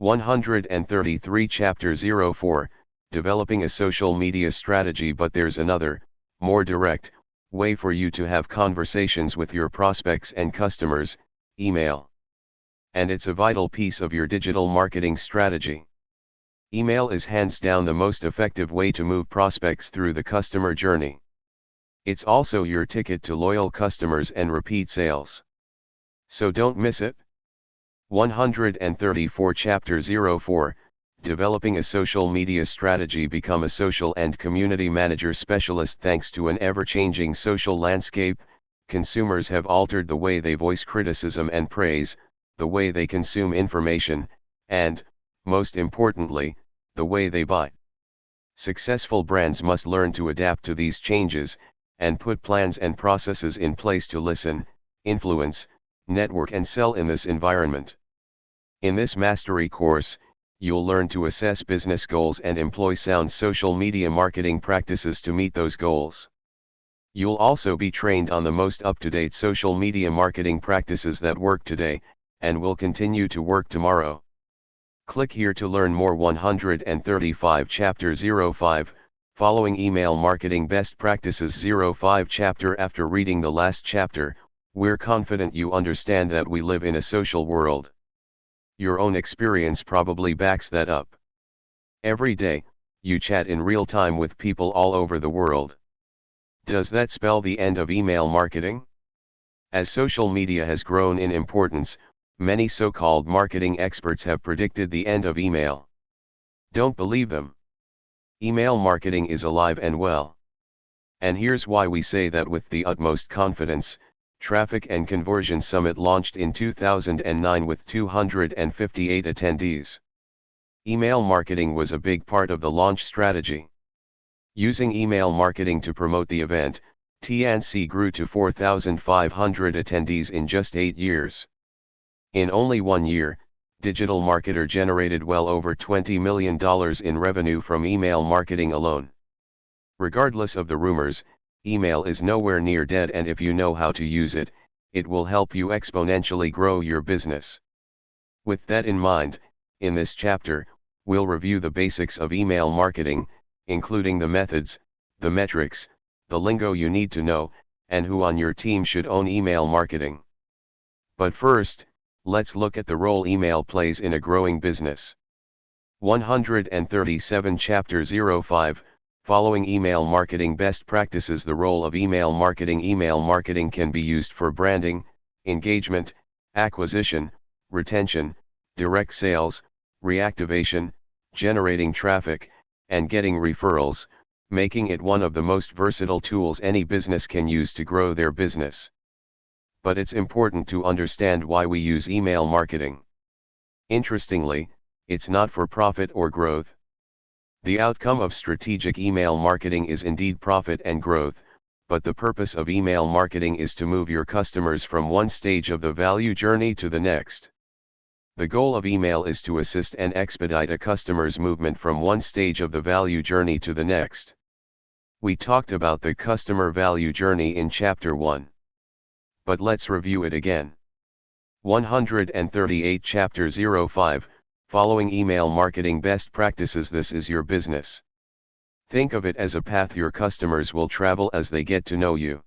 133 Chapter 04, Developing a Social Media Strategy. But there's another, more direct, way for you to have conversations with your prospects and customers: email. And it's a vital piece of your digital marketing strategy. Email is hands down the most effective way to move prospects through the customer journey. It's also your ticket to loyal customers and repeat sales. So don't miss it. 134 Chapter 04, Developing a Social Media Strategy. Become a social and community manager specialist. Thanks to an ever-changing social landscape, consumers have altered the way they voice criticism and praise, the way they consume information, and, most importantly, the way they buy. Successful brands must learn to adapt to these changes, and put plans and processes in place to listen, influence, network and sell in this environment. In this mastery course, you'll learn to assess business goals and employ sound social media marketing practices to meet those goals. You'll also be trained on the most up-to-date social media marketing practices that work today, and will continue to work tomorrow. Click here to learn more. 135 Chapter 05, Following Email Marketing Best Practices. 05 Chapter. After reading the last chapter, we're confident you understand that we live in a social world. Your own experience probably backs that up. Every day, you chat in real time with people all over the world. Does that spell the end of email marketing? As social media has grown in importance, many so-called marketing experts have predicted the end of email. Don't believe them. Email marketing is alive and well. And here's why we say that with the utmost confidence. Traffic and Conversion Summit launched in 2009 with 258 attendees. Email marketing was a big part of the launch strategy. Using email marketing to promote the event, TNC grew to 4,500 attendees in just 8 years. In only 1 year, Digital Marketer generated well over $20 million in revenue from email marketing alone. Regardless of the rumors, email is nowhere near dead, and if you know how to use it, it will help you exponentially grow your business. With that in mind, in this chapter, we'll review the basics of email marketing, including the methods, the metrics, the lingo you need to know, and who on your team should own email marketing. But first, let's look at the role email plays in a growing business. 137 Chapter 05, Following Email Marketing Best Practices. The role of email marketing. Email marketing can be used for branding, engagement, acquisition, retention, direct sales, reactivation, generating traffic, and getting referrals, making it one of the most versatile tools any business can use to grow their business. But it's important to understand why we use email marketing. Interestingly, it's not for profit or growth. The outcome of strategic email marketing is indeed profit and growth, but the purpose of email marketing is to move your customers from one stage of the value journey to the next. The goal of email is to assist and expedite a customer's movement from one stage of the value journey to the next. We talked about the customer value journey in Chapter 1. But let's review it again. 138 Chapter 05, Following Email Marketing Best Practices. This is your business. Think of it as a path your customers will travel as they get to know you.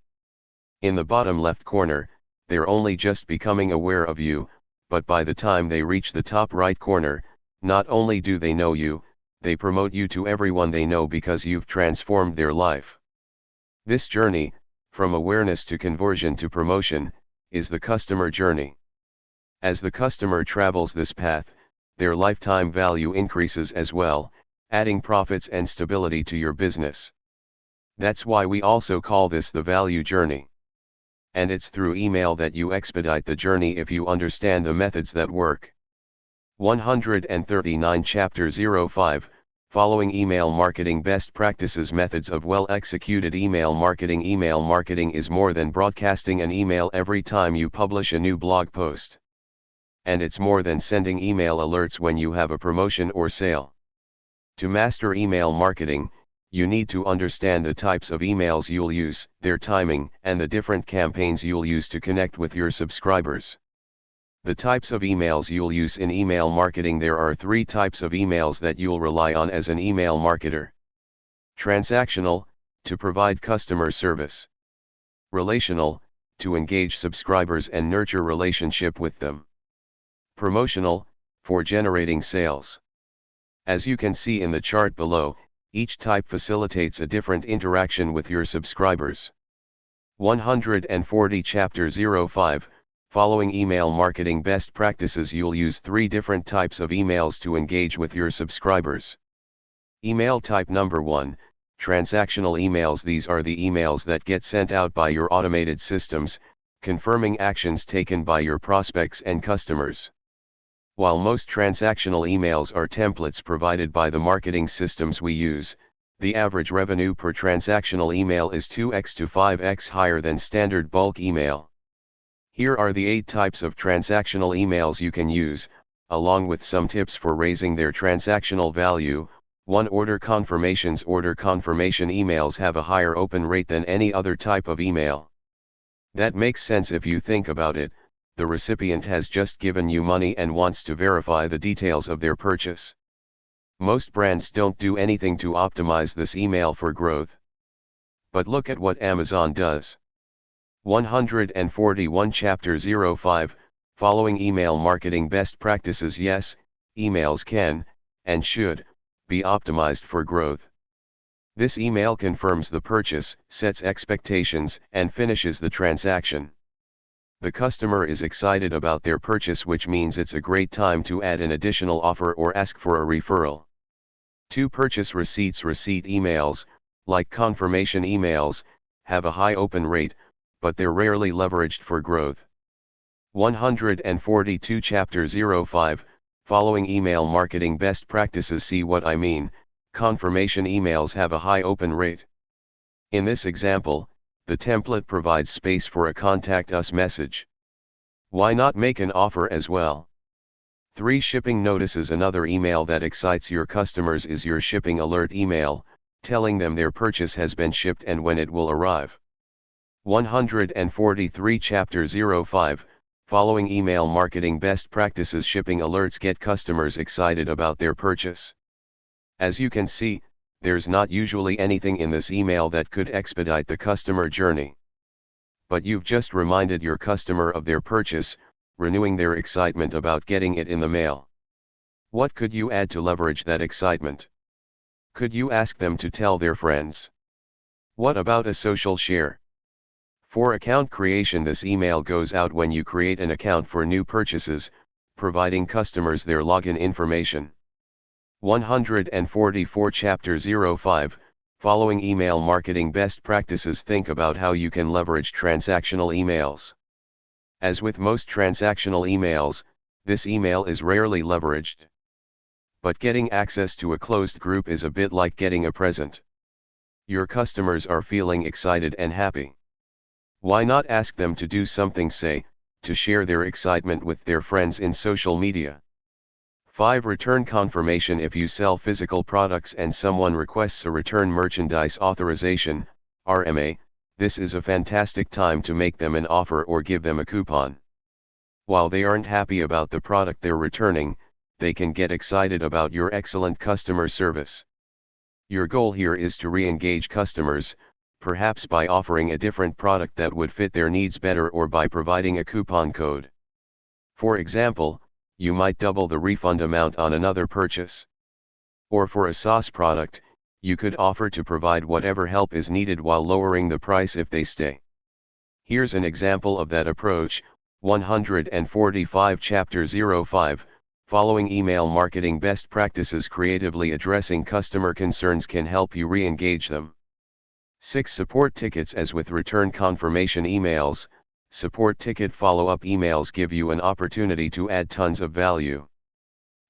In the bottom left corner, they're only just becoming aware of you, but by the time they reach the top right corner, not only do they know you, they promote you to everyone they know because you've transformed their life. This journey, from awareness to conversion to promotion, is the customer journey. As the customer travels this path, their lifetime value increases as well, adding profits and stability to your business. That's why we also call this the value journey. And it's through email that you expedite the journey if you understand the methods that work. 139 Chapter 05, Following Email Marketing Best Practices. Methods of well-executed email marketing. Email marketing is more than broadcasting an email every time you publish a new blog post. And it's more than sending email alerts when you have a promotion or sale. To master email marketing, you need to understand the types of emails you'll use, their timing, and the different campaigns you'll use to connect with your subscribers. The types of emails you'll use in email marketing. There are 3 types of emails that you'll rely on as an email marketer. Transactional, to provide customer service. Relational, to engage subscribers and nurture relationship with them. Promotional, for generating sales. As you can see in the chart below, each type facilitates a different interaction with your subscribers. 140 Chapter 05, Following email marketing best practices. You'll use 3 different types of emails to engage with your subscribers. Email type number 1, transactional emails. These are the emails that get sent out by your automated systems, confirming actions taken by your prospects and customers. While most transactional emails are templates provided by the marketing systems we use, the average revenue per transactional email is 2x to 5x higher than standard bulk email. Here are the 8 types of transactional emails you can use, along with some tips for raising their transactional value. 1. Order confirmations. Order confirmation emails have a higher open rate than any other type of email. That makes sense if you think about it. The recipient has just given you money and wants to verify the details of their purchase. Most brands don't do anything to optimize this email for growth. But look at what Amazon does. 141 Chapter 05, Following email marketing best practices. Yes, emails can, and should, be optimized for growth. This email confirms the purchase, sets expectations, and finishes the transaction. The customer is excited about their purchase, which means it's a great time to add an additional offer or ask for a referral. 2. Purchase receipts. Receipt emails, like confirmation emails, have a high open rate, but they're rarely leveraged for growth. 142 Chapter 05, Following email marketing best practices. See what I mean. Confirmation emails have a high open rate. In this example, the template provides space for a contact us message. Why not make an offer as well? 3. Shipping notices. Another email that excites your customers is your shipping alert email, telling them their purchase has been shipped and when it will arrive. 143 Chapter 05, Following email marketing best practices. Shipping alerts get customers excited about their purchase. As you can see, there's not usually anything in this email that could expedite the customer journey. But you've just reminded your customer of their purchase, renewing their excitement about getting it in the mail. What could you add to leverage that excitement? Could you ask them to tell their friends? What about a social share? For account creation. This email goes out when you create an account for new purchases, providing customers their login information. 144 Chapter 05, Following email marketing best practices. Think about how you can leverage transactional emails. As with most transactional emails, this email is rarely leveraged. But getting access to a closed group is a bit like getting a present. Your customers are feeling excited and happy. Why not ask them to do something, say, to share their excitement with their friends in social media? 5. Return confirmation. If you sell physical products and someone requests a return merchandise authorization, RMA, this is a fantastic time to make them an offer or give them a coupon. While they aren't happy about the product they're returning, they can get excited about your excellent customer service. Your goal here is to re-engage customers, perhaps by offering a different product that would fit their needs better or by providing a coupon code. For example, you might double the refund amount on another purchase. Or for a sauce product, you could offer to provide whatever help is needed while lowering the price if they stay. Here's an example of that approach. 145 Chapter 05, Following email marketing best practices. Creatively addressing customer concerns can help you re-engage them. 6. Support tickets. As with return confirmation emails, support ticket follow-up emails give you an opportunity to add tons of value.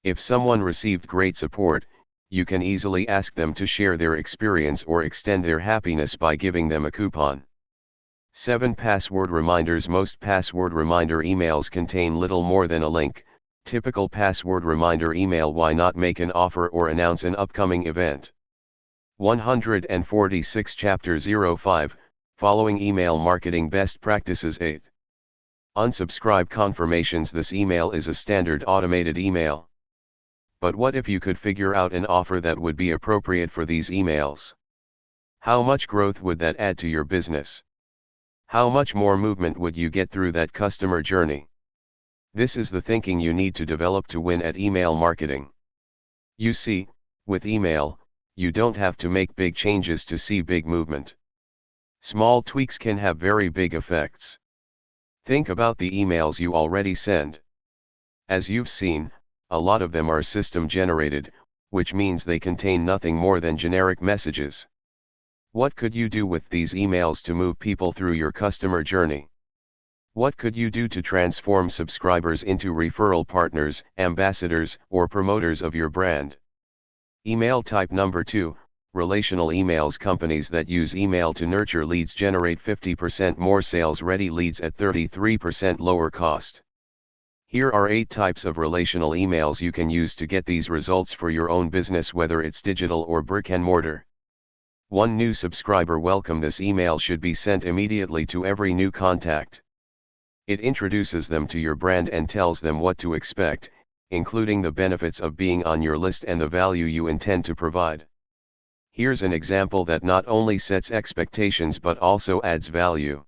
If someone received great support, you can easily ask them to share their experience or extend their happiness by giving them a coupon. 7. Password reminders. Most password reminder emails contain little more than a link. Typical password reminder email. Why not make an offer or announce an upcoming event? 146 Chapter 05, Following email marketing best practices. 8. Unsubscribe confirmations. This email is a standard automated email. But what if you could figure out an offer that would be appropriate for these emails? How much growth would that add to your business? How much more movement would you get through that customer journey? This is the thinking you need to develop to win at email marketing. You see, with email, you don't have to make big changes to see big movement. Small tweaks can have very big effects. Think about the emails you already send. As you've seen, a lot of them are system generated, which means they contain nothing more than generic messages. What could you do with these emails to move people through your customer journey? What could you do to transform subscribers into referral partners, ambassadors, or promoters of your brand? Email type number 2, relational emails. Companies that use email to nurture leads generate 50% more sales-ready leads at 33% lower cost. Here are 8 types of relational emails you can use to get these results for your own business, whether it's digital or brick and mortar. 1. New subscriber welcome. This email should be sent immediately to every new contact. It introduces them to your brand and tells them what to expect, including the benefits of being on your list and the value you intend to provide. Here's an example that not only sets expectations but also adds value.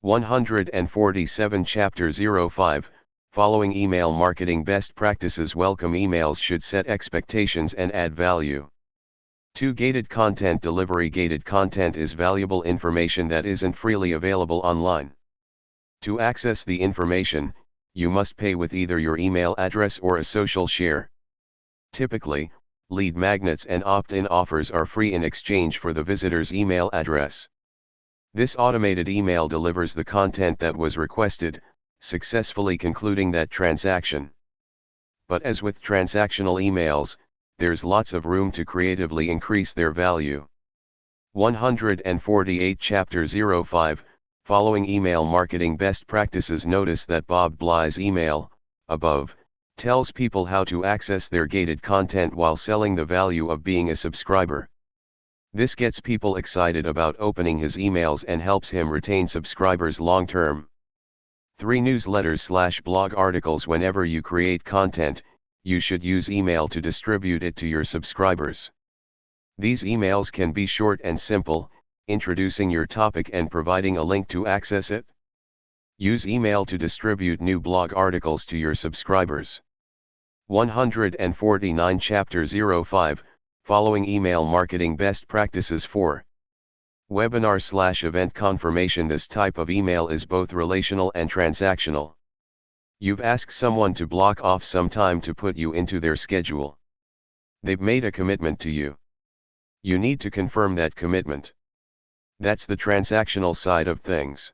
147 Chapter 05, Following Email Marketing Best Practices. Welcome emails should set expectations and add value. 2. Gated content delivery. Gated content is valuable information that isn't freely available online. To access the information, you must pay with either your email address or a social share. Typically, lead magnets and opt-in offers are free in exchange for the visitor's email address. This automated email delivers the content that was requested, successfully concluding that transaction. But as with transactional emails, there's lots of room to creatively increase their value. 148 Chapter 05, Following Email Marketing Best Practices. Notice that Bob Bly's email, above, tells people how to access their gated content while selling the value of being a subscriber. This gets people excited about opening his emails and helps him retain subscribers long term. 3. Newsletters/blog articles. Whenever you create content, you should use email to distribute it to your subscribers. These emails can be short and simple, introducing your topic and providing a link to access it. Use email to distribute new blog articles to your subscribers. 149 Chapter 05, Following Email Marketing Best Practices. 4. Webinar/event confirmation. This type of email is both relational and transactional. You've asked someone to block off some time to put you into their schedule. They've made a commitment to you. You need to confirm that commitment. That's the transactional side of things.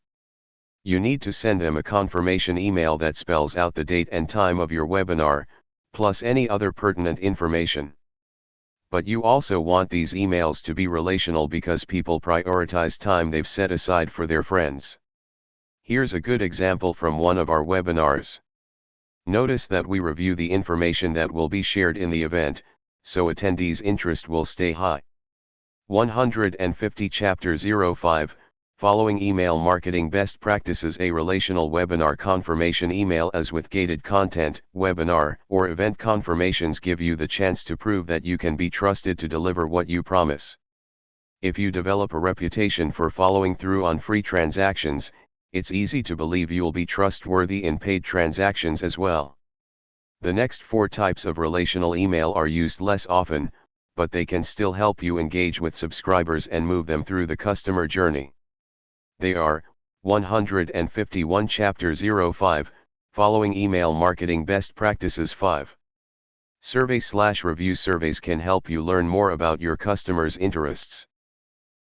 You need to send them a confirmation email that spells out the date and time of your webinar, plus any other pertinent information. But you also want these emails to be relational because people prioritize time they've set aside for their friends. Here's a good example from one of our webinars. Notice that we review the information that will be shared in the event, so attendees' interest will stay high. 150 Chapter 05, Following Email Marketing Best Practices. A relational webinar confirmation email. As with gated content, webinar or event confirmations give you the chance to prove that you can be trusted to deliver what you promise. If you develop a reputation for following through on free transactions, it's easy to believe you'll be trustworthy in paid transactions as well. The next 4 types of relational email are used less often, but they can still help you engage with subscribers and move them through the customer journey. They are, 151 Chapter 05, Following Email Marketing Best Practices. 5. Survey/review. Surveys can help you learn more about your customers' interests.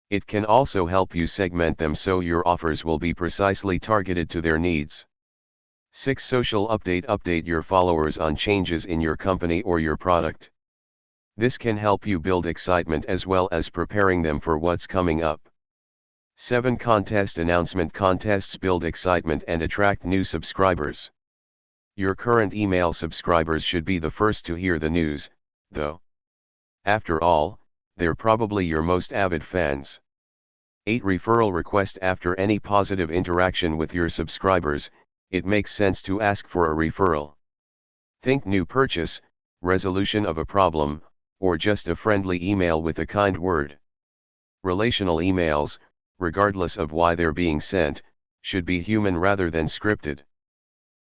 It can also help you segment them so your offers will be precisely targeted to their needs. 6. Social update. Update your followers on changes in your company or your product. This can help you build excitement as well as preparing them for what's coming up. 7. Contest announcement. Contests build excitement and attract new subscribers. Your current email subscribers should be the first to hear the news, though. After all, they're probably your most avid fans. 8. Referral request. After any positive interaction with your subscribers, it makes sense to ask for a referral. Think new purchase, resolution of a problem, or just a friendly email with a kind word. Relational emails, regardless of why they're being sent, should be human rather than scripted.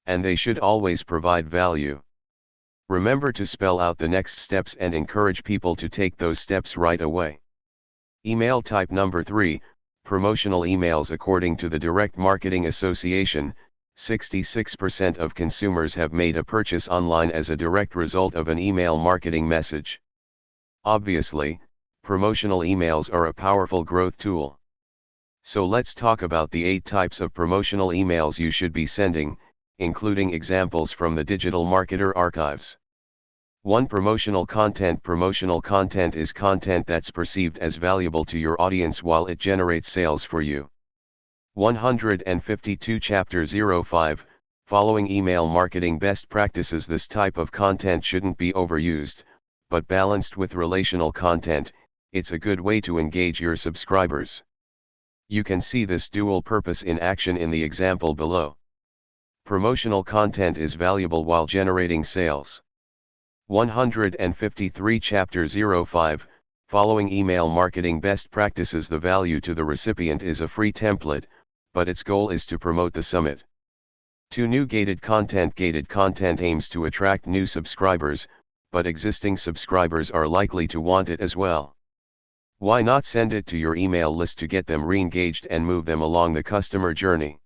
And they should always provide value. Remember to spell out the next steps and encourage people to take those steps right away. Email type number 3, promotional emails. According to the Direct Marketing Association, 66% of consumers have made a purchase online as a direct result of an email marketing message. Obviously, promotional emails are a powerful growth tool. So let's talk about the 8 types of promotional emails you should be sending, including examples from the Digital Marketer Archives. 1. Promotional content. Promotional content is content that's perceived as valuable to your audience while it generates sales for you. 152 Chapter 05, Following Email Marketing Best Practices. This type of content shouldn't be overused, but balanced with relational content, it's a good way to engage your subscribers. You can see this dual purpose in action in the example below. Promotional content is valuable while generating sales. 153 Chapter 05, Following Email Marketing Best Practices. The value to the recipient is a free template, but its goal is to promote the summit. 2. New gated content. Gated content aims to attract new subscribers, but existing subscribers are likely to want it as well. Why not send it to your email list to get them re-engaged and move them along the customer journey?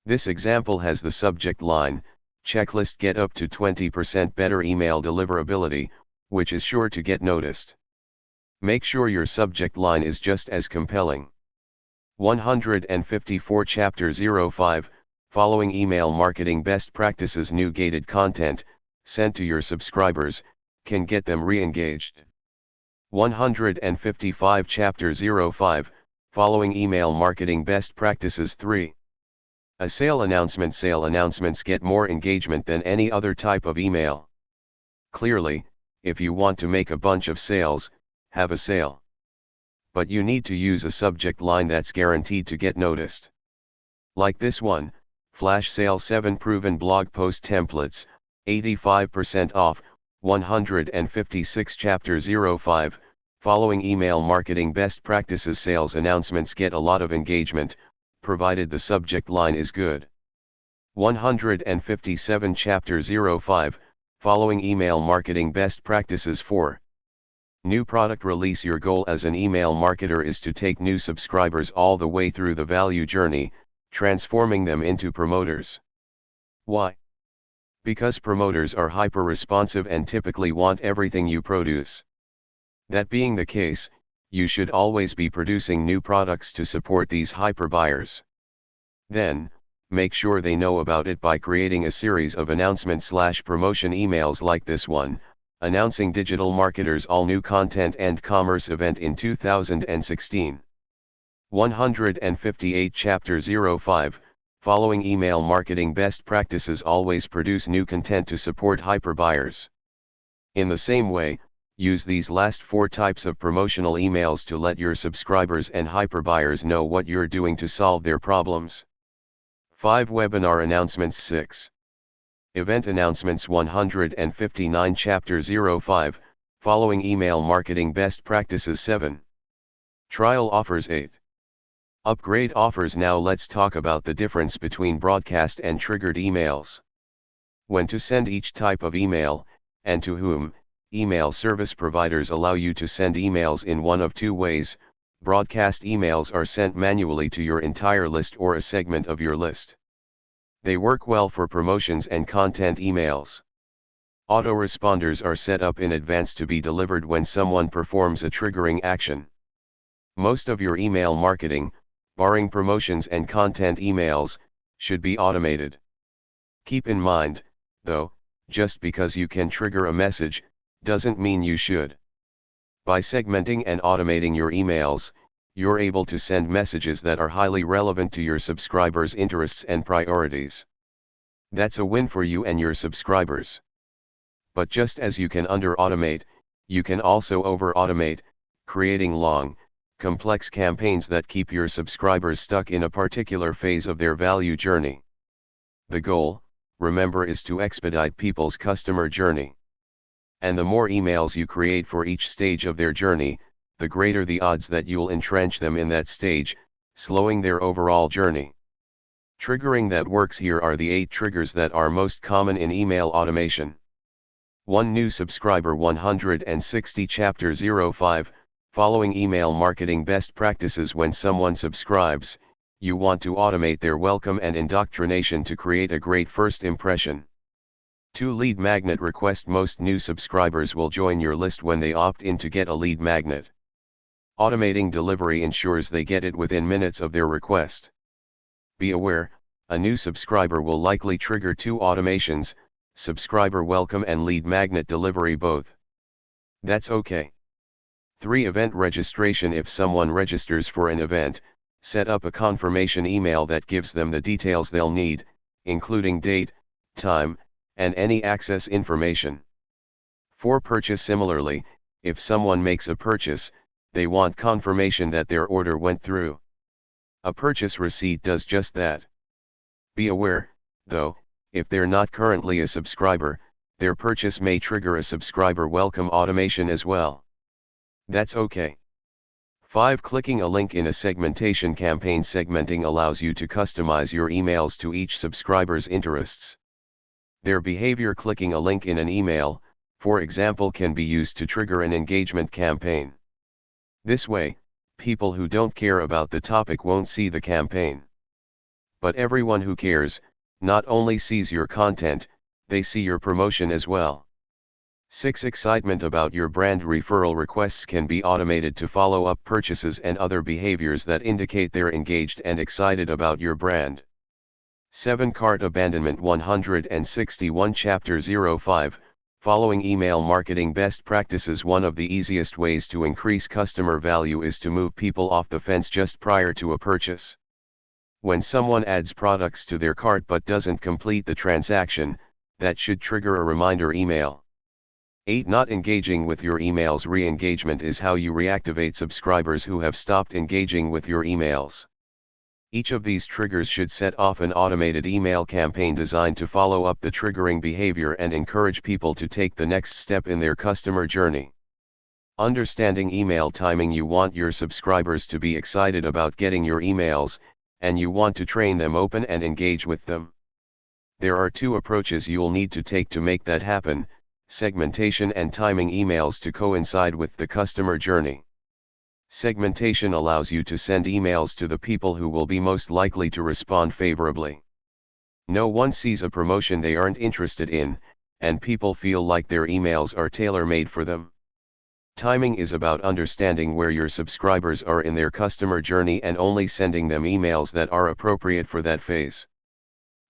This example has the subject line, "Checklist Get Up to 20% Better Email Deliverability," which is sure to get noticed. Make sure your subject line is just as compelling. 154 Chapter 05, Following Email Marketing Best Practices. New gated content, sent to your subscribers, can get them re-engaged. 155 Chapter 05, Following Email Marketing Best Practices. 3. A sale announcement. Sale announcements get more engagement than any other type of email. Clearly, if you want to make a bunch of sales, have a sale. But you need to use a subject line that's guaranteed to get noticed. Like this one, Flash Sale 7 Proven Blog Post Templates, 85% off. 156 Chapter 05, Following Email Marketing Best Practices. Sales announcements get a lot of engagement, provided the subject line is good. 157 Chapter 05, Following Email Marketing Best Practices. 4. New product release. Your goal as an email marketer is to take new subscribers all the way through the value journey, transforming them into promoters. Why? Because promoters are hyper-responsive and typically want everything you produce. That being the case, you should always be producing new products to support these hyper buyers. Then, make sure they know about it by creating a series of announcement/promotion emails like this one, announcing Digital Marketer's all-new content and commerce event in 2016. 158 Chapter 05, Following Email Marketing Best Practices. Always produce new content to support hyper buyers. In the same way, use these last 4 types of promotional emails to let your subscribers and hyper buyers know what you're doing to solve their problems. 5. Webinar announcements. 6. Event announcements. 159 Chapter 05, Following Email Marketing Best Practices. 7. Trial offers. 8. Upgrade offers. Now let's talk about the difference between broadcast and triggered emails. When to send each type of email, and to whom. Email service providers allow you to send emails in one of 2 ways. Broadcast emails are sent manually to your entire list or a segment of your list. They work well for promotions and content emails. Autoresponders are set up in advance to be delivered when someone performs a triggering action. Most of your email marketing, barring promotions and content emails, should be automated. Keep in mind, though, just because you can trigger a message, doesn't mean you should. By segmenting and automating your emails, you're able to send messages that are highly relevant to your subscribers' interests and priorities. That's a win for you and your subscribers. But just as you can under-automate, you can also over-automate, creating long, complex campaigns that keep your subscribers stuck in a particular phase of their value journey. The goal, remember, is to expedite people's customer journey. And the more emails you create for each stage of their journey, the greater the odds that you'll entrench them in that stage, slowing their overall journey. Triggering that works. Here are the 8 triggers that are most common in email automation. 1. New subscriber. 160 Chapter 05, Following email marketing best practices. When someone subscribes, you want to automate their welcome and indoctrination to create a great first impression. 2. Lead magnet request. Most new subscribers will join your list when they opt in to get a lead magnet. Automating delivery ensures they get it within minutes of their request. Be aware, a new subscriber will likely trigger 2 automations, subscriber welcome and lead magnet delivery both. That's okay. 3. Event registration. If someone registers for an event, set up a confirmation email that gives them the details they'll need, including date, time, and any access information. 4. Purchase. Similarly, if someone makes a purchase, they want confirmation that their order went through. A purchase receipt does just that. Be aware, though, if they're not currently a subscriber, their purchase may trigger a subscriber welcome automation as well. That's okay. 5. Clicking a link in a segmentation campaign. Segmenting allows you to customize your emails to each subscriber's interests. Their behavior. Clicking a link in an email, for example, can be used to trigger an engagement campaign. This way, people who don't care about the topic won't see the campaign. But everyone who cares, not only sees your content, they see your promotion as well. 6. Excitement about your brand. Referral requests can be automated to follow up purchases and other behaviors that indicate they're engaged and excited about your brand. 7. Cart abandonment. 161 Chapter 05, Following email marketing best practices. One of the easiest ways to increase customer value is to move people off the fence just prior to a purchase. When someone adds products to their cart but doesn't complete the transaction, that should trigger a reminder email. 8. Not engaging with your emails. Re-engagement is how you reactivate subscribers who have stopped engaging with your emails. Each of these triggers should set off an automated email campaign designed to follow up the triggering behavior and encourage people to take the next step in their customer journey. Understanding email timing. You want your subscribers to be excited about getting your emails, and you want to train them open and engage with them. There are 2 approaches you'll need to take to make that happen: segmentation and timing emails to coincide with the customer journey. Segmentation allows you to send emails to the people who will be most likely to respond favorably. No one sees a promotion they aren't interested in, and people feel like their emails are tailor-made for them. Timing is about understanding where your subscribers are in their customer journey and only sending them emails that are appropriate for that phase.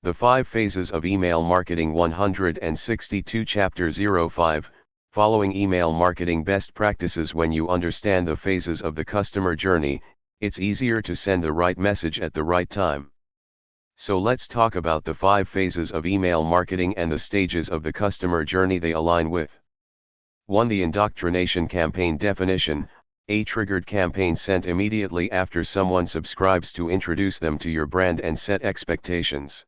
The 5 phases of email marketing. 162 Chapter 05, Following email marketing best practices. When you understand the phases of the customer journey, it's easier to send the right message at the right time. So let's talk about the 5 phases of email marketing and the stages of the customer journey they align with. 1. The indoctrination campaign. Definition: a triggered campaign sent immediately after someone subscribes to introduce them to your brand and set expectations.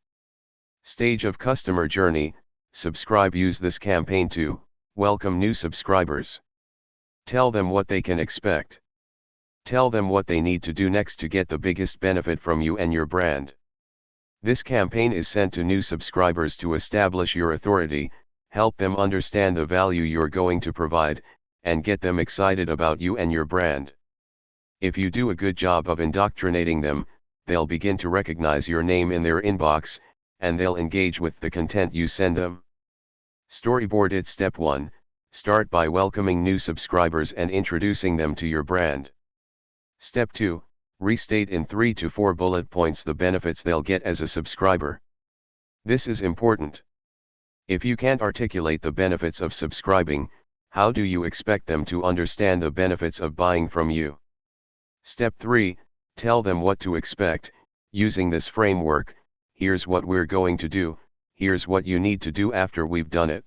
Stage of customer journey: subscribe. Use this campaign to welcome new subscribers. Tell them what they can expect. Tell them what they need to do next to get the biggest benefit from you and your brand. This campaign is sent to new subscribers to establish your authority, help them understand the value you're going to provide, and get them excited about you and your brand. If you do a good job of indoctrinating them, they'll begin to recognize your name in their inbox, and they'll engage with the content you send them. Storyboard it. Step 1. Start by welcoming new subscribers and introducing them to your brand. Step 2. Restate in 3 to 4 bullet points the benefits they'll get as a subscriber. This is important. If you can't articulate the benefits of subscribing, how do you expect them to understand the benefits of buying from you? Step 3. Tell them what to expect. Using this framework: here's what we're going to do, here's what you need to do after we've done it.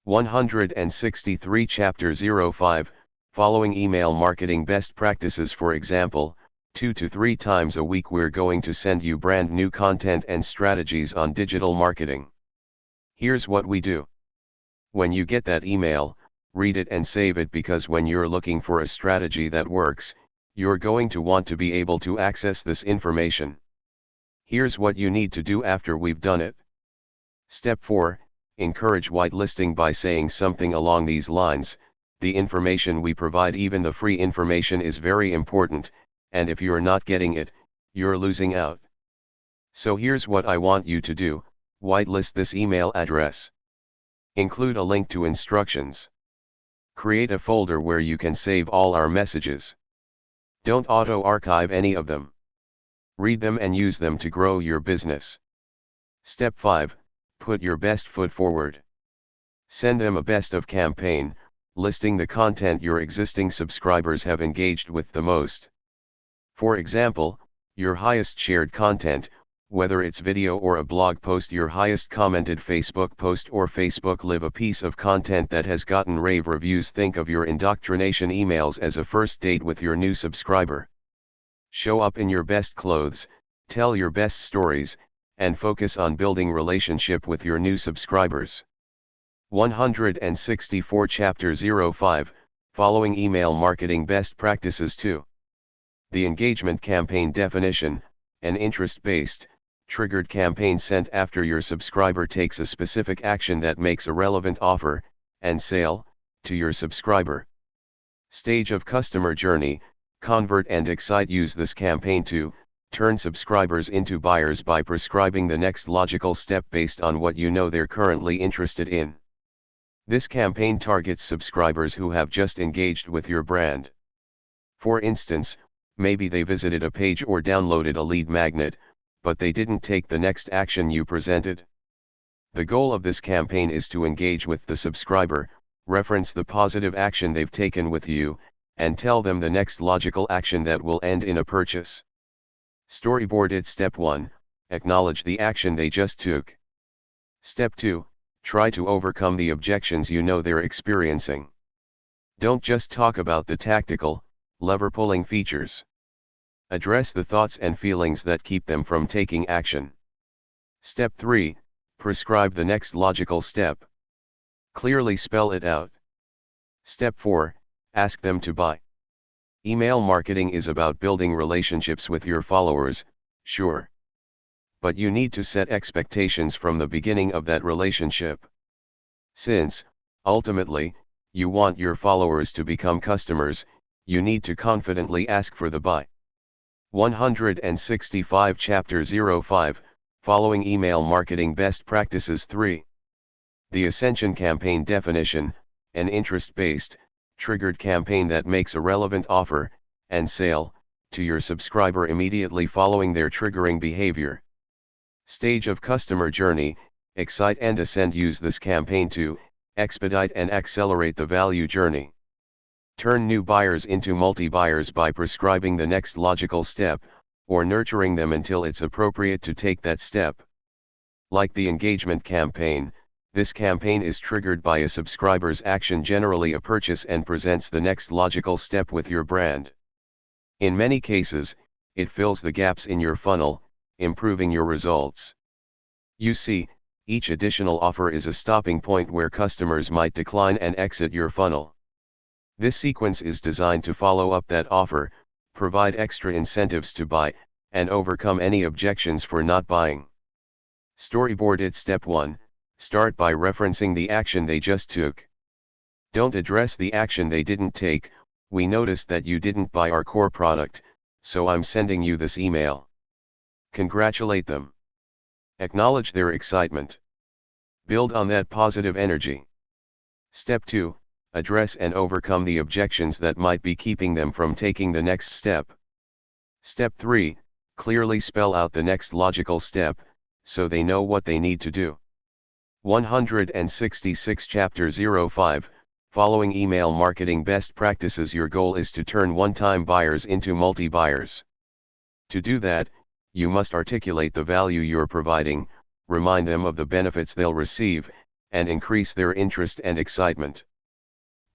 163 Chapter 05, Following email marketing best practices. For example, 2 to 3 times a week we're going to send you brand new content and strategies on digital marketing. Here's what we do. When you get that email, read it and save it, because when you're looking for a strategy that works, you're going to want to be able to access this information. Here's what you need to do after we've done it. Step 4, encourage whitelisting by saying something along these lines: the information we provide, even the free information, is very important, and if you're not getting it, you're losing out. So here's what I want you to do: whitelist this email address. Include a link to instructions. Create a folder where you can save all our messages. Don't auto-archive any of them. Read them and use them to grow your business. Step 5, put your best foot forward. Send them a best of campaign, listing the content your existing subscribers have engaged with the most. For example, your highest shared content, whether it's video or a blog post, your highest commented Facebook post or Facebook Live, a piece of content that has gotten rave reviews. Think of your indoctrination emails as a first date with your new subscriber. Show up in your best clothes, tell your best stories, and focus on building relationship with your new subscribers. 164 Chapter 05, Following Email Marketing Best Practices 2. The engagement campaign definition: an interest-based, triggered campaign sent after your subscriber takes a specific action that makes a relevant offer and sale to your subscriber. Stage of customer journey: convert and excite. Use this campaign to turn subscribers into buyers by prescribing the next logical step based on what you know they're currently interested in. This campaign targets subscribers who have just engaged with your brand. For instance, maybe they visited a page or downloaded a lead magnet, but they didn't take the next action you presented. The goal of this campaign is to engage with the subscriber, reference the positive action they've taken with you, and tell them the next logical action that will end in a purchase. Storyboard it. Step 1, acknowledge the action they just took. Step 2, try to overcome the objections you know they're experiencing. Don't just talk about the tactical, lever-pulling features. Address the thoughts and feelings that keep them from taking action. Step 3, prescribe the next logical step. Clearly spell it out. Step 4, ask them to buy. Email marketing is about building relationships with your followers, sure. But you need to set expectations from the beginning of that relationship. Since, ultimately, you want your followers to become customers, you need to confidently ask for the buy. 165 Chapter 05, Following Email Marketing Best Practices 3. The Ascension Campaign definition: an interest-based, triggered campaign that makes a relevant offer and sale to your subscriber immediately following their triggering behavior. Stage of customer journey: excite and ascend. Use this campaign to expedite and accelerate the value journey. Turn new buyers into multi-buyers by prescribing the next logical step, or nurturing them until it's appropriate to take that step. Like the engagement campaign, this campaign is triggered by a subscriber's action, generally a purchase, and presents the next logical step with your brand. In many cases, it fills the gaps in your funnel, improving your results. You see, each additional offer is a stopping point where customers might decline and exit your funnel. This sequence is designed to follow up that offer, provide extra incentives to buy, and overcome any objections for not buying. Storyboard it. Step 1, start by referencing the action they just took. Don't address the action they didn't take: we noticed that you didn't buy our core product, so I'm sending you this email. Congratulate them. Acknowledge their excitement. Build on that positive energy. Step 2, address and overcome the objections that might be keeping them from taking the next step. Step 3, clearly spell out the next logical step, so they know what they need to do. 166 Chapter 05, Following Email Marketing Best Practices. Your goal is to turn one-time buyers into multi-buyers. To do that, you must articulate the value you're providing, remind them of the benefits they'll receive, and increase their interest and excitement.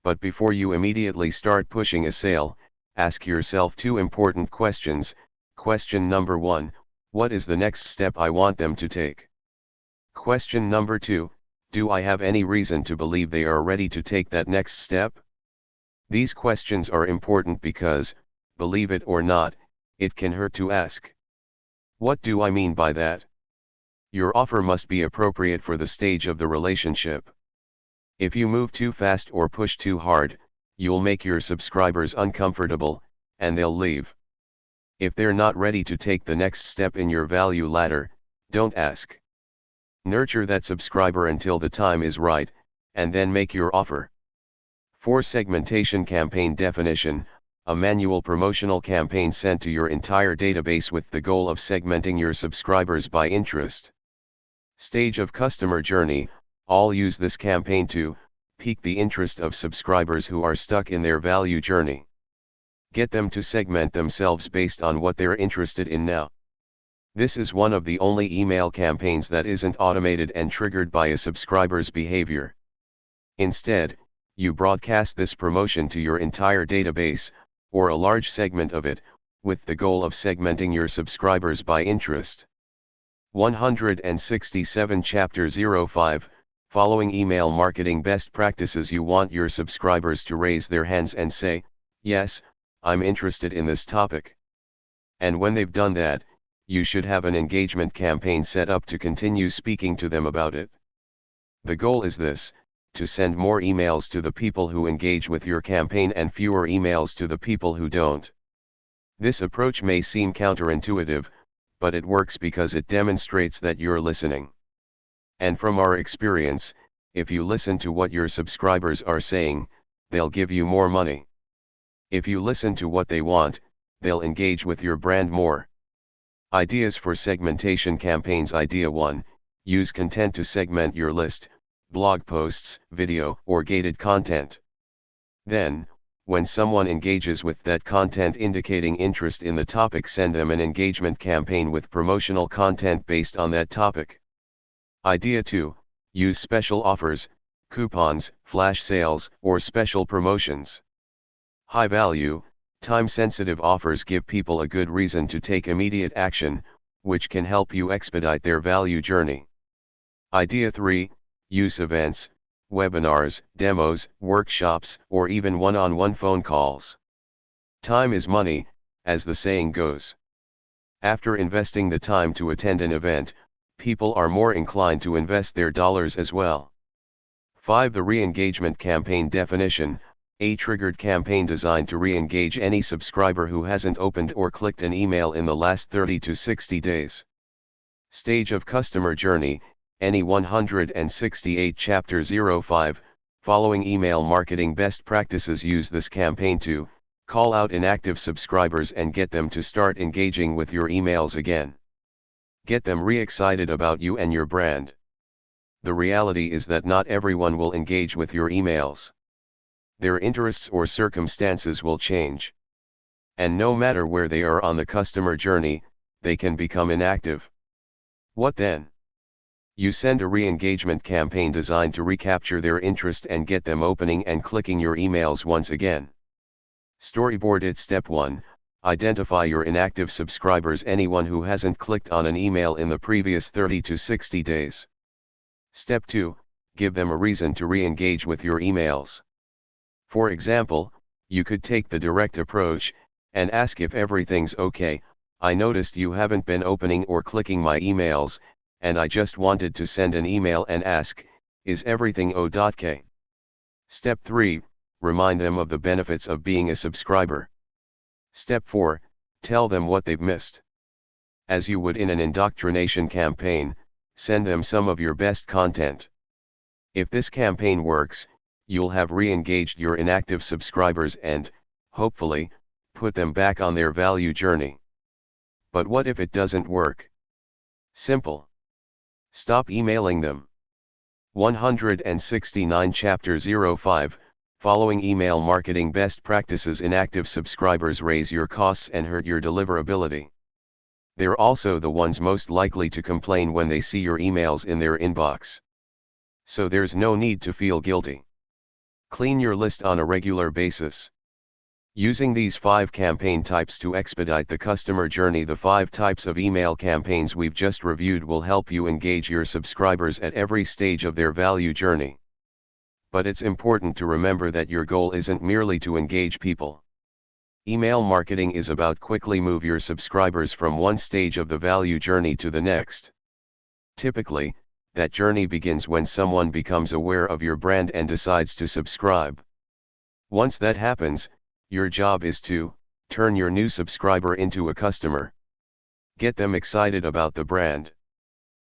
But before you immediately start pushing a sale, ask yourself two important questions. Question number 1, what is the next step I want them to take? Question number 2, do I have any reason to believe they are ready to take that next step? These questions are important because, believe it or not, it can hurt to ask. What do I mean by that? Your offer must be appropriate for the stage of the relationship. If you move too fast or push too hard, you'll make your subscribers uncomfortable, and they'll leave. If they're not ready to take the next step in your value ladder, don't ask. Nurture that subscriber until the time is right, and then make your offer. For segmentation campaign definition, a manual promotional campaign sent to your entire database with the goal of segmenting your subscribers by interest. Stage of customer journey, all use this campaign to pique the interest of subscribers who are stuck in their value journey. Get them to segment themselves based on what they're interested in now. This is one of the only email campaigns that isn't automated and triggered by a subscriber's behavior. Instead, you broadcast this promotion to your entire database, or a large segment of it, with the goal of segmenting your subscribers by interest. 167 Chapter 05, Following Email Marketing Best Practices. You want your subscribers to raise their hands and say, "Yes, I'm interested in this topic." And when they've done that, you should have an engagement campaign set up to continue speaking to them about it. The goal is this: to send more emails to the people who engage with your campaign and fewer emails to the people who don't. This approach may seem counterintuitive, but it works because it demonstrates that you're listening. And from our experience, if you listen to what your subscribers are saying, they'll give you more money. If you listen to what they want, they'll engage with your brand more. Ideas for segmentation campaigns. Idea 1, use content to segment your list, blog posts, video, or gated content. Then, when someone engages with that content indicating interest in the topic, send them an engagement campaign with promotional content based on that topic. Idea 2, use special offers, coupons, flash sales, or special promotions. High value, time-sensitive offers give people a good reason to take immediate action, which can help you expedite their value journey. Idea 3, use events, webinars, demos, workshops, or even one-on-one phone calls. Time is money, as the saying goes. After investing the time to attend an event, people are more inclined to invest their dollars as well. 5. The re-engagement campaign definition, a triggered campaign designed to re-engage any subscriber who hasn't opened or clicked an email in the last 30 to 60 days. Stage of customer journey, any 168 Chapter 05, Following Email Marketing Best Practices. Use this campaign to call out inactive subscribers and get them to start engaging with your emails again. Get them re-excited about you and your brand. The reality is that not everyone will engage with your emails. Their interests or circumstances will change. And no matter where they are on the customer journey, they can become inactive. What then? You send a re-engagement campaign designed to recapture their interest and get them opening and clicking your emails once again. Storyboard it. Step 1, identify your inactive subscribers, anyone who hasn't clicked on an email in the previous 30 to 60 days. Step 2, give them a reason to re-engage with your emails. For example, you could take the direct approach and ask, if everything's okay, I noticed you haven't been opening or clicking my emails, and I just wanted to send an email and ask, is everything okay? Step 3, remind them of the benefits of being a subscriber. Step 4, tell them what they've missed. As you would in an indoctrination campaign, send them some of your best content. If this campaign works, you'll have re-engaged your inactive subscribers and, hopefully, put them back on their value journey. But what if it doesn't work? Simple. Stop emailing them. 169 Chapter 05, Following Email Marketing Best Practices. Inactive subscribers raise your costs and hurt your deliverability. They're also the ones most likely to complain when they see your emails in their inbox. So there's no need to feel guilty. Clean your list on a regular basis. Using these 5 campaign types to expedite the customer journey. The 5 types of email campaigns we've just reviewed will help you engage your subscribers at every stage of their value journey. But it's important to remember that your goal isn't merely to engage people. Email marketing is about quickly move your subscribers from one stage of the value journey to the next. Typically, that journey begins when someone becomes aware of your brand and decides to subscribe. Once that happens, your job is to turn your new subscriber into a customer. Get them excited about the brand.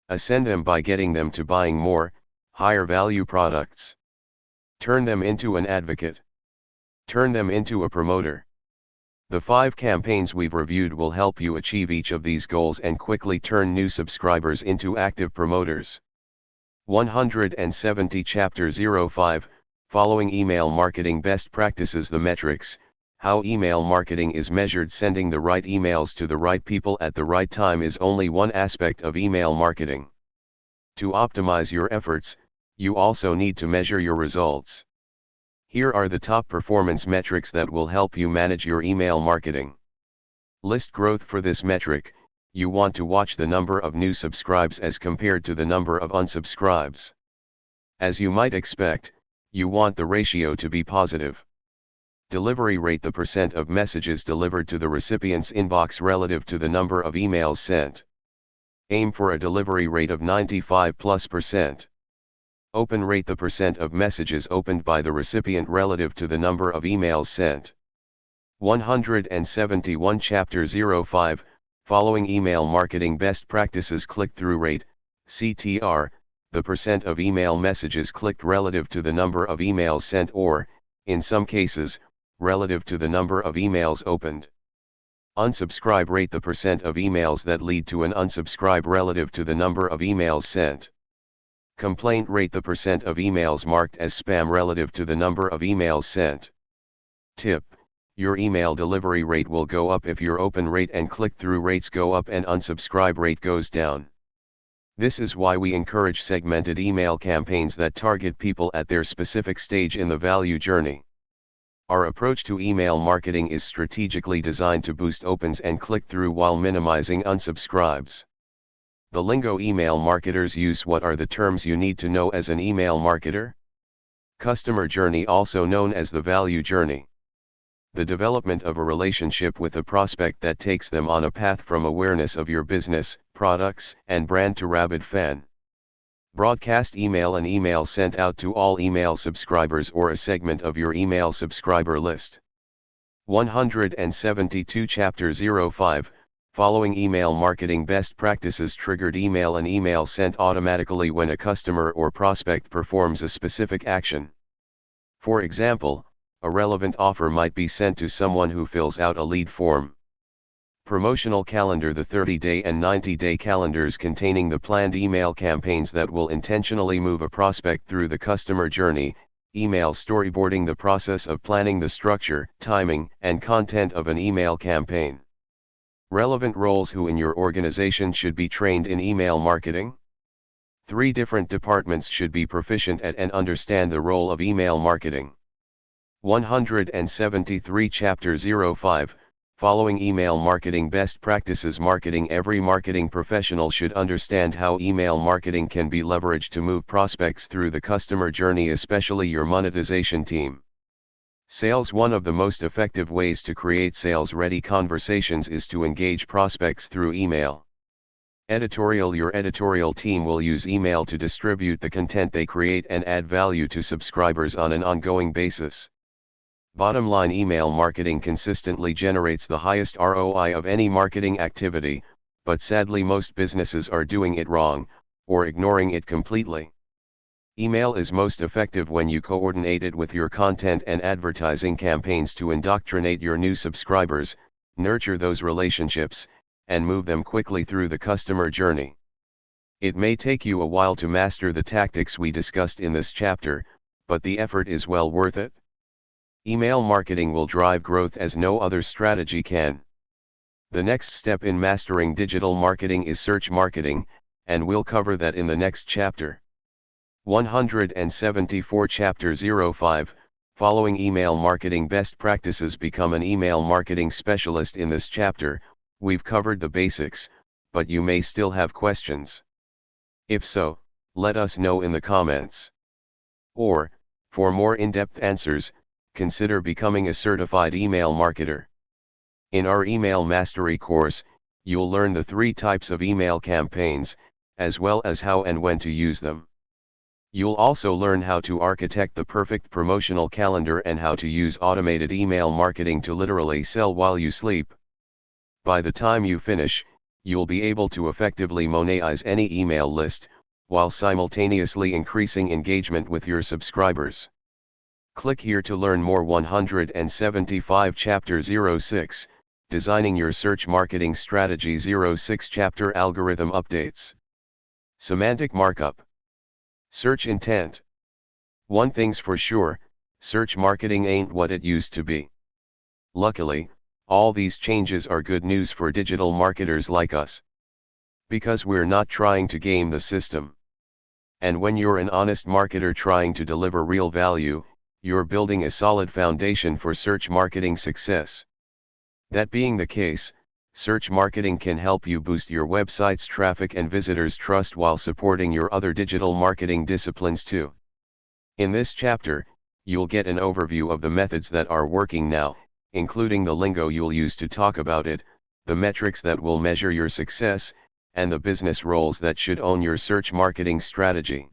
Ascend them by getting them to buying more, higher value products. Turn them into an advocate. Turn them into a promoter. The 5 campaigns we've reviewed will help you achieve each of these goals and quickly turn new subscribers into active promoters. 170 Chapter 05, Following Email Marketing Best Practices. The metrics, how email marketing is measured. Sending the right emails to the right people at the right time is only one aspect of email marketing. To optimize your efforts, you also need to measure your results. Here are the top performance metrics that will help you manage your email marketing. List growth. For this metric, you want to watch the number of new subscribes as compared to the number of unsubscribes. As you might expect, you want the ratio to be positive. Delivery rate. The percent of messages delivered to the recipient's inbox relative to the number of emails sent. Aim for a delivery rate of 95+%. Open rate. The percent of messages opened by the recipient relative to the number of emails sent. 171 Chapter 05, Following Email Marketing Best Practices. Click-through rate, CTR, the percent of email messages clicked relative to the number of emails sent or, in some cases, relative to the number of emails opened. Unsubscribe rate. The percent of emails that lead to an unsubscribe relative to the number of emails sent. Complaint rate. The percent of emails marked as spam relative to the number of emails sent. Tip: your email delivery rate will go up if your open rate and click-through rates go up and unsubscribe rate goes down. This is why we encourage segmented email campaigns that target people at their specific stage in the value journey. Our approach to email marketing is strategically designed to boost opens and click-through while minimizing unsubscribes. The lingo email marketers use. What are the terms you need to know as an email marketer? Customer journey, also known as the value journey. The development of a relationship with a prospect that takes them on a path from awareness of your business, products, and brand to rabid fan. Broadcast email, an email sent out to all email subscribers or a segment of your email subscriber list. 172 Chapter 05, Following Email Marketing Best Practices. Triggered email, an email sent automatically when a customer or prospect performs a specific action. For example, a relevant offer might be sent to someone who fills out a lead form. Promotional calendar. The 30-day and 90-day calendars containing the planned email campaigns that will intentionally move a prospect through the customer journey. Email storyboarding. The process of planning the structure, timing, and content of an email campaign. Relevant roles. Who in your organization should be trained in email marketing? 3 different departments should be proficient at and understand the role of email marketing. 173 Chapter 05, Following Email Marketing Best Practices. Marketing. Every marketing professional should understand how email marketing can be leveraged to move prospects through the customer journey, especially your monetization team. Sales. One of the most effective ways to create sales-ready conversations is to engage prospects through email. Editorial. Your editorial team will use email to distribute the content they create and add value to subscribers on an ongoing basis. Bottom line: email marketing consistently generates the highest ROI of any marketing activity, but sadly most businesses are doing it wrong, or ignoring it completely. Email is most effective when you coordinate it with your content and advertising campaigns to indoctrinate your new subscribers, nurture those relationships, and move them quickly through the customer journey. It may take you a while to master the tactics we discussed in this chapter, but the effort is well worth it. Email marketing will drive growth as no other strategy can. The next step in mastering digital marketing is search marketing, and we'll cover that in the next chapter. 174 Chapter 05, Following email marketing best practices. Become an email marketing specialist. In this chapter, we've covered the basics, but you may still have questions. If so, let us know in the comments. Or, for more in-depth answers, consider becoming a certified email marketer. In our email mastery course, you'll learn the 3 types of email campaigns, as well as how and when to use them. You'll also learn how to architect the perfect promotional calendar and how to use automated email marketing to literally sell while you sleep. By the time you finish, you'll be able to effectively monetize any email list, while simultaneously increasing engagement with your subscribers. Click here to learn more. 175 Chapter 06, Designing Your Search Marketing Strategy. 06 Chapter Algorithm Updates. Semantic Markup. Search intent. One thing's for sure, search marketing ain't what it used to be. Luckily, all these changes are good news for digital marketers like us. Because we're not trying to game the system. And when you're an honest marketer trying to deliver real value, you're building a solid foundation for search marketing success. That being the case, search marketing can help you boost your website's traffic and visitors' trust while supporting your other digital marketing disciplines too. In this chapter, you'll get an overview of the methods that are working now, including the lingo you'll use to talk about it, the metrics that will measure your success, and the business roles that should own your search marketing strategy.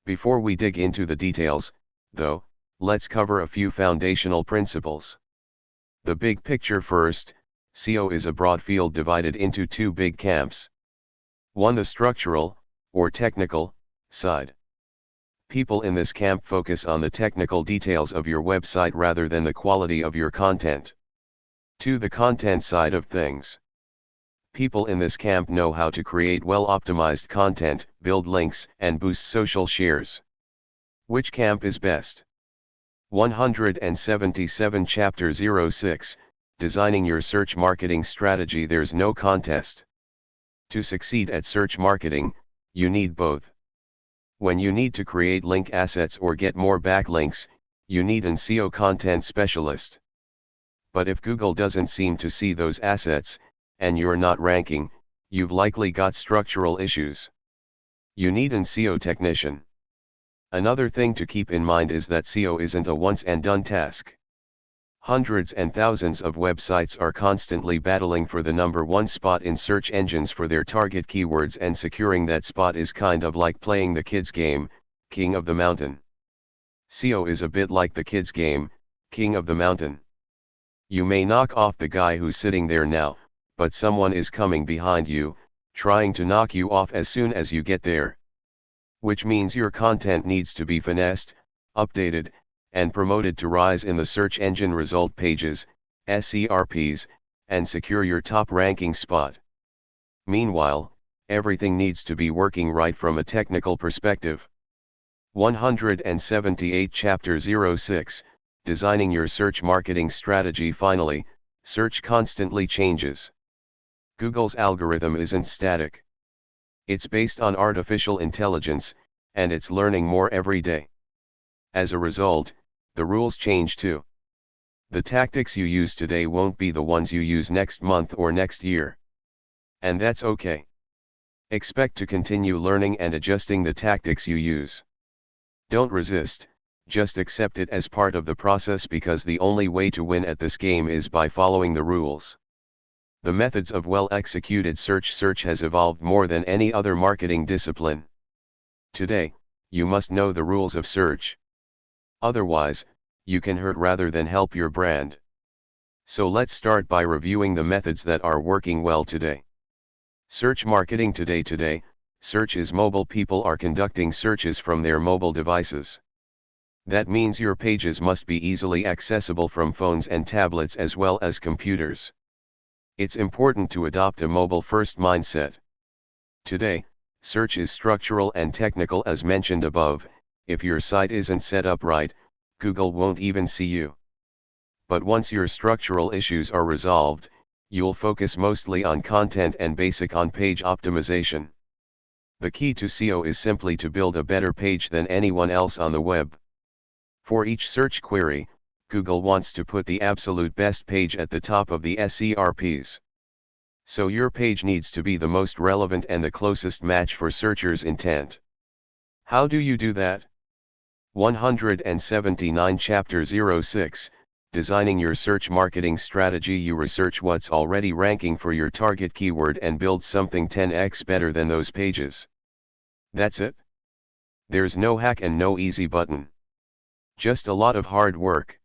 Before we dig into the details, though, let's cover a few foundational principles. The big picture first. SEO is a broad field divided into 2 big camps. 1. The structural, or technical, side. People in this camp focus on the technical details of your website rather than the quality of your content. 2. The content side of things. People in this camp know how to create well-optimized content, build links, and boost social shares. Which camp is best? 177 Chapter 06, Designing Your Search Marketing Strategy. There's no contest. To succeed at search marketing, you need both. When you need to create link assets or get more backlinks, you need an SEO content specialist. But if Google doesn't seem to see those assets, and you're not ranking, you've likely got structural issues. You need an SEO technician. Another thing to keep in mind is that SEO isn't a once-and-done task. Hundreds and thousands of websites are constantly battling for the number 1 spot in search engines for their target keywords, and securing that spot is kind of like playing the kids' game, King of the Mountain. SEO is a bit like the kids' game, King of the Mountain. You may knock off the guy who's sitting there now, but someone is coming behind you, trying to knock you off as soon as you get there. Which means your content needs to be finessed, updated, and promoted to rise in the search engine result pages, SERPs, and secure your top ranking spot. Meanwhile, everything needs to be working right from a technical perspective. 178 Chapter 06, Designing Your Search Marketing Strategy. Finally, search constantly changes. Google's algorithm isn't static. It's based on artificial intelligence, and it's learning more every day. As a result, the rules change too. The tactics you use today won't be the ones you use next month or next year. And that's okay. Expect to continue learning and adjusting the tactics you use. Don't resist, just accept it as part of the process, because the only way to win at this game is by following the rules. The methods of well-executed search has evolved more than any other marketing discipline. Today, you must know the rules of search. Otherwise, you can hurt rather than help your brand. So let's start by reviewing the methods that are working well today. Search marketing today. Today, search is mobile. People are conducting searches from their mobile devices. That means your pages must be easily accessible from phones and tablets as well as computers. It's important to adopt a mobile-first mindset. Today, search is structural and technical as mentioned above. If your site isn't set up right, Google won't even see you. But once your structural issues are resolved, you'll focus mostly on content and basic on-page optimization. The key to SEO is simply to build a better page than anyone else on the web. For each search query, Google wants to put the absolute best page at the top of the SERPs. So your page needs to be the most relevant and the closest match for searchers' intent. How do you do that? 179 Chapter 06, Designing Your Search Marketing Strategy. You research what's already ranking for your target keyword and build something 10x better than those pages. That's it. There's no hack and no easy button. Just a lot of hard work.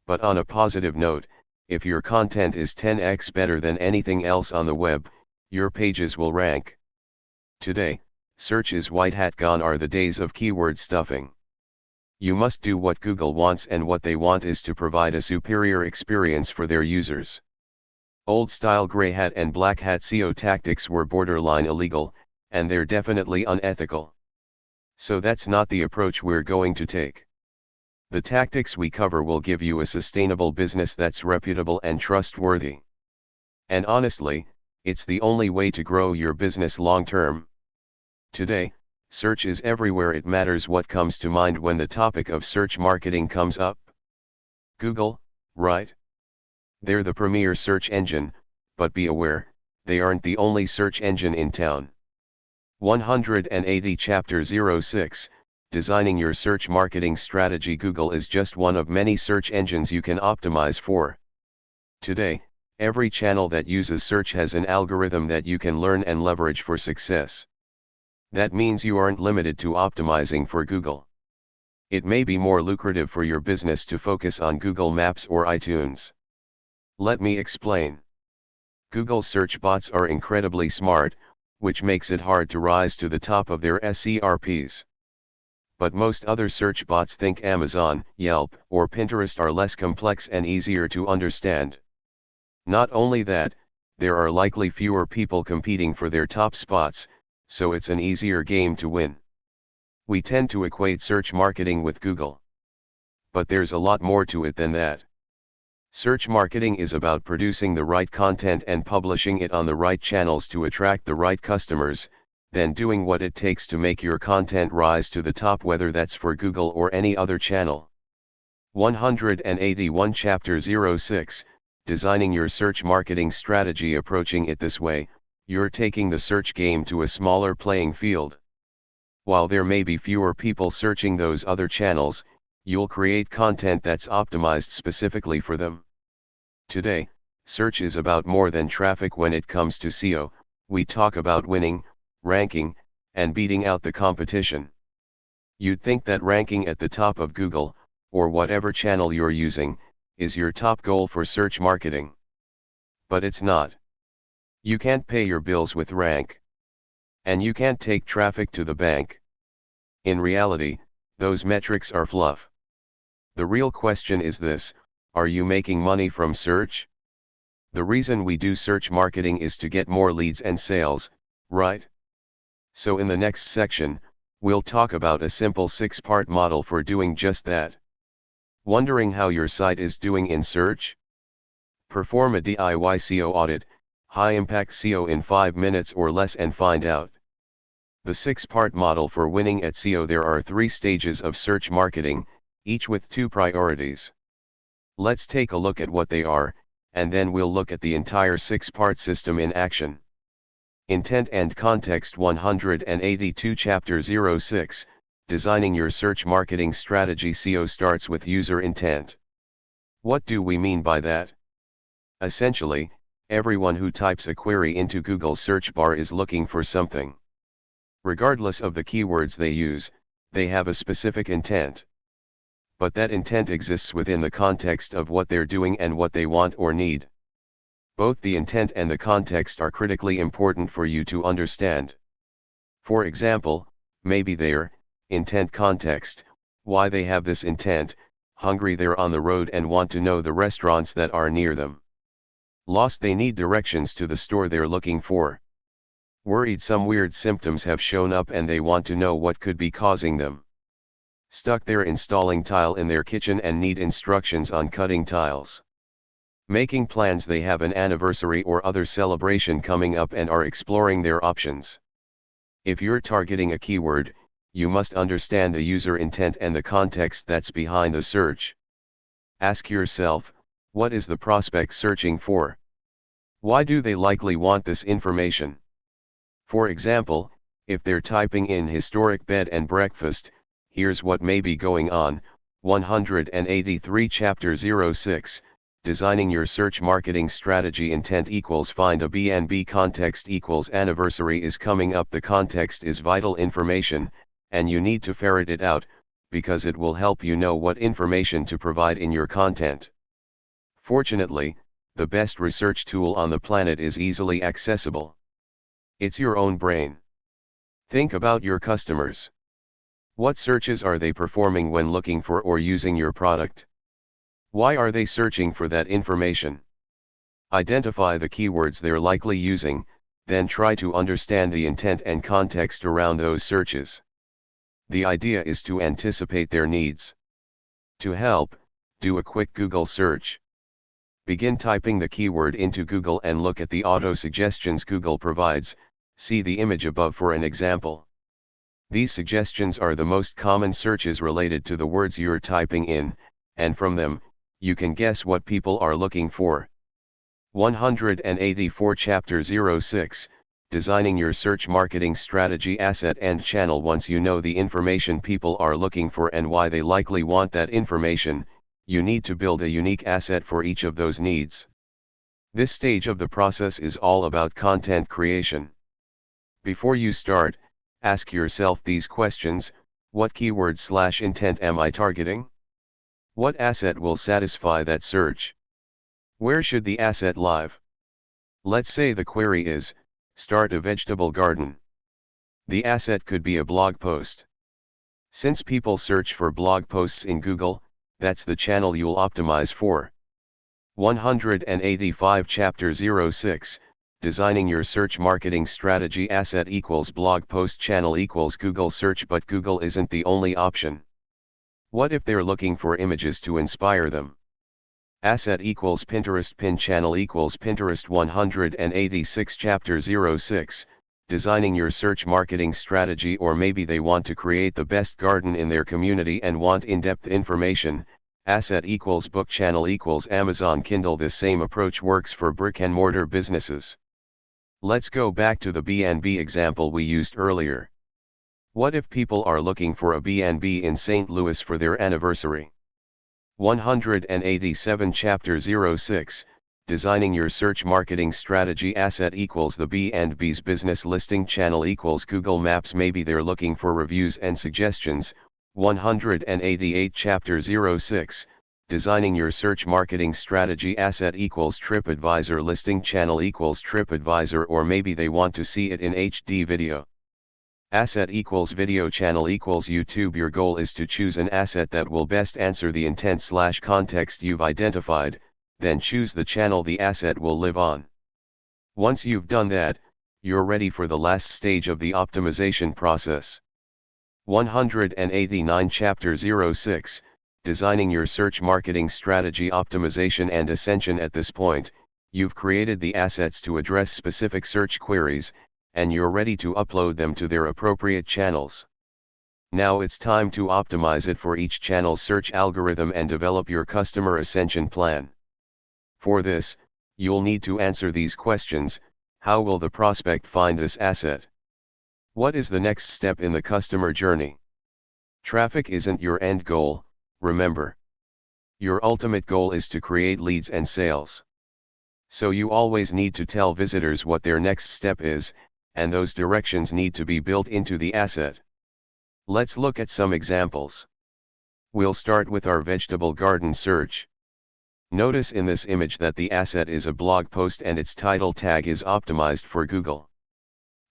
But on a positive note, if your content is 10x better than anything else on the web, your pages will rank. Today, search is white hat. Gone are the days of keyword stuffing. You must do what Google wants, and what they want is to provide a superior experience for their users. Old-style gray hat and black hat SEO tactics were borderline illegal, and they're definitely unethical. So that's not the approach we're going to take. The tactics we cover will give you a sustainable business that's reputable and trustworthy. And honestly, it's the only way to grow your business long-term. Today, search is everywhere. It matters what comes to mind when the topic of search marketing comes up. Google, right? They're the premier search engine, but be aware, they aren't the only search engine in town. 180 Chapter 06, Designing Your Search Marketing Strategy. Google is just one of many search engines you can optimize for. Today, every channel that uses search has an algorithm that you can learn and leverage for success. That means you aren't limited to optimizing for Google. It may be more lucrative for your business to focus on Google Maps or iTunes. Let me explain. Google's search bots are incredibly smart, which makes it hard to rise to the top of their SERPs. But most other search bots, think Amazon, Yelp, or Pinterest, are less complex and easier to understand. Not only that, there are likely fewer people competing for their top spots, so it's an easier game to win. We tend to equate search marketing with Google. But there's a lot more to it than that. Search marketing is about producing the right content and publishing it on the right channels to attract the right customers, then doing what it takes to make your content rise to the top, whether that's for Google or any other channel. 181 Chapter 06, Designing Your Search Marketing Strategy. Approaching it this way, you're taking the search game to a smaller playing field. While there may be fewer people searching those other channels, you'll create content that's optimized specifically for them. Today, search is about more than traffic. When it comes to SEO, we talk about winning, ranking, and beating out the competition. You'd think that ranking at the top of Google, or whatever channel you're using, is your top goal for search marketing. But it's not. You can't pay your bills with rank. And you can't take traffic to the bank. In reality, those metrics are fluff. The real question is this: are you making money from search? The reason we do search marketing is to get more leads and sales, right? So in the next section, we'll talk about a simple 6-part model for doing just that. Wondering how your site is doing in search? Perform a DIY SEO audit, high-impact SEO in 5 minutes or less, and find out. The 6-part model for winning at SEO. There are 3 stages of search marketing, each with 2 priorities. Let's take a look at what they are, and then we'll look at the entire 6-part system in action. Intent and Context. 182 Chapter 06, Designing Your Search Marketing Strategy. SEO starts with user intent. What do we mean by that? Essentially, everyone who types a query into Google's search bar is looking for something. Regardless of the keywords they use, they have a specific intent. But that intent exists within the context of what they're doing and what they want or need. Both the intent and the context are critically important for you to understand. For example, maybe their intent context, why they have this intent: hungry, they're on the road and want to know the restaurants that are near them. Lost, they need directions to the store they're looking for. Worried, some weird symptoms have shown up and they want to know what could be causing them. Stuck, they're installing tile in their kitchen and need instructions on cutting tiles. Making plans, they have an anniversary or other celebration coming up and are exploring their options. If you're targeting a keyword, you must understand the user intent and the context that's behind the search. Ask yourself, what is the prospect searching for? Why do they likely want this information? For example, if they're typing in historic bed and breakfast, here's what may be going on. 183 Chapter 06, Designing Your Search Marketing Strategy. Intent equals find a B&B. Context equals anniversary is coming up. The context is vital information, and you need to ferret it out, because it will help you know what information to provide in your content. Fortunately, the best research tool on the planet is easily accessible. It's your own brain. Think about your customers. What searches are they performing when looking for or using your product? Why are they searching for that information? Identify the keywords they're likely using, then try to understand the intent and context around those searches. The idea is to anticipate their needs. To help, do a quick Google search. Begin typing the keyword into Google and look at the auto-suggestions Google provides. See the image above for an example. These suggestions are the most common searches related to the words you're typing in, and from them, you can guess what people are looking for. 184 Chapter 06, Designing Your Search Marketing Strategy. Asset and channel. Once you know the information people are looking for and why they likely want that information, you need to build a unique asset for each of those needs. This stage of the process is all about content creation. Before you start, ask yourself these questions: what keyword/intent am I targeting? What asset will satisfy that search? Where should the asset live? Let's say the query is, start a vegetable garden. The asset could be a blog post. Since people search for blog posts in Google, that's the channel you'll optimize for. 185 Chapter 06, Designing Your Search Marketing Strategy. Asset equals blog post, channel equals Google search. But Google isn't the only option. What if they're looking for images to inspire them? Asset equals Pinterest, pin, channel equals Pinterest. 186 Chapter 06, Designing Your Search Marketing Strategy. Or maybe they want to create the best garden in their community and want in-depth information. Asset equals book, channel equals Amazon Kindle. This same approach works for brick-and-mortar businesses. Let's go back to the B&B example we used earlier. What if people are looking for a B&B in St. Louis for their anniversary? 187 Chapter 06, Designing Your Search Marketing Strategy. Asset equals the B&B's business listing, channel equals Google Maps. Maybe they're looking for reviews and suggestions. 188 Chapter 06, Designing Your Search Marketing Strategy. Asset equals TripAdvisor, listing, channel equals TripAdvisor. Or maybe they want to see it in HD video. Asset equals video, channel equals YouTube. Your goal is to choose an asset that will best answer the intent/context you've identified, then choose the channel the asset will live on. Once you've done that, you're ready for the last stage of the optimization process. 189 Chapter 06, Designing Your Search Marketing Strategy. Optimization and ascension. At this point, you've created the assets to address specific search queries, and you're ready to upload them to their appropriate channels. Now it's time to optimize it for each channel's search algorithm and develop your customer ascension plan. For this, you'll need to answer these questions: how will the prospect find this asset? What is the next step in the customer journey? Traffic isn't your end goal, remember. Your ultimate goal is to create leads and sales. So you always need to tell visitors what their next step is, and those directions need to be built into the asset. Let's look at some examples. We'll start with our vegetable garden search. Notice in this image that the asset is a blog post and its title tag is optimized for Google.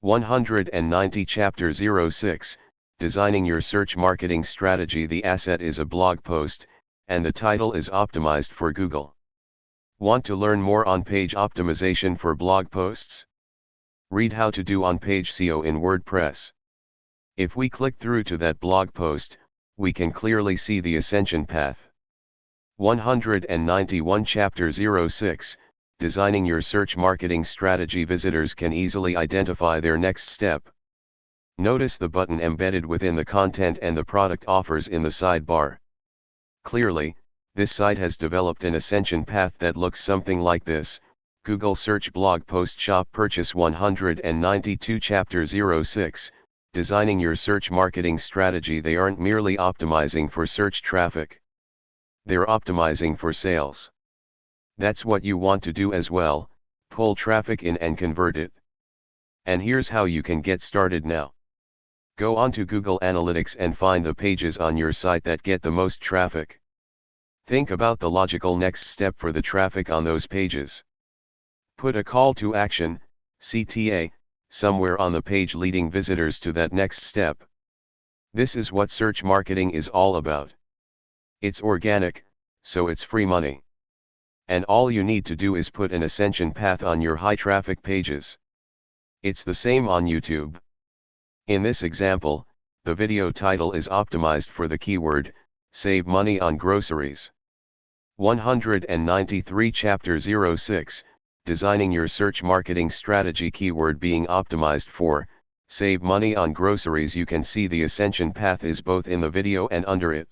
190 Chapter 06, Designing Your Search Marketing Strategy. The asset is a blog post, and the title is optimized for Google. Want to learn more on page optimization for blog posts? Read How to Do On-Page SEO in WordPress. If we click through to that blog post, we can clearly see the ascension path. 191 Chapter 06, Designing Your Search Marketing Strategy. Visitors can easily identify their next step. Notice the button embedded within the content and the product offers in the sidebar. Clearly, this site has developed an ascension path that looks something like this: Google search blog post shop purchase 192 chapter 06, designing your search marketing strategy. They aren't merely optimizing for search traffic. They're optimizing for sales. That's what you want to do as well: pull traffic in and convert it. And here's how you can get started now. Go onto Google Analytics and find the pages on your site that get the most traffic. Think about the logical next step for the traffic on those pages. Put a call to action, CTA, somewhere on the page leading visitors to that next step. This is what search marketing is all about. It's organic, so it's free money. And all you need to do is put an ascension path on your high traffic pages. It's the same on YouTube. In this example, the video title is optimized for the keyword, save money on groceries. 193 chapter 06, designing your search marketing strategy, keyword being optimized for, save money on groceries. You can see the ascension path is both in the video and under it.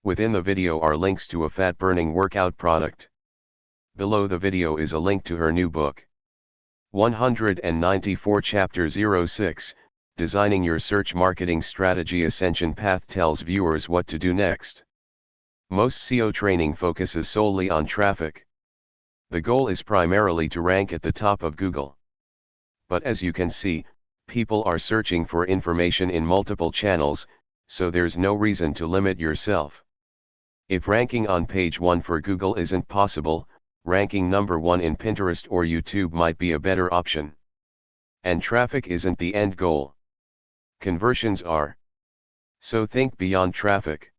Within the video are links to a fat-burning workout product. Below the video is a link to her new book. 194 chapter 06, designing your search marketing strategy. Ascension path tells viewers what to do next. Most SEO training focuses solely on traffic. The goal is primarily to rank at the top of Google. But as you can see, people are searching for information in multiple channels, so there's no reason to limit yourself. If ranking on page 1 for Google isn't possible, ranking number 1 in Pinterest or YouTube might be a better option. And traffic isn't the end goal. Conversions are. So think beyond traffic.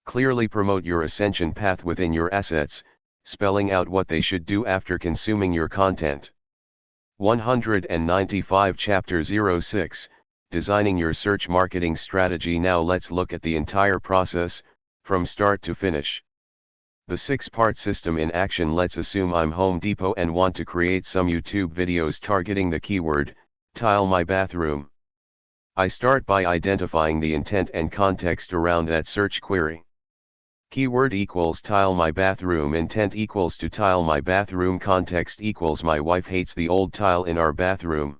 Clearly promote your ascension path within your assets, spelling out what they should do after consuming your content. 195 chapter 06, designing your search marketing strategy. Now let's look at the entire process, from start to finish. The 6-part system in action. Let's assume I'm Home Depot and want to create some YouTube videos targeting the keyword, tile my bathroom. I start by identifying the intent and context around that search query. Keyword equals tile my bathroom, intent equals to tile my bathroom, context equals my wife hates the old tile in our bathroom.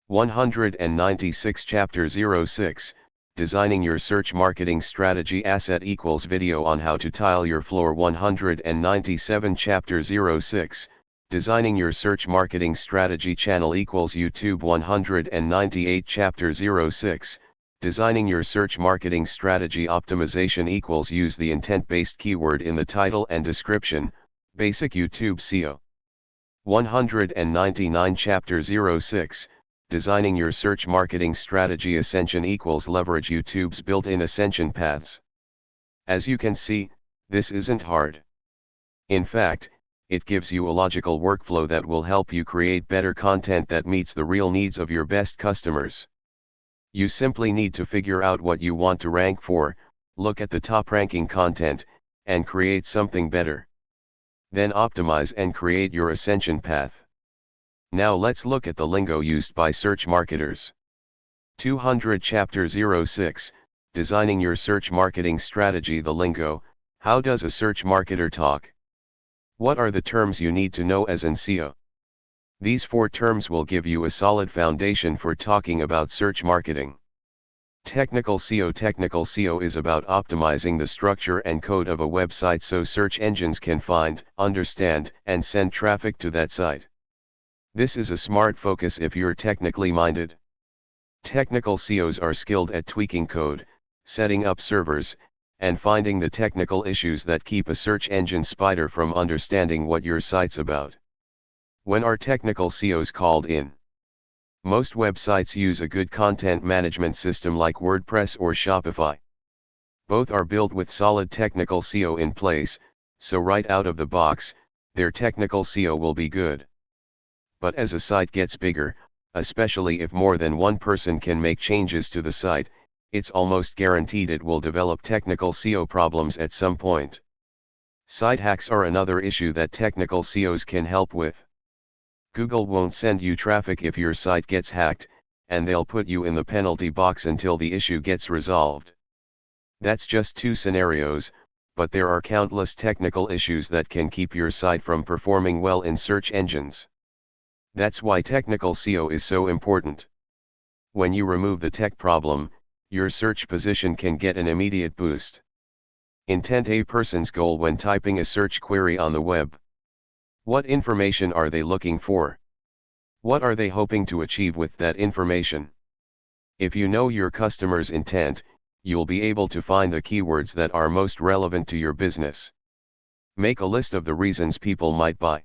196 chapter 06, designing your search marketing strategy. Asset equals video on how to tile your floor. 197 chapter 06, designing your search marketing strategy. Channel equals YouTube. 198 chapter 06, designing your search marketing strategy. Optimization equals use the intent-based keyword in the title and description, basic YouTube SEO. 199 chapter 06, designing your search marketing strategy. Ascension equals leverage YouTube's built-in ascension paths. As you can see, this isn't hard. In fact, it gives you a logical workflow that will help you create better content that meets the real needs of your best customers. You simply need to figure out what you want to rank for, look at the top ranking content, and create something better. Then optimize and create your ascension path. Now let's look at the lingo used by search marketers. 200 chapter 06, designing your search marketing strategy. The lingo: how does a search marketer talk? What are the terms you need to know as an SEO? These 4 terms will give you a solid foundation for talking about search marketing. Technical SEO. Technical SEO is about optimizing the structure and code of a website so search engines can find, understand, and send traffic to that site. This is a smart focus if you're technically minded. Technical SEOs are skilled at tweaking code, setting up servers, and finding the technical issues that keep a search engine spider from understanding what your site's about. When are technical SEOs called in? Most websites use a good content management system like WordPress or Shopify. Both are built with solid technical SEO in place, so right out of the box, their technical SEO will be good. But as a site gets bigger, especially if more than one person can make changes to the site, it's almost guaranteed it will develop technical SEO problems at some point. Site hacks are another issue that technical SEOs can help with. Google won't send you traffic if your site gets hacked, and they'll put you in the penalty box until the issue gets resolved. That's just two scenarios, but there are countless technical issues that can keep your site from performing well in search engines. That's why technical SEO is so important. When you remove the tech problem, your search position can get an immediate boost. Intent: a person's goal when typing a search query on the web. What information are they looking for? What are they hoping to achieve with that information? If you know your customer's intent, you'll be able to find the keywords that are most relevant to your business. Make a list of the reasons people might buy.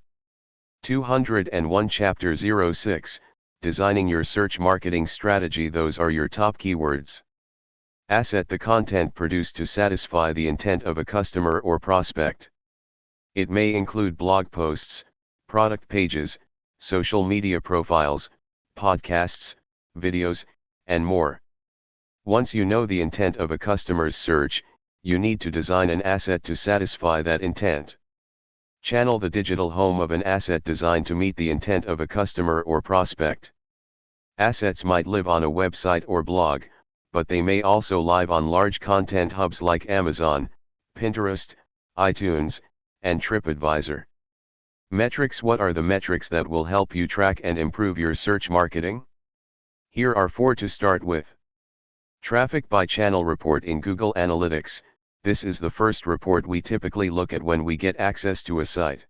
201 Chapter 06, Designing Your Search Marketing Strategy. Those are your top keywords. Asset: the content produced to satisfy the intent of a customer or prospect. It may include blog posts, product pages, social media profiles, podcasts, videos, and more. Once you know the intent of a customer's search, you need to design an asset to satisfy that intent. Channel: the digital home of an asset designed to meet the intent of a customer or prospect. Assets might live on a website or blog, but they may also live on large content hubs like Amazon, Pinterest, iTunes, and TripAdvisor. Metrics: what are the metrics that will help you track and improve your search marketing? Here are 4 to start with. Traffic by channel report in Google Analytics. This is the first report we typically look at when we get access to a site.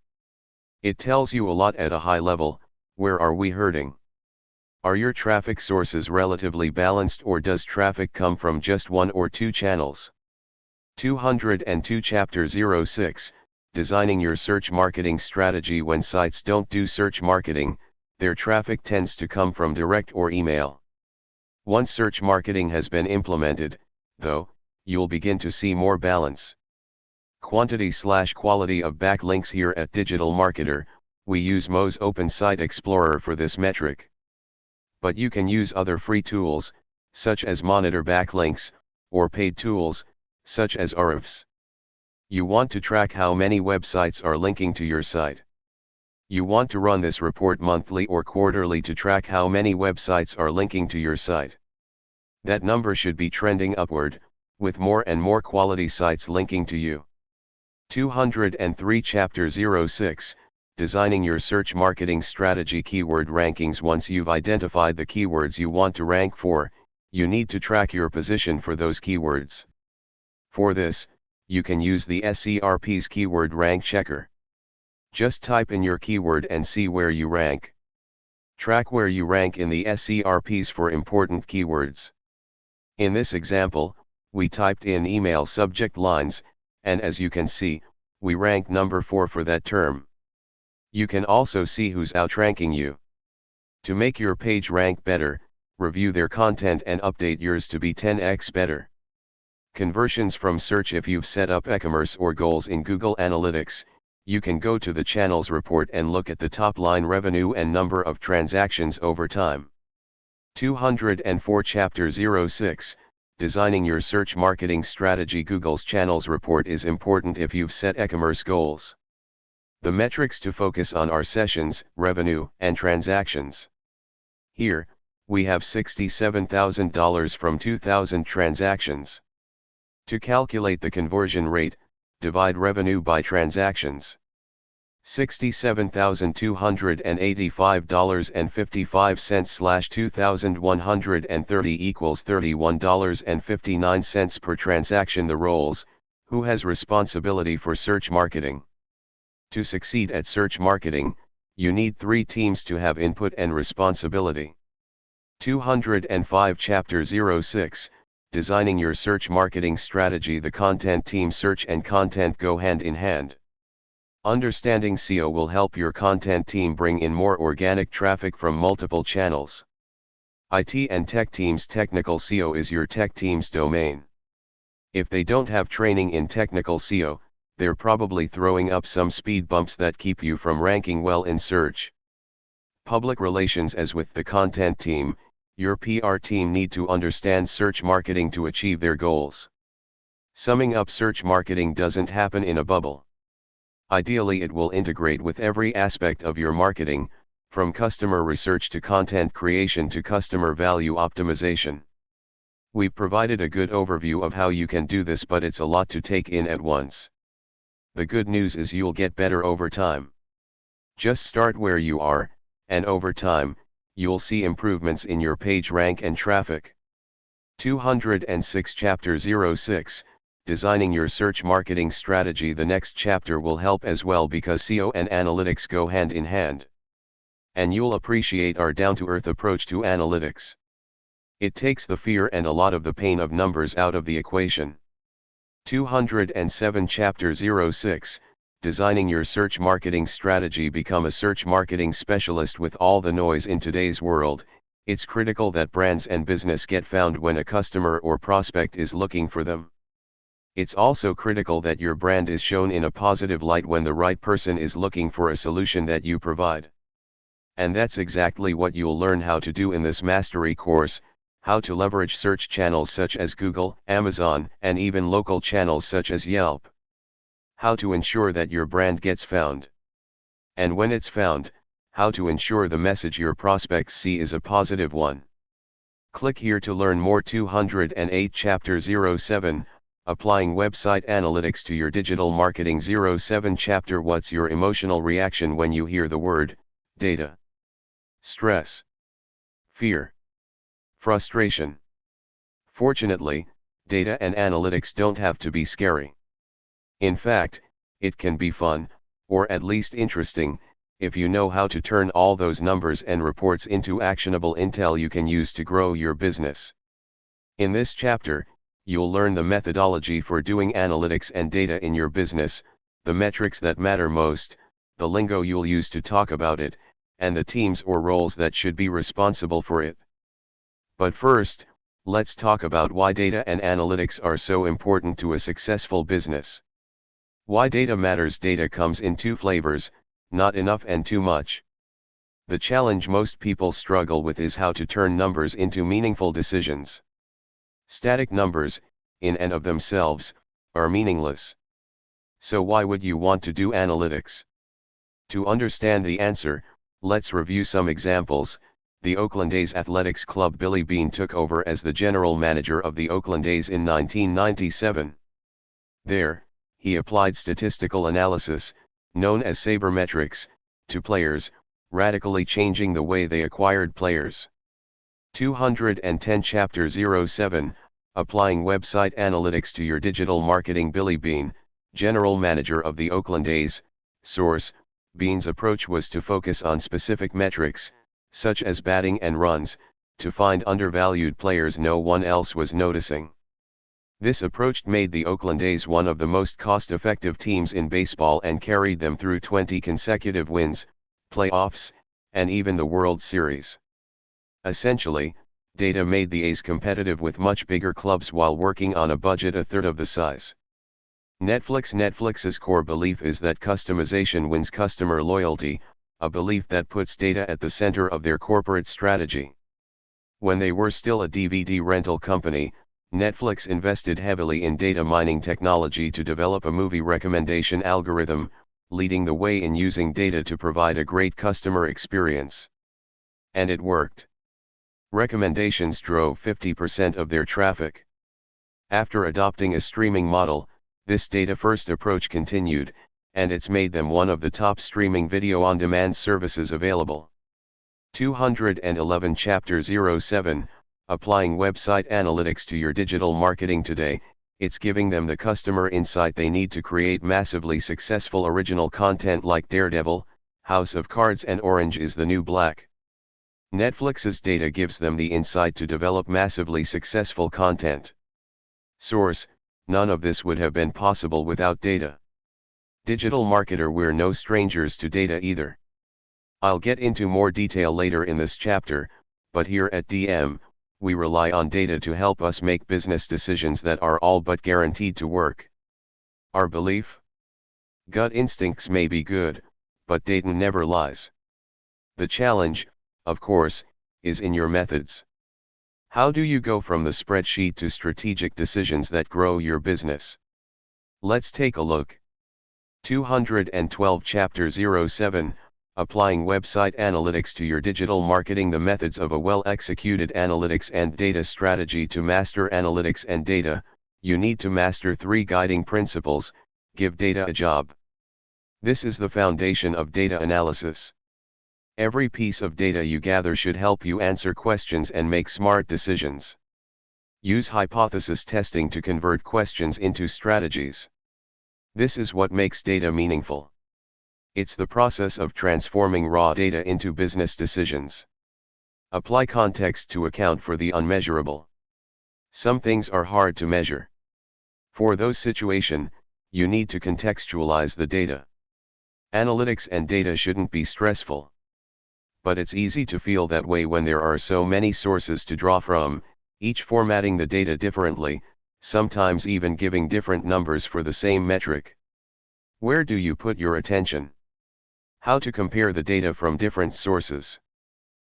It tells you a lot at a high level. Where are we hurting? Are your traffic sources relatively balanced, or does traffic come from just 1 or 2 channels? 202 Chapter 06, Designing Your Search Marketing Strategy. When sites don't do search marketing, their traffic tends to come from direct or email. Once search marketing has been implemented, though, you'll begin to see more balance. Quantity/quality of backlinks. Here at Digital Marketer, we use Moz Open Site Explorer for this metric. But you can use other free tools, such as Monitor Backlinks, or paid tools, such as Ahrefs. You want to track how many websites are linking to your site. You want to run this report monthly or quarterly to track how many websites are linking to your site. That number should be trending upward, with more and more quality sites linking to you. 203 Chapter 06, Designing Your Search Marketing Strategy. Keyword rankings. Once you've identified the keywords you want to rank for, you need to track your position for those keywords. For this, you can use the SERP's Keyword Rank Checker. Just type in your keyword and see where you rank. Track where you rank in the SERPs for important keywords. In this example, we typed in email subject lines, and as you can see, we rank number 4 for that term. You can also see who's outranking you. To make your page rank better, review their content and update yours to be 10x better. Conversions from search. If you've set up e-commerce or goals in Google Analytics, you can go to the channels report and look at the top line revenue and number of transactions over time. 204 Chapter 06, Designing Your Search Marketing Strategy. Google's channels report is important if you've set e-commerce goals. The metrics to focus on are sessions, revenue, and transactions. Here, we have $67,000 from 2,000 transactions. To calculate the conversion rate, divide revenue by transactions. $67,285.55/2,130 equals $31.59 per transaction. The roles: who has responsibility for search marketing? To succeed at search marketing, you need 3 teams to have input and responsibility. 205 Chapter 06, Designing Your Search Marketing Strategy. The content team. Search and content go hand in hand. Understanding SEO will help your content team bring in more organic traffic from multiple channels. IT and tech teams. Technical SEO is your tech team's domain. If they don't have training in technical SEO, they're probably throwing up some speed bumps that keep you from ranking well in search. Public relations. As with the content team, your PR team need to understand search marketing to achieve their goals. Summing up: search marketing doesn't happen in a bubble. Ideally, it will integrate with every aspect of your marketing, From customer research to content creation to customer value optimization. We've provided a good overview of how you can do this, but it's a lot to take in at once. The good news is you'll get better over time. Just start where you are, and over time, you'll see improvements in your page rank and traffic. 206 Chapter 06, Designing Your Search Marketing Strategy. The next chapter will help as well because SEO and analytics go hand in hand. And you'll appreciate our down-to-earth approach to analytics. It takes the fear and a lot of the pain of numbers out of the equation. 207 Chapter 06, Designing Your Search Marketing Strategy. Become a search marketing specialist. With all the noise in today's world, it's critical that brands and business get found when a customer or prospect is looking for them. It's also critical that your brand is shown in a positive light when the right person is looking for a solution that you provide. And that's exactly what you'll learn how to do in this mastery course: how to leverage search channels such as Google, Amazon, and even local channels such as Yelp. How to ensure that your brand gets found. And when it's found, how to ensure the message your prospects see is a positive one. Click here to learn more. 208 Chapter 07, Applying Website Analytics to Your Digital Marketing. 07 Chapter. What's your emotional reaction when you hear the word data? Stress, fear, frustration. Fortunately, data and analytics don't have to be scary. In fact, it can be fun, or at least interesting, if you know how to turn all those numbers and reports into actionable intel you can use to grow your business. In this chapter, you'll learn the methodology for doing analytics and data in your business, the metrics that matter most, the lingo you'll use to talk about it, and the teams or roles that should be responsible for it. But first, let's talk about why data and analytics are so important to a successful business. Why data matters. Data comes in two flavors: not enough and too much. The challenge most people struggle with is how to turn numbers into meaningful decisions. Static numbers, in and of themselves, are meaningless. So why would you want to do analytics? To understand the answer, let's review some examples. The Oakland A's athletics club. Billy Beane took over as the general manager of the Oakland A's in 1997. There, he applied statistical analysis, known as sabermetrics, to players, radically changing the way they acquired players. 210 Chapter 07, Applying Website Analytics to Your Digital Marketing. Billy Beane, general manager of the Oakland A's. Source: Beane's approach was to focus on specific metrics, such as batting and runs, to find undervalued players no one else was noticing. This approach made the Oakland A's one of the most cost-effective teams in baseball and carried them through 20 consecutive wins, playoffs, and even the World Series. Essentially, data made the A's competitive with much bigger clubs while working on a budget a third of the size. Netflix's core belief is that customization wins customer loyalty, a belief that puts data at the center of their corporate strategy. When they were still a DVD rental company, Netflix invested heavily in data mining technology to develop a movie recommendation algorithm, leading the way in using data to provide a great customer experience. And it worked. Recommendations drove 50% of their traffic. After adopting a streaming model, this data-first approach continued, and it's made them one of the top streaming video-on-demand services available. 211 Chapter 07, Applying Website Analytics to Your Digital Marketing. Today, it's giving them the customer insight they need to create massively successful original content like Daredevil, House of Cards, and Orange is the New Black. Netflix's data gives them the insight to develop massively successful content. Source: None of this would have been possible without data. Digital marketer: we're no strangers to data either. I'll get into more detail later in this chapter, but here at DM, we rely on data to help us make business decisions that are all but guaranteed to work. Our belief? Gut instincts may be good, but data never lies. The challenge, of course, is in your methods. How do you go from the spreadsheet to strategic decisions that grow your business? Let's take a look. 212 Chapter 07, Applying website analytics to your digital marketing. The methods of a well-executed analytics and data strategy. To master analytics and data, you need to master 3 guiding principles. Give data a job. This is the foundation of data analysis. Every piece of data you gather should help you answer questions and make smart decisions. Use hypothesis testing to convert questions into strategies. This is what makes data meaningful. It's the process of transforming raw data into business decisions. Apply context to account for the unmeasurable. Some things are hard to measure. For those situations, you need to contextualize the data. Analytics and data shouldn't be stressful. But it's easy to feel that way when there are so many sources to draw from, each formatting the data differently, sometimes even giving different numbers for the same metric. Where do you put your attention? How to compare the data from different sources?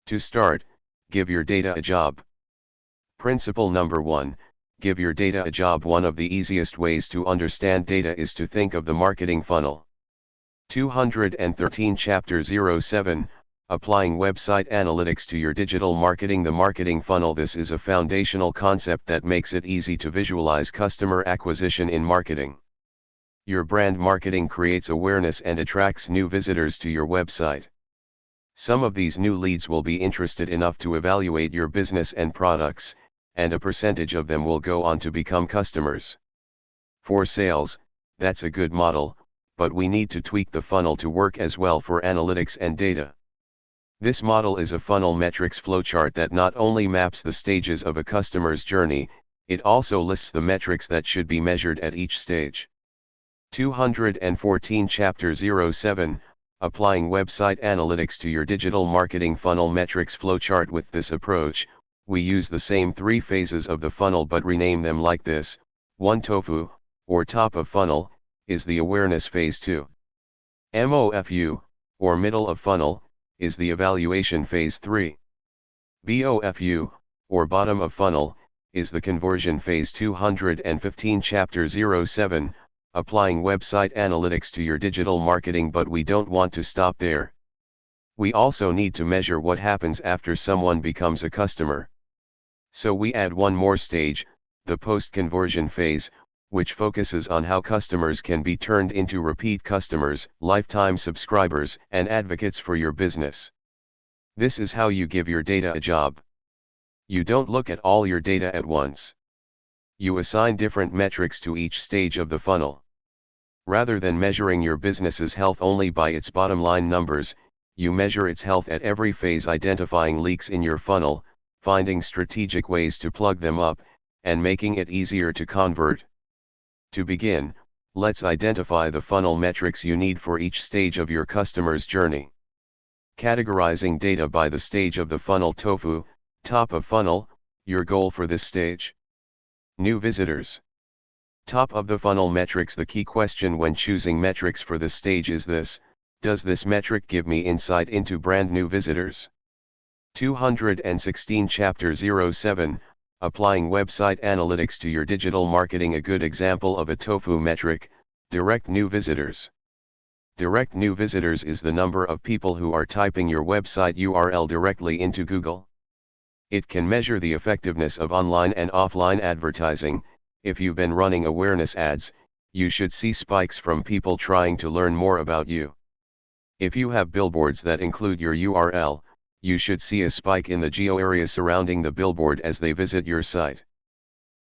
To start, give your data a job. Principle number 1, give your data a job. One of the easiest ways to understand data is to think of the marketing funnel. 213 Chapter 07, Applying Website Analytics to Your Digital Marketing. The marketing funnel. This is a foundational concept that makes it easy to visualize customer acquisition in marketing. Your brand marketing creates awareness and attracts new visitors to your website. Some of these new leads will be interested enough to evaluate your business and products, and a percentage of them will go on to become customers. For sales, that's a good model, but we need to tweak the funnel to work as well for analytics and data. This model is a funnel metrics flowchart that not only maps the stages of a customer's journey, it also lists the metrics that should be measured at each stage. 214 Chapter 07, Applying Website Analytics to Your Digital Marketing Funnel Metrics Flowchart. With this approach, we use the same 3 phases of the funnel but rename them like this. 1. TOFU, or top of funnel, is the awareness phase. 2. MOFU, or middle of funnel, is the evaluation phase. 3. BOFU, or bottom of funnel, is the conversion phase. 215 Chapter 07, Applying Website Analytics to Your Digital Marketing. But we don't want to stop there. We also need to measure what happens after someone becomes a customer. So we add one more stage, the post-conversion phase, which focuses on how customers can be turned into repeat customers, lifetime subscribers, and advocates for your business. This is how you give your data a job. You don't look at all your data at once. You assign different metrics to each stage of the funnel. Rather than measuring your business's health only by its bottom line numbers, you measure its health at every phase, identifying leaks in your funnel, finding strategic ways to plug them up, and making it easier to convert. To begin, let's identify the funnel metrics you need for each stage of your customer's journey. Categorizing data by the stage of the funnel. TOFU, top of funnel, your goal for this stage. New visitors. Top of the funnel metrics. The key question when choosing metrics for this stage is this: does this metric give me insight into brand new visitors? 216 Chapter 07, Applying Website Analytics to Your Digital Marketing. A good example of a TOFU metric, direct new visitors. Direct new visitors is the number of people who are typing your website URL directly into Google. It can measure the effectiveness of online and offline advertising. If you've been running awareness ads, you should see spikes from people trying to learn more about you. If you have billboards that include your URL, you should see a spike in the geo area surrounding the billboard as they visit your site.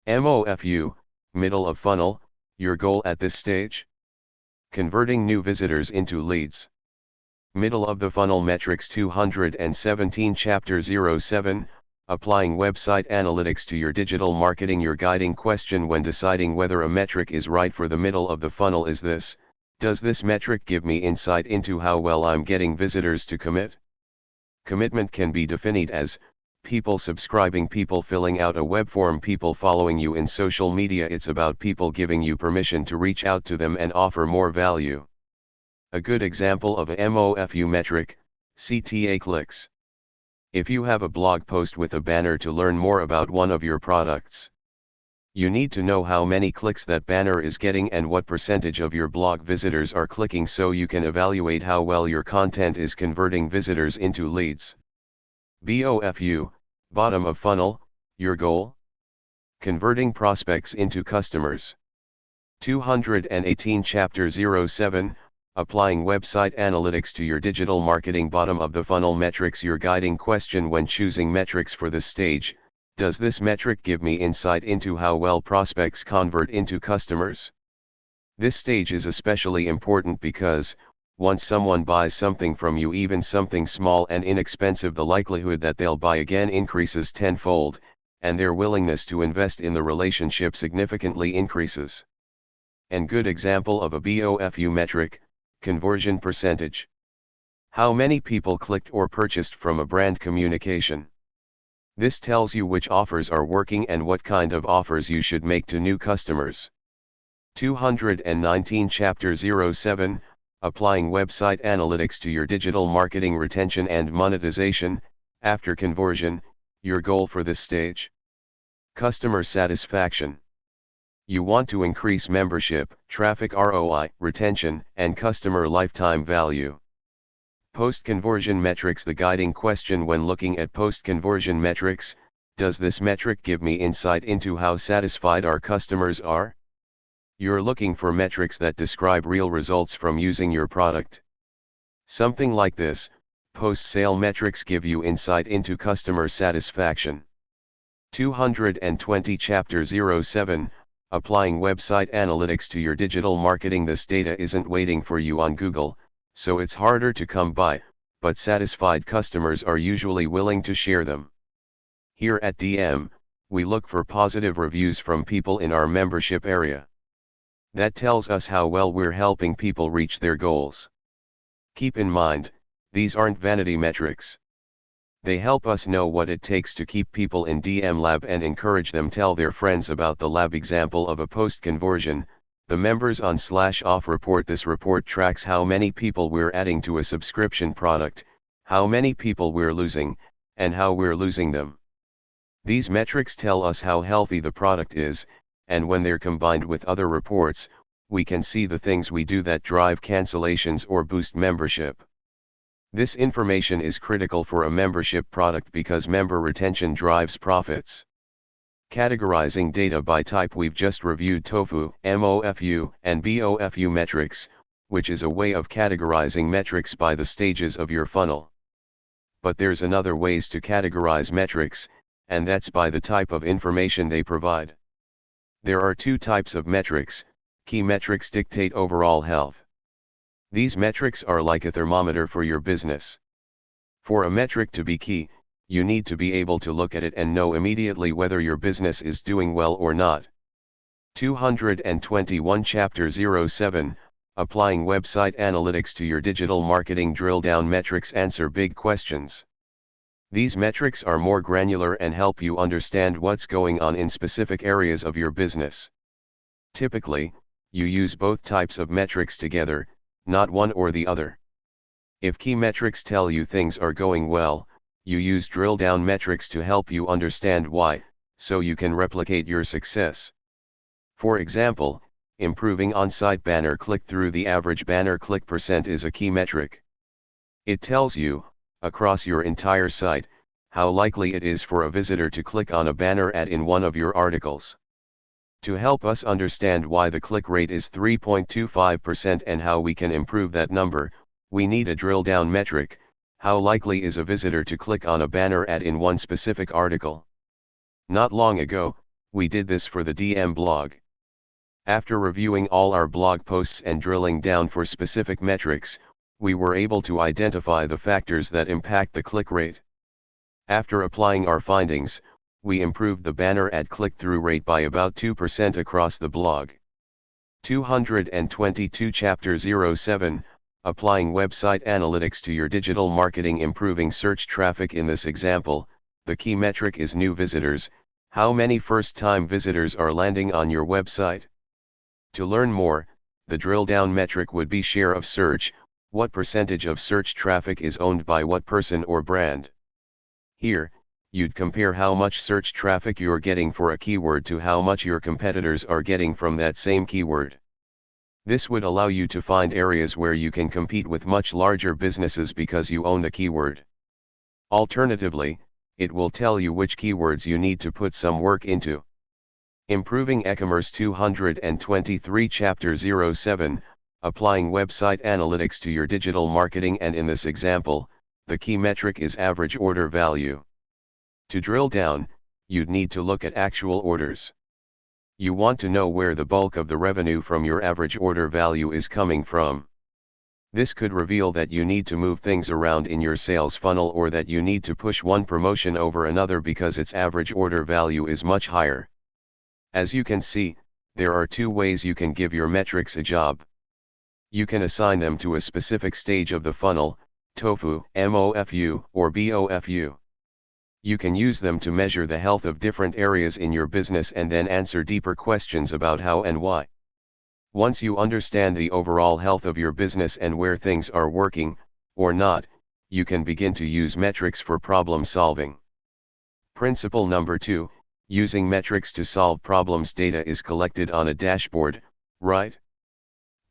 MOFU, middle of funnel, your goal at this stage? Converting new visitors into leads. Middle of the funnel metrics. 217 Chapter 07, Applying Website Analytics to Your Digital Marketing. Your guiding question when deciding whether a metric is right for the middle of the funnel is this: does this metric give me insight into how well I'm getting visitors to commit? Commitment can be defined as people subscribing, people filling out a web form, people following you in social media. It's about people giving you permission to reach out to them and offer more value. A good example of a MOFU metric, CTA clicks. If you have a blog post with a banner to learn more about one of your products, You need to know how many clicks that banner is getting and what percentage of your blog visitors are clicking so you can evaluate how well your content is converting visitors into leads. BOFU, bottom of funnel, your goal? Converting prospects into customers. 218 Chapter 07, Applying Website Analytics to Your Digital Marketing. Bottom of the funnel metrics. Your guiding question when choosing metrics for this stage: does this metric give me insight into how well prospects convert into customers? This stage is especially important because, once someone buys something from you, even something small and inexpensive, the likelihood that they'll buy again increases tenfold, and their willingness to invest in the relationship significantly increases. And good example of a BOFU metric: conversion percentage. How many people clicked or purchased from a brand communication? This tells you which offers are working and what kind of offers you should make to new customers. 219 Chapter 07, Applying Website Analytics to Your Digital Marketing. Retention and monetization. After conversion, your goal for this stage: customer satisfaction. You want to increase membership, traffic ROI, retention, and customer lifetime value. Post-conversion metrics. The guiding question when looking at post-conversion metrics: does this metric give me insight into how satisfied our customers are? You're looking for metrics that describe real results from using your product. Something like this: post-sale metrics give you insight into customer satisfaction. 220 Chapter 07, Applying Website Analytics to Your Digital Marketing. This data isn't waiting for you on Google, so it's harder to come by, but satisfied customers are usually willing to share them. Here at DM, we look for positive reviews from people in our membership area. That tells us how well we're helping people reach their goals. Keep in mind, these aren't vanity metrics. They help us know what it takes to keep people in DM Lab and encourage them tell their friends about the lab. Example of a post-conversion: the members on/off report. This report tracks how many people we're adding to a subscription product, how many people we're losing, and how we're losing them. These metrics tell us how healthy the product is, and when they're combined with other reports, we can see the things we do that drive cancellations or boost membership. This information is critical for a membership product because member retention drives profits. Categorizing data by type. We've just reviewed TOFU, MOFU, and BOFU metrics, which is a way of categorizing metrics by the stages of your funnel. But there's another ways to categorize metrics, and that's by the type of information they provide. There are two types of metrics. Key metrics dictate overall health. These metrics are like a thermometer for your business. For a metric to be key, you need to be able to look at it and know immediately whether your business is doing well or not. 221 Chapter 07, Applying Website Analytics to Your Digital Marketing. Drill down metrics answer big questions. These metrics are more granular and help you understand what's going on in specific areas of your business. Typically, you use both types of metrics together, not one or the other. If key metrics tell you things are going well, you use drill down metrics to help you understand why, so you can replicate your success. For example, improving on-site banner click-through. The average banner click percent is a key metric. It tells you, across your entire site, how likely it is for a visitor to click on a banner ad in one of your articles. To help us understand why the click rate is 3.25% and how we can improve that number, we need a drill down metric: how likely is a visitor to click on a banner ad in one specific article? Not long ago, we did this for the DM blog. After reviewing all our blog posts and drilling down for specific metrics, we were able to identify the factors that impact the click rate. After applying our findings, we improved the banner ad click-through rate by about 2% across the blog. 222 Chapter 07, Applying Website Analytics to Your Digital Marketing. Improving search traffic. In this example, the key metric is new visitors. How many first-time visitors are landing on your website? To learn more, the drill-down metric would be share of search. What percentage of search traffic is owned by what person or brand? Here, you'd compare how much search traffic you're getting for a keyword to how much your competitors are getting from that same keyword. This would allow you to find areas where you can compete with much larger businesses because you own the keyword. Alternatively, it will tell you which keywords you need to put some work into. Improving e-commerce 223 Chapter 07, Applying Website Analytics to Your Digital Marketing, and in this example, the key metric is average order value. To drill down, you'd need to look at actual orders. You want to know where the bulk of the revenue from your average order value is coming from. This could reveal that you need to move things around in your sales funnel, or that you need to push one promotion over another because its average order value is much higher. As you can see, there are two ways you can give your metrics a job. You can assign them to a specific stage of the funnel, TOFU, MOFU, or BOFU. You can use them to measure the health of different areas in your business and then answer deeper questions about how and why. Once you understand the overall health of your business and where things are working, or not, you can begin to use metrics for problem solving. Principle number 2, using metrics to solve problems. Data is collected on a dashboard, right?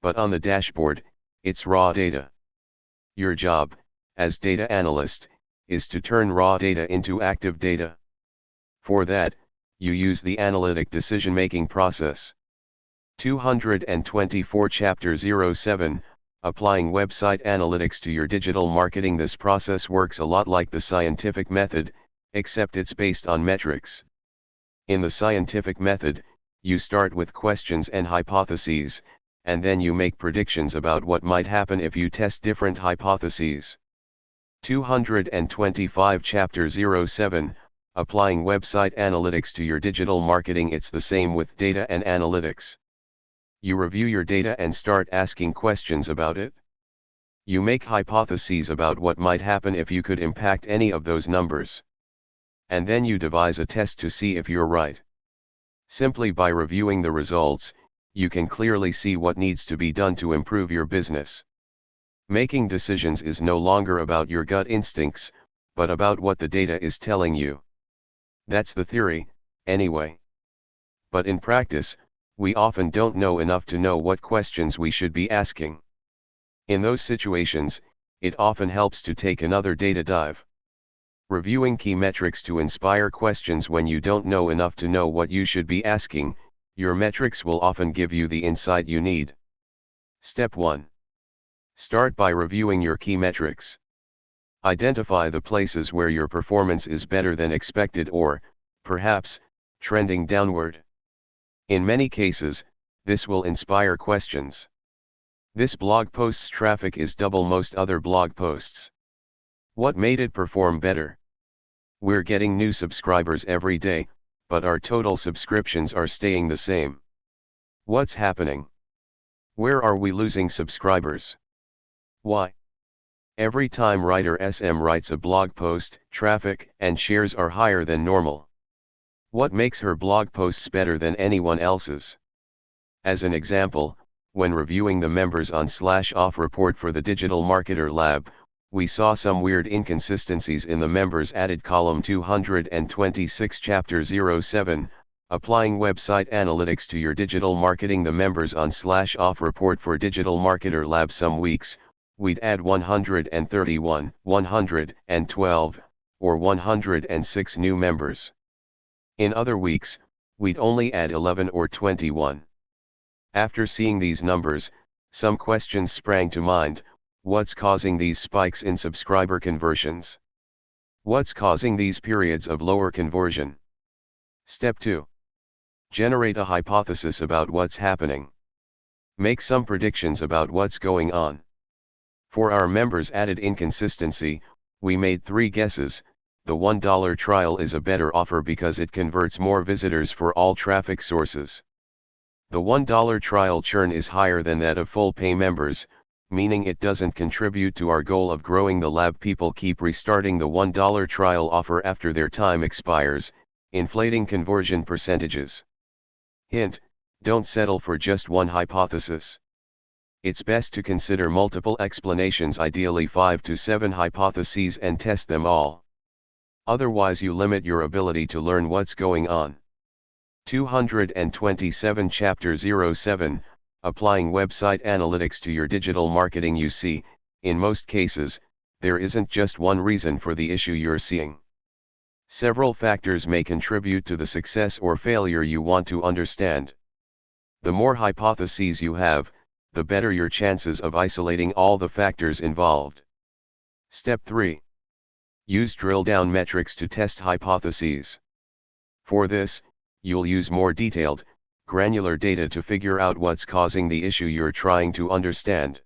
But on the dashboard, it's raw data. Your job, as data analyst, is to turn raw data into active data. For that, you use the analytic decision-making process. 224 Chapter 07, Applying Website Analytics to Your Digital Marketing. This process works a lot like the scientific method, except it's based on metrics. In the scientific method, you start with questions and hypotheses, and then you make predictions about what might happen if you test different hypotheses. 225 Chapter 07, Applying Website Analytics to Your Digital Marketing. It's the same with data and analytics. You review your data and start asking questions about it. You make hypotheses about what might happen if you could impact any of those numbers. And then you devise a test to see if you're right. Simply by reviewing the results, you can clearly see what needs to be done to improve your business. Making decisions is no longer about your gut instincts, but about what the data is telling you. That's the theory, anyway. But in practice, we often don't know enough to know what questions we should be asking. In those situations, it often helps to take another data dive. Reviewing key metrics to inspire questions. When you don't know enough to know what you should be asking, your metrics will often give you the insight you need. Step 1. Start by reviewing your key metrics. Identify the places where your performance is better than expected or, perhaps, trending downward. In many cases, this will inspire questions. This blog post's traffic is double most other blog posts. What made it perform better? We're getting new subscribers every day, but our total subscriptions are staying the same. What's happening? Where are we losing subscribers? Why? Every time writer SM writes a blog post, traffic and shares are higher than normal. What makes her blog posts better than anyone else's? As an example, when reviewing the members on/off report for the Digital Marketer Lab, we saw some weird inconsistencies in the members added column. 226 Chapter 07, Applying Website Analytics to Your Digital Marketing. The members on/off report for Digital Marketer Lab. Some weeks, we'd add 131, 112, or 106 new members. In other weeks, we'd only add 11 or 21. After seeing these numbers, some questions sprang to mind. What's causing these spikes in subscriber conversions? What's causing these periods of lower conversion? Step 2. Generate a hypothesis about what's happening. Make some predictions about what's going on. For our members added inconsistency, we made 3 guesses. The $1 trial is a better offer because it converts more visitors for all traffic sources. The $1 trial churn is higher than that of full pay members, meaning it doesn't contribute to our goal of growing the lab. People keep restarting the $1 trial offer after their time expires, inflating conversion percentages. Hint: don't settle for just one hypothesis. It's best to consider multiple explanations, ideally 5 to 7 hypotheses, and test them all. Otherwise you limit your ability to learn what's going on. 227 Chapter 07, Applying Website Analytics to Your Digital Marketing. You see, in most cases, there isn't just one reason for the issue you're seeing. Several factors may contribute to the success or failure you want to understand. The more hypotheses you have, the better your chances of isolating all the factors involved. Step 3. Use drill-down metrics to test hypotheses. For this, you'll use more detailed, granular data to figure out what's causing the issue you're trying to understand.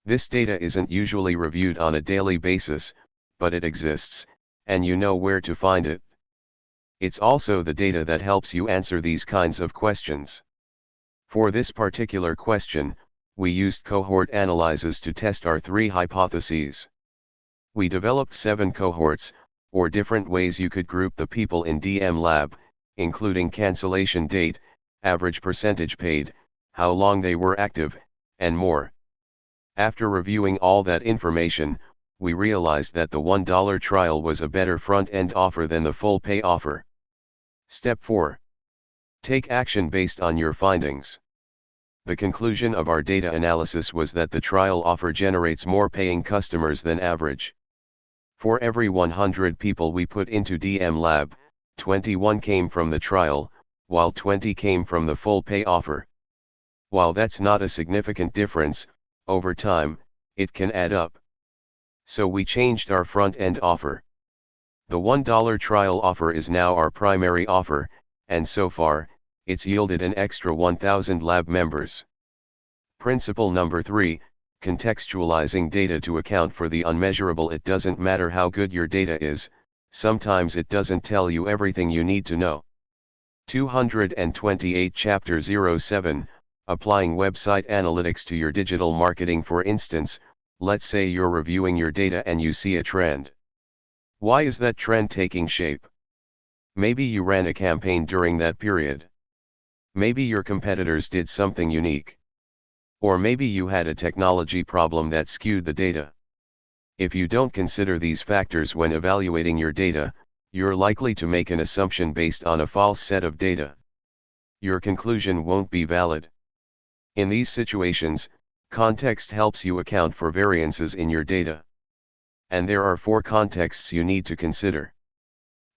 This data isn't usually reviewed on a daily basis, but it exists, and you know where to find it. It's also the data that helps you answer these kinds of questions. For this particular question, we used cohort analyses to test our 3 hypotheses. We developed 7 cohorts, or different ways you could group the people in DM Lab, including cancellation date, average percentage paid, how long they were active, and more. After reviewing all that information, we realized that the $1 trial was a better front-end offer than the full pay offer. Step 4. Take action based on your findings. The conclusion of our data analysis was that the trial offer generates more paying customers than average. For every 100 people we put into DM Lab, 21 came from the trial, while 20 came from the full pay offer. While that's not a significant difference, over time, it can add up. So we changed our front-end offer. The $1 trial offer is now our primary offer, and so far, it's yielded an extra 1,000 lab members. Principle number 3, contextualizing data to account for the unmeasurable. It doesn't matter how good your data is, sometimes it doesn't tell you everything you need to know. 228 Chapter 07, Applying Website Analytics to Your Digital Marketing. For instance, let's say you're reviewing your data and you see a trend. Why is that trend taking shape? Maybe you ran a campaign during that period. Maybe your competitors did something unique. Or maybe you had a technology problem that skewed the data. If you don't consider these factors when evaluating your data, you're likely to make an assumption based on a false set of data. Your conclusion won't be valid. In these situations, context helps you account for variances in your data. And there are 4 contexts you need to consider.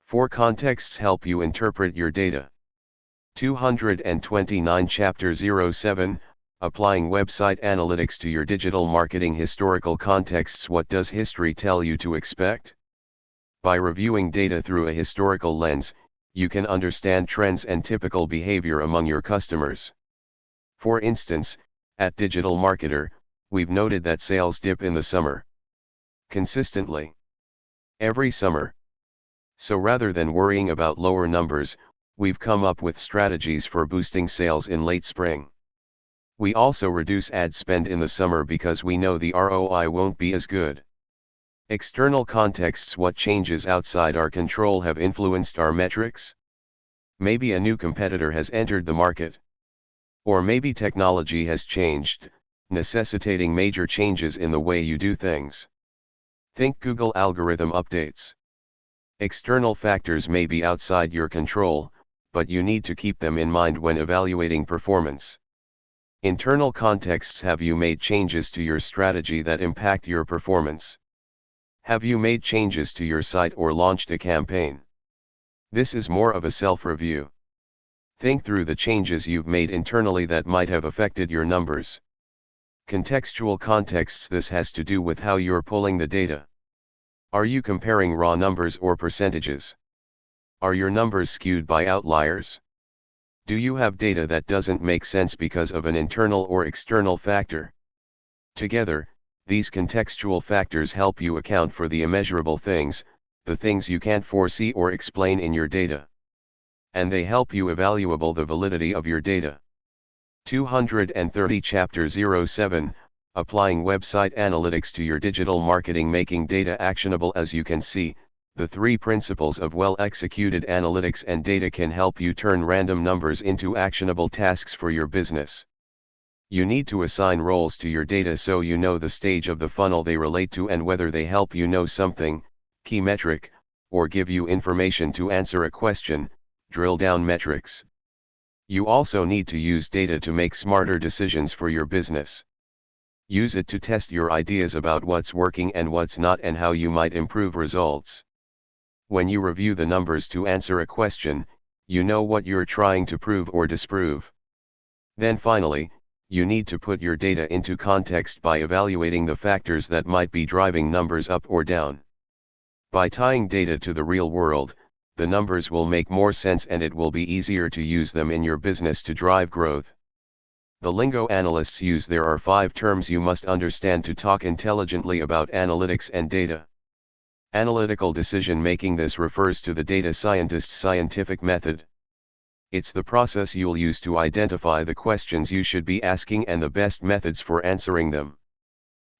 4 contexts help you interpret your data. 229 Chapter 07, Applying Website Analytics to Your Digital Marketing. Historical contexts. What does history tell you to expect? By reviewing data through a historical lens, you can understand trends and typical behavior among your customers. For instance, at Digital Marketer, we've noted that sales dip in the summer. Consistently. Every summer. So rather than worrying about lower numbers, we've come up with strategies for boosting sales in late spring. We also reduce ad spend in the summer because we know the ROI won't be as good. External contexts. What changes outside our control have influenced our metrics? Maybe a new competitor has entered the market. Or maybe technology has changed, necessitating major changes in the way you do things. Think Google algorithm updates. External factors may be outside your control, but you need to keep them in mind when evaluating performance. Internal contexts. Have you made changes to your strategy that impact your performance? Have you made changes to your site or launched a campaign? This is more of a self-review. Think through the changes you've made internally that might have affected your numbers. Contextual contexts. This has to do with how you're pulling the data. Are you comparing raw numbers or percentages? Are your numbers skewed by outliers? Do you have data that doesn't make sense because of an internal or external factor? Together, these contextual factors help you account for the immeasurable things, the things you can't foresee or explain in your data. And they help you evaluate the validity of your data. 230 Chapter 07, Applying Website Analytics to Your Digital Marketing. Making data actionable. As you can see, the 3 principles of well-executed analytics and data can help you turn random numbers into actionable tasks for your business. You need to assign roles to your data so you know the stage of the funnel they relate to and whether they help you know something, key metric, or give you information to answer a question, drill down metrics. You also need to use data to make smarter decisions for your business. Use it to test your ideas about what's working and what's not and how you might improve results. When you review the numbers to answer a question, you know what you're trying to prove or disprove. Then finally, you need to put your data into context by evaluating the factors that might be driving numbers up or down. By tying data to the real world, the numbers will make more sense and it will be easier to use them in your business to drive growth. The lingo analysts use: there are 5 terms you must understand to talk intelligently about analytics and data. Analytical decision making: this refers to the data scientist's scientific method. It's the process you'll use to identify the questions you should be asking and the best methods for answering them.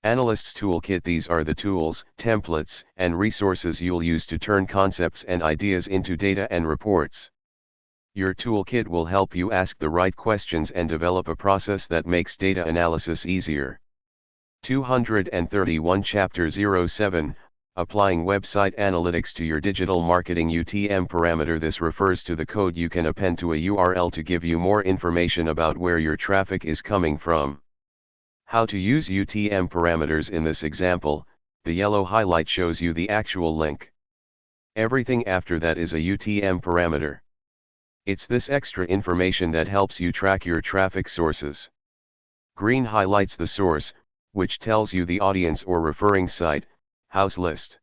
Analyst's toolkit: these are the tools, templates, and resources you'll use to turn concepts and ideas into data and reports. Your toolkit will help you ask the right questions and develop a process that makes data analysis easier. 231 Chapter 07, Applying Website Analytics to Your Digital Marketing UTM Parameter: this refers to the code you can append to a URL to give you more information about where your traffic is coming from. How to use UTM parameters: in this example, the yellow highlight shows you the actual link. Everything after that is a UTM parameter. It's this extra information that helps you track your traffic sources. Green highlights the source, which tells you the audience or referring site, house list.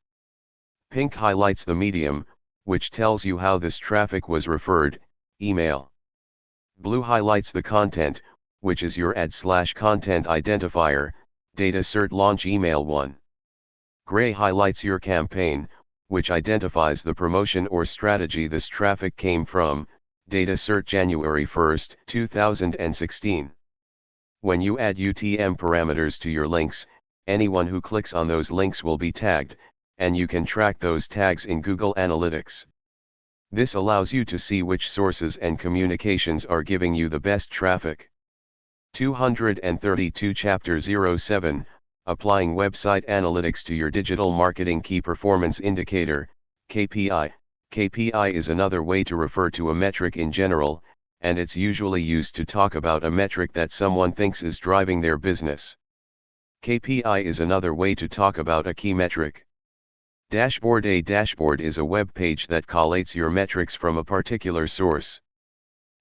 Pink highlights the medium, which tells you how this traffic was referred, email. Blue highlights the content, which is your ad/content identifier, data cert launch email 1. Gray highlights your campaign, which identifies the promotion or strategy this traffic came from, data cert January 1, 2016. When you add UTM parameters to your links, anyone who clicks on those links will be tagged, and you can track those tags in Google Analytics. This allows you to see which sources and communications are giving you the best traffic. 232 Chapter 07, Applying Website Analytics to Your Digital Marketing Key Performance Indicator, KPI. KPI is another way to refer to a metric in general, and it's usually used to talk about a metric that someone thinks is driving their business. KPI is another way to talk about a key metric. Dashboard: a dashboard is a web page that collates your metrics from a particular source.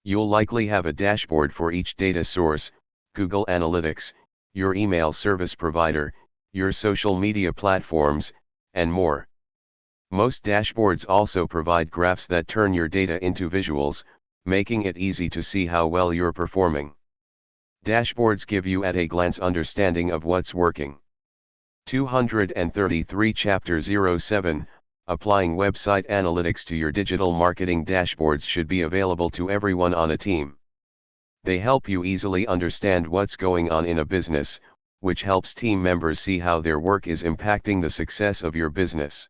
You'll likely have a dashboard for each data source: Google Analytics, your email service provider, your social media platforms, and more. Most dashboards also provide graphs that turn your data into visuals, making it easy to see how well you're performing. Dashboards give you at a glance understanding of what's working. 233 Chapter 07, Applying Website Analytics to Your Digital Marketing. Dashboards should be available to everyone on a team. They help you easily understand what's going on in a business, which helps team members see how their work is impacting the success of your business.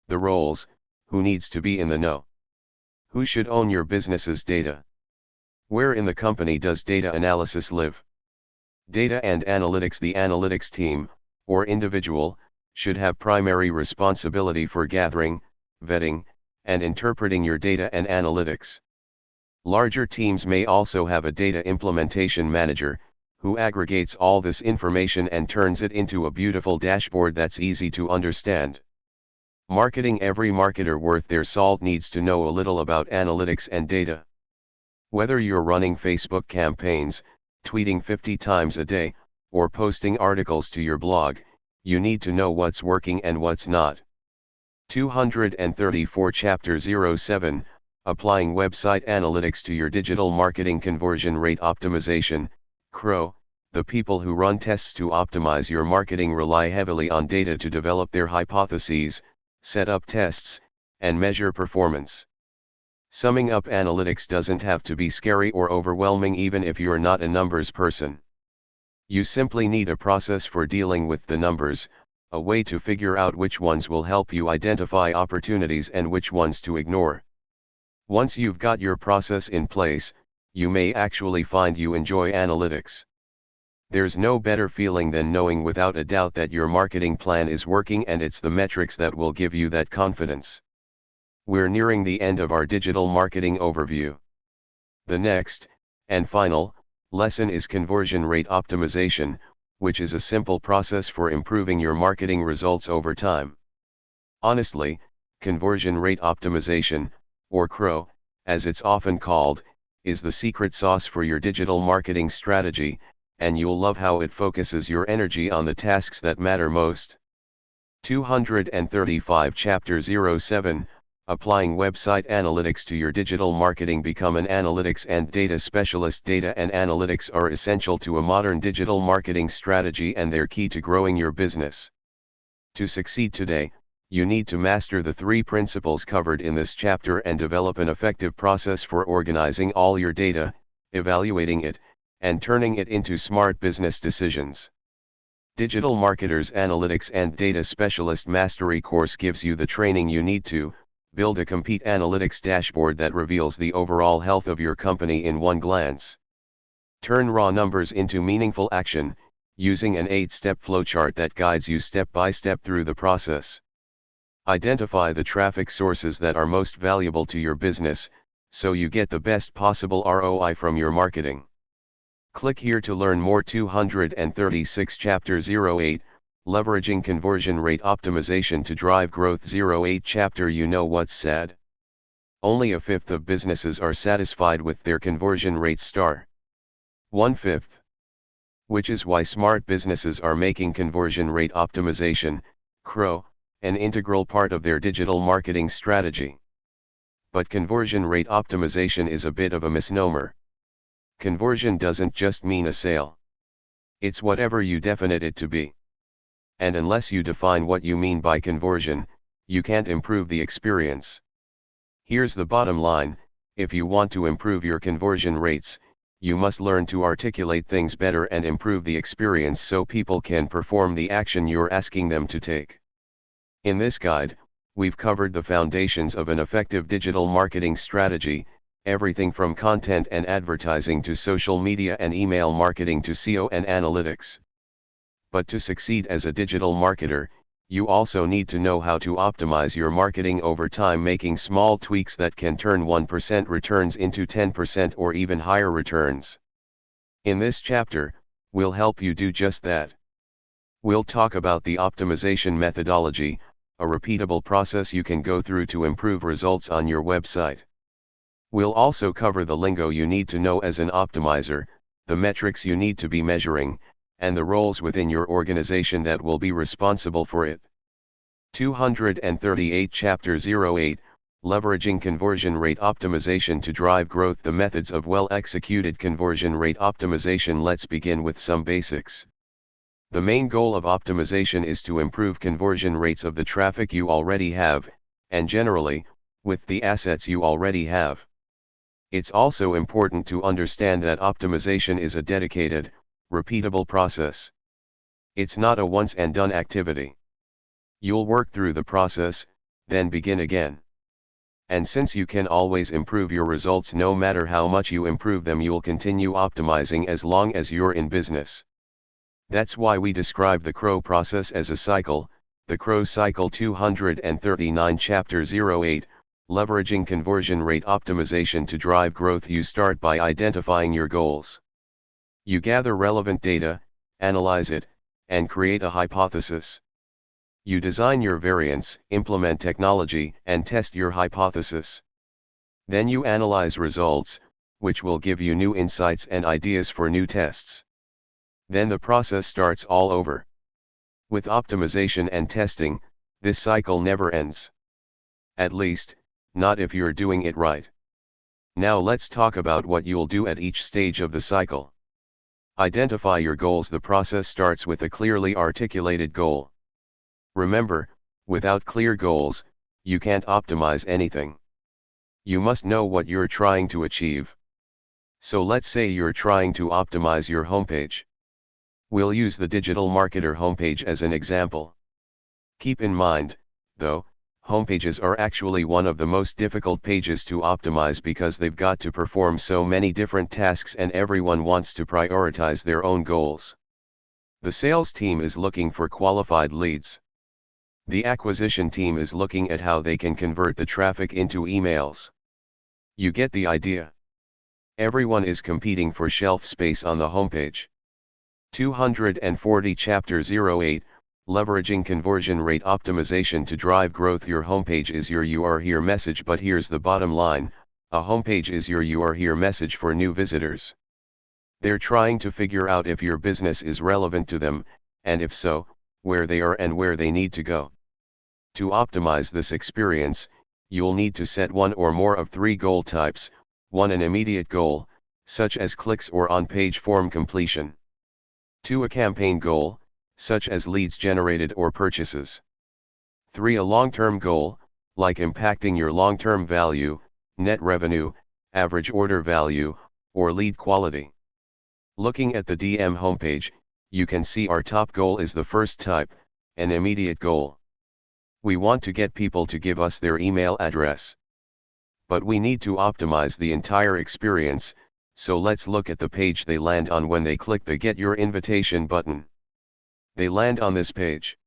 The roles: who needs to be in the know? Who should own your business's data? Where in the company does data analysis live? Data and analytics: the analytics team, or individual, should have primary responsibility for gathering, vetting, and interpreting your data and analytics. Larger teams may also have a data implementation manager, who aggregates all this information and turns it into a beautiful dashboard that's easy to understand. Marketing: every marketer worth their salt needs to know a little about analytics and data. Whether you're running Facebook campaigns, tweeting 50 times a day, or posting articles to your blog, you need to know what's working and what's not. 234 Chapter 07, Applying Website Analytics to Your Digital Marketing. Conversion Rate Optimization, CRO. The people who run tests to optimize your marketing rely heavily on data to develop their hypotheses, set up tests, and measure performance. Summing up: analytics doesn't have to be scary or overwhelming even if you're not a numbers person. You simply need a process for dealing with the numbers, a way to figure out which ones will help you identify opportunities and which ones to ignore. Once you've got your process in place, you may actually find you enjoy analytics. There's no better feeling than knowing without a doubt that your marketing plan is working, and it's the metrics that will give you that confidence. We're nearing the end of our digital marketing overview. The next, and final, lesson is conversion rate optimization, which is a simple process for improving your marketing results over time. Honestly, conversion rate optimization, or CRO, as it's often called, is the secret sauce for your digital marketing strategy, and you'll love how it focuses your energy on the tasks that matter most. 235 Chapter 07, Applying Website Analytics to Your Digital Marketing. Become an analytics and data specialist. Data and analytics are essential to a modern digital marketing strategy, and they're key to growing your business. To succeed today, you need to master the 3 principles covered in this chapter and develop an effective process for organizing all your data, evaluating it, and turning it into smart business decisions. Digital Marketers Analytics and Data Specialist Mastery course gives you the training you need to build a complete analytics dashboard that reveals the overall health of your company in one glance. Turn raw numbers into meaningful action, using an 8-step flowchart that guides you step by step through the process. Identify the traffic sources that are most valuable to your business, so you get the best possible ROI from your marketing. Click here to learn more. 236 Chapter 08, Leveraging Conversion Rate Optimization to Drive Growth. 08 Chapter. You know what's sad? Only a fifth of businesses are satisfied with their conversion rates. 1/5. Which is why smart businesses are making conversion rate optimization, CRO, an integral part of their digital marketing strategy. But conversion rate optimization is a bit of a misnomer. Conversion doesn't just mean a sale. It's whatever you define it to be. And unless you define what you mean by conversion, you can't improve the experience. Here's the bottom line: if you want to improve your conversion rates, you must learn to articulate things better and improve the experience so people can perform the action you're asking them to take. In this guide, we've covered the foundations of an effective digital marketing strategy, everything from content and advertising to social media and email marketing to SEO and analytics. But to succeed as a digital marketer, you also need to know how to optimize your marketing over time, making small tweaks that can turn 1% returns into 10% or even higher returns. In this chapter, we'll help you do just that. We'll talk about the optimization methodology, a repeatable process you can go through to improve results on your website. We'll also cover the lingo you need to know as an optimizer, the metrics you need to be measuring, and the roles within your organization that will be responsible for it. 238 Chapter 08, Leveraging Conversion Rate Optimization to Drive Growth. The methods of well-executed conversion rate optimization. Let's begin with some basics. The main goal of optimization is to improve conversion rates of the traffic you already have, and generally, with the assets you already have. It's also important to understand that optimization is a dedicated, repeatable process. It's not a once-and-done activity. You'll work through the process, then begin again. And since you can always improve your results no matter how much you improve them, you'll continue optimizing as long as you're in business. That's why we describe the CRO process as a cycle, the CRO cycle. 239 Chapter 08, Leveraging Conversion Rate Optimization to Drive Growth. You start by identifying your goals. You gather relevant data, analyze it, and create a hypothesis. You design your variants, implement technology, and test your hypothesis. Then you analyze results, which will give you new insights and ideas for new tests. Then the process starts all over. With optimization and testing, this cycle never ends. At least, not if you're doing it right. Now let's talk about what you'll do at each stage of the cycle. Identify your goals. The process starts with a clearly articulated goal. Remember, without clear goals, you can't optimize anything. You must know what you're trying to achieve. So let's say you're trying to optimize your homepage. We'll use the Digital Marketer homepage as an example. Keep in mind, though, homepages are actually one of the most difficult pages to optimize because they've got to perform so many different tasks and everyone wants to prioritize their own goals. The sales team is looking for qualified leads. The acquisition team is looking at how they can convert the traffic into emails. You get the idea. Everyone is competing for shelf space on the homepage. 240 Chapter 08, Leveraging Conversion Rate Optimization to Drive Growth. Your homepage is your "you are here" message, but here's the bottom line: a homepage is your "you are here" message for new visitors. They're trying to figure out if your business is relevant to them, and if so, where they are and where they need to go. To optimize this experience, you'll need to set one or more of three goal types: 1. An immediate goal, such as clicks or on-page form completion. 2. A campaign goal, such as leads generated or purchases. 3. A long-term goal, like impacting your long-term value, net revenue, average order value, or lead quality. Looking at the DM homepage, you can see our top goal is the first type, an immediate goal. We want to get people to give us their email address. But we need to optimize the entire experience, so let's look at the page they land on when they click the Get Your Invitation button. They land on this page.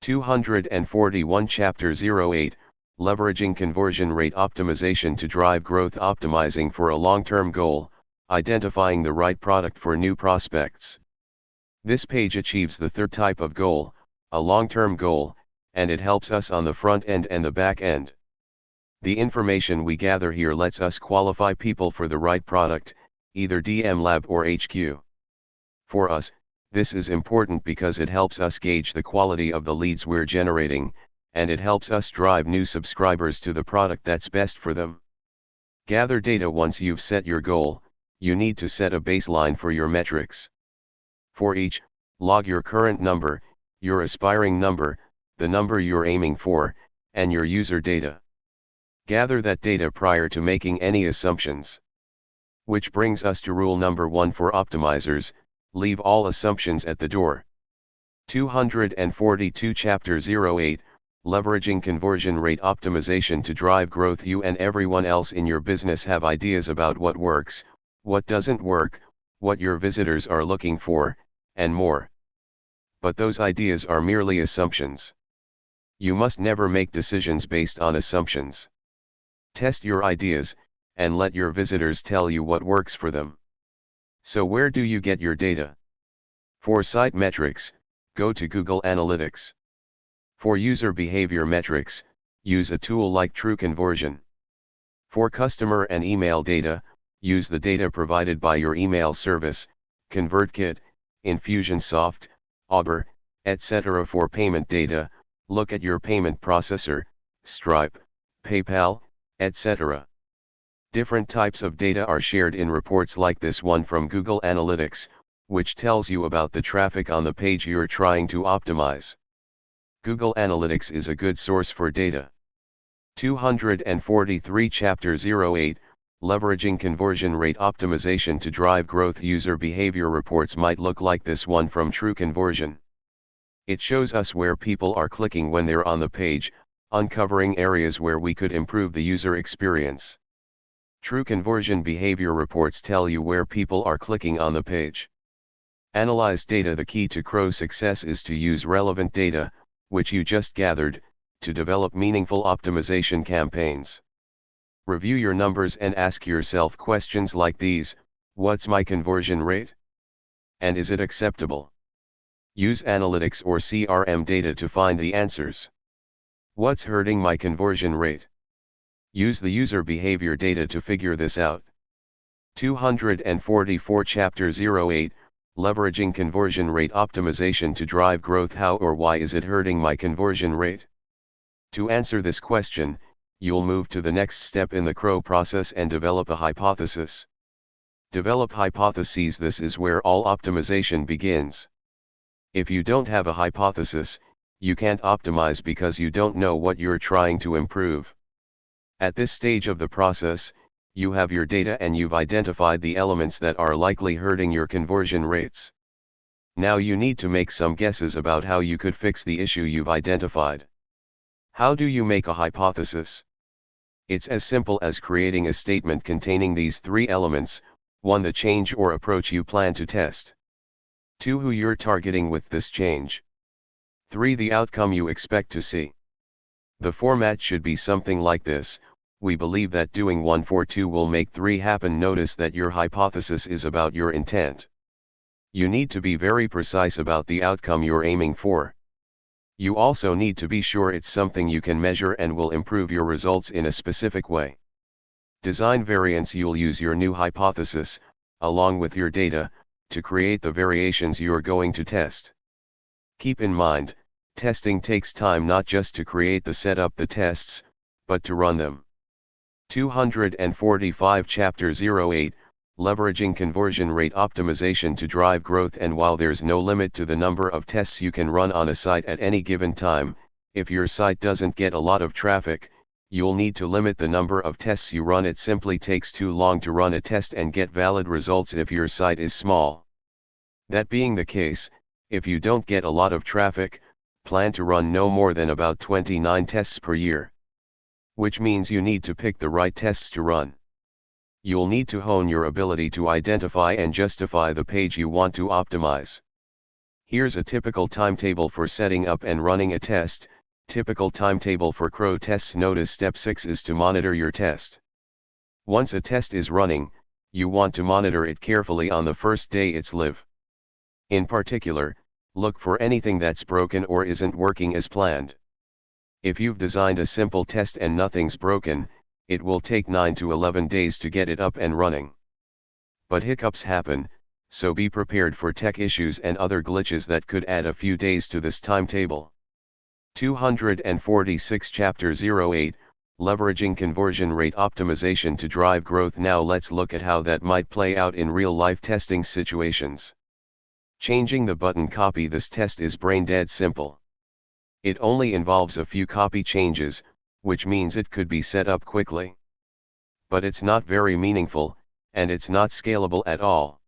241 Chapter 08, Leveraging Conversion Rate Optimization to Drive Growth. Optimizing for a long-term goal, identifying the right product for new prospects. This page achieves the third type of goal, a long-term goal, and it helps us on the front end and the back end. The information we gather here lets us qualify people for the right product, either DM Lab or HQ. For us, this is important because it helps us gauge the quality of the leads we're generating, and it helps us drive new subscribers to the product that's best for them. Gather data. Once you've set your goal, you need to set a baseline for your metrics. For each, log your current number, your aspiring number, the number you're aiming for, and your user data. Gather that data prior to making any assumptions. Which brings us to rule number 1 for optimizers: leave all assumptions at the door. 242 Chapter 08, Leveraging Conversion Rate Optimization to Drive Growth. You and everyone else in your business have ideas about what works, what doesn't work, what your visitors are looking for, and more. But those ideas are merely assumptions. You must never make decisions based on assumptions. Test your ideas, and let your visitors tell you what works for them. So where do you get your data? For site metrics, go to Google Analytics. For user behavior metrics, use a tool like TrueConversion. For customer and email data, use the data provided by your email service, ConvertKit, Infusionsoft, Augur, etc. For payment data, look at your payment processor, Stripe, PayPal, etc. Different types of data are shared in reports like this one from Google Analytics, which tells you about the traffic on the page you're trying to optimize. Google Analytics is a good source for data. 243 Chapter 08, Leveraging Conversion Rate Optimization to Drive Growth. User behavior reports might look like this one from TrueConversion. It shows us where people are clicking when they're on the page, uncovering areas where we could improve the user experience. TrueConversion behavior reports tell you where people are clicking on the page. Analyze data. The key to Crow success is to use relevant data, which you just gathered, to develop meaningful optimization campaigns. Review your numbers and ask yourself questions like these: what's my conversion rate? And is it acceptable? Use analytics or CRM data to find the answers. What's hurting my conversion rate? Use the user behavior data to figure this out. 244 Chapter 08, Leveraging Conversion Rate Optimization to Drive Growth. How or why is it hurting my conversion rate? To answer this question, you'll move to the next step in the Crow process and develop a hypothesis. Develop hypotheses. This is where all optimization begins. If you don't have a hypothesis, you can't optimize because you don't know what you're trying to improve. At this stage of the process, you have your data and you've identified the elements that are likely hurting your conversion rates. Now you need to make some guesses about how you could fix the issue you've identified. How do you make a hypothesis? It's as simple as creating a statement containing these three elements: 1. The change or approach you plan to test. 2. Who you're targeting with this change. 3. The outcome you expect to see. The format should be something like this: we believe that doing 1 for 2 will make 3 happen. Notice that your hypothesis is about your intent. You need to be very precise about the outcome you're aiming for. You also need to be sure it's something you can measure and will improve your results in a specific way. Design variants. You'll use your new hypothesis, along with your data, to create the variations you're going to test. Keep in mind, testing takes time, not just to create set up the tests, but to run them. 245 Chapter 08, Leveraging Conversion Rate Optimization to Drive Growth. And while there's no limit to the number of tests you can run on a site at any given time, if your site doesn't get a lot of traffic, you'll need to limit the number of tests you run. It simply takes too long to run a test and get valid results if your site is small. That being the case, if you don't get a lot of traffic, plan to run no more than about 29 tests per year. Which means you need to pick the right tests to run. You'll need to hone your ability to identify and justify the page you want to optimize. Here's a typical timetable for setting up and running a test. Typical timetable for CRO tests. Notice step 6 is to monitor your test. Once a test is running, you want to monitor it carefully on the first day it's live. In particular, look for anything that's broken or isn't working as planned. If you've designed a simple test and nothing's broken, it will take 9 to 11 days to get it up and running. But hiccups happen, so be prepared for tech issues and other glitches that could add a few days to this timetable. 246 Chapter 08, Leveraging Conversion Rate Optimization to Drive Growth. Now let's look at how that might play out in real-life testing situations. Changing the button copy. This test is brain dead simple. It only involves a few copy changes, which means it could be set up quickly. But it's not very meaningful, and it's not scalable at all.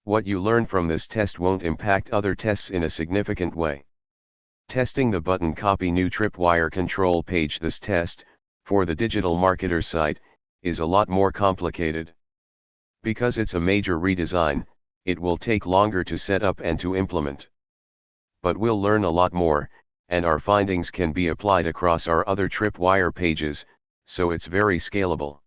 What you learn from this test won't impact other tests in a significant way. Testing the button copy. New tripwire control page. This test, for the digital marketer site, is a lot more complicated. Because it's a major redesign, it will take longer to set up and to implement. But we'll learn a lot more, and our findings can be applied across our other tripwire pages, so it's very scalable.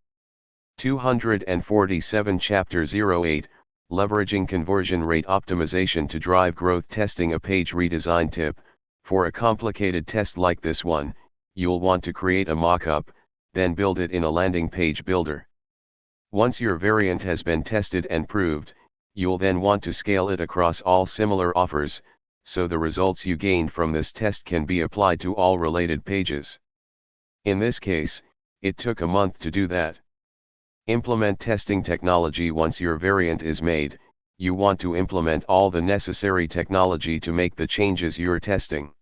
247 Chapter 08, Leveraging Conversion Rate Optimization to Drive Growth. Testing a page redesign tip. For a complicated test like this one, you'll want to create a mock-up, then build it in a landing page builder. Once your variant has been tested and proved, you'll then want to scale it across all similar offers, so the results you gained from this test can be applied to all related pages. In this case, it took a month to do that. Implement testing technology. Once your variant is made, you want to implement all the necessary technology to make the changes you're testing.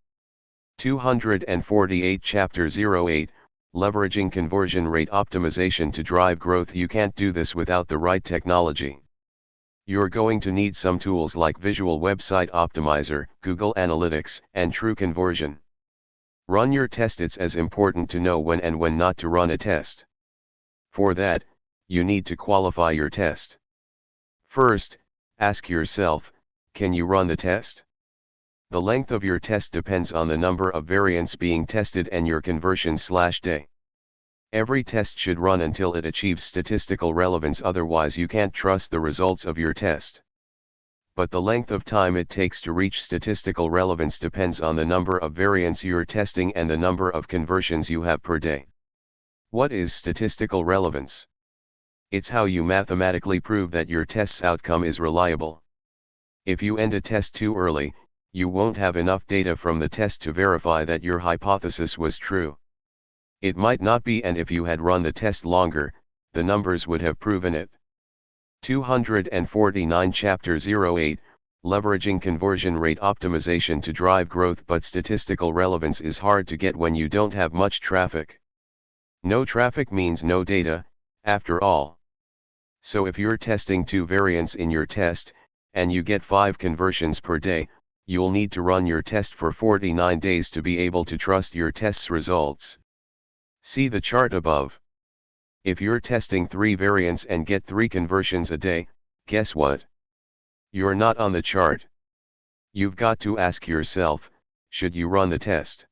248 Chapter 08, Leveraging Conversion Rate Optimization to Drive Growth. You can't do this without the right technology. You're going to need some tools like Visual Website Optimizer, Google Analytics, and True Conversion. Run your test. It's as important to know when and when not to run a test. For that, you need to qualify your test. First, ask yourself, can you run the test? The length of your test depends on the number of variants being tested and your conversion/day. Every test should run until it achieves statistical relevance, otherwise you can't trust the results of your test. But the length of time it takes to reach statistical relevance depends on the number of variants you're testing and the number of conversions you have per day. What is statistical relevance? It's how you mathematically prove that your test's outcome is reliable. If you end a test too early, you won't have enough data from the test to verify that your hypothesis was true. It might not be, and if you had run the test longer, the numbers would have proven it. 249 Chapter 08, Leveraging Conversion Rate Optimization to Drive Growth. But statistical relevance is hard to get when you don't have much traffic. No traffic means no data, after all. So if you're testing 2 variants in your test, and you get 5 conversions per day, you'll need to run your test for 49 days to be able to trust your test's results. See the chart above. If you're testing 3 variants and get 3 conversions a day, guess what? You're not on the chart. You've got to ask yourself, Should you run the test?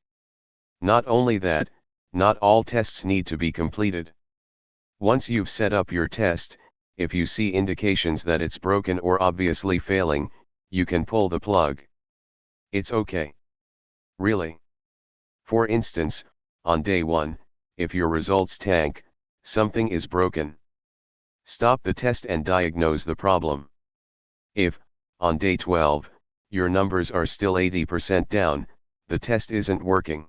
Not only that, not all tests need to be completed. Once you've set up your test, if you see indications that it's broken or obviously failing, you can pull the plug. It's okay. Really. For instance, on day 1, if your results tank, something is broken. Stop the test and diagnose the problem. If, on day 12, your numbers are still 80% down, the test isn't working.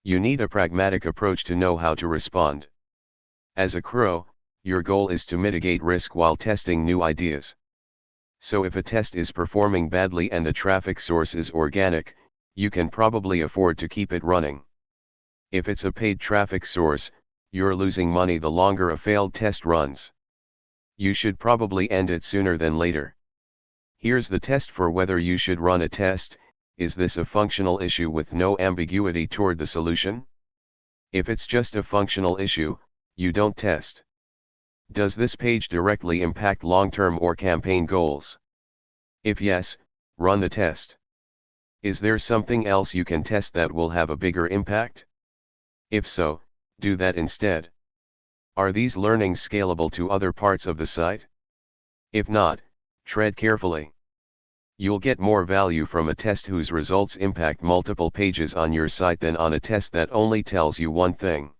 You need a pragmatic approach to know how to respond. As a CRO, your goal is to mitigate risk while testing new ideas. So if a test is performing badly and the traffic source is organic, you can probably afford to keep it running. If it's a paid traffic source, you're losing money the longer a failed test runs. You should probably end it sooner than later. Here's the test for whether you should run a test. Is this a functional issue with no ambiguity toward the solution? If it's just a functional issue, you don't test. Does this page directly impact long-term or campaign goals? If yes, run the test. Is there something else you can test that will have a bigger impact? If so, do that instead. Are these learnings scalable to other parts of the site? If not, tread carefully. You'll get more value from a test whose results impact multiple pages on your site than on a test that only tells you one thing.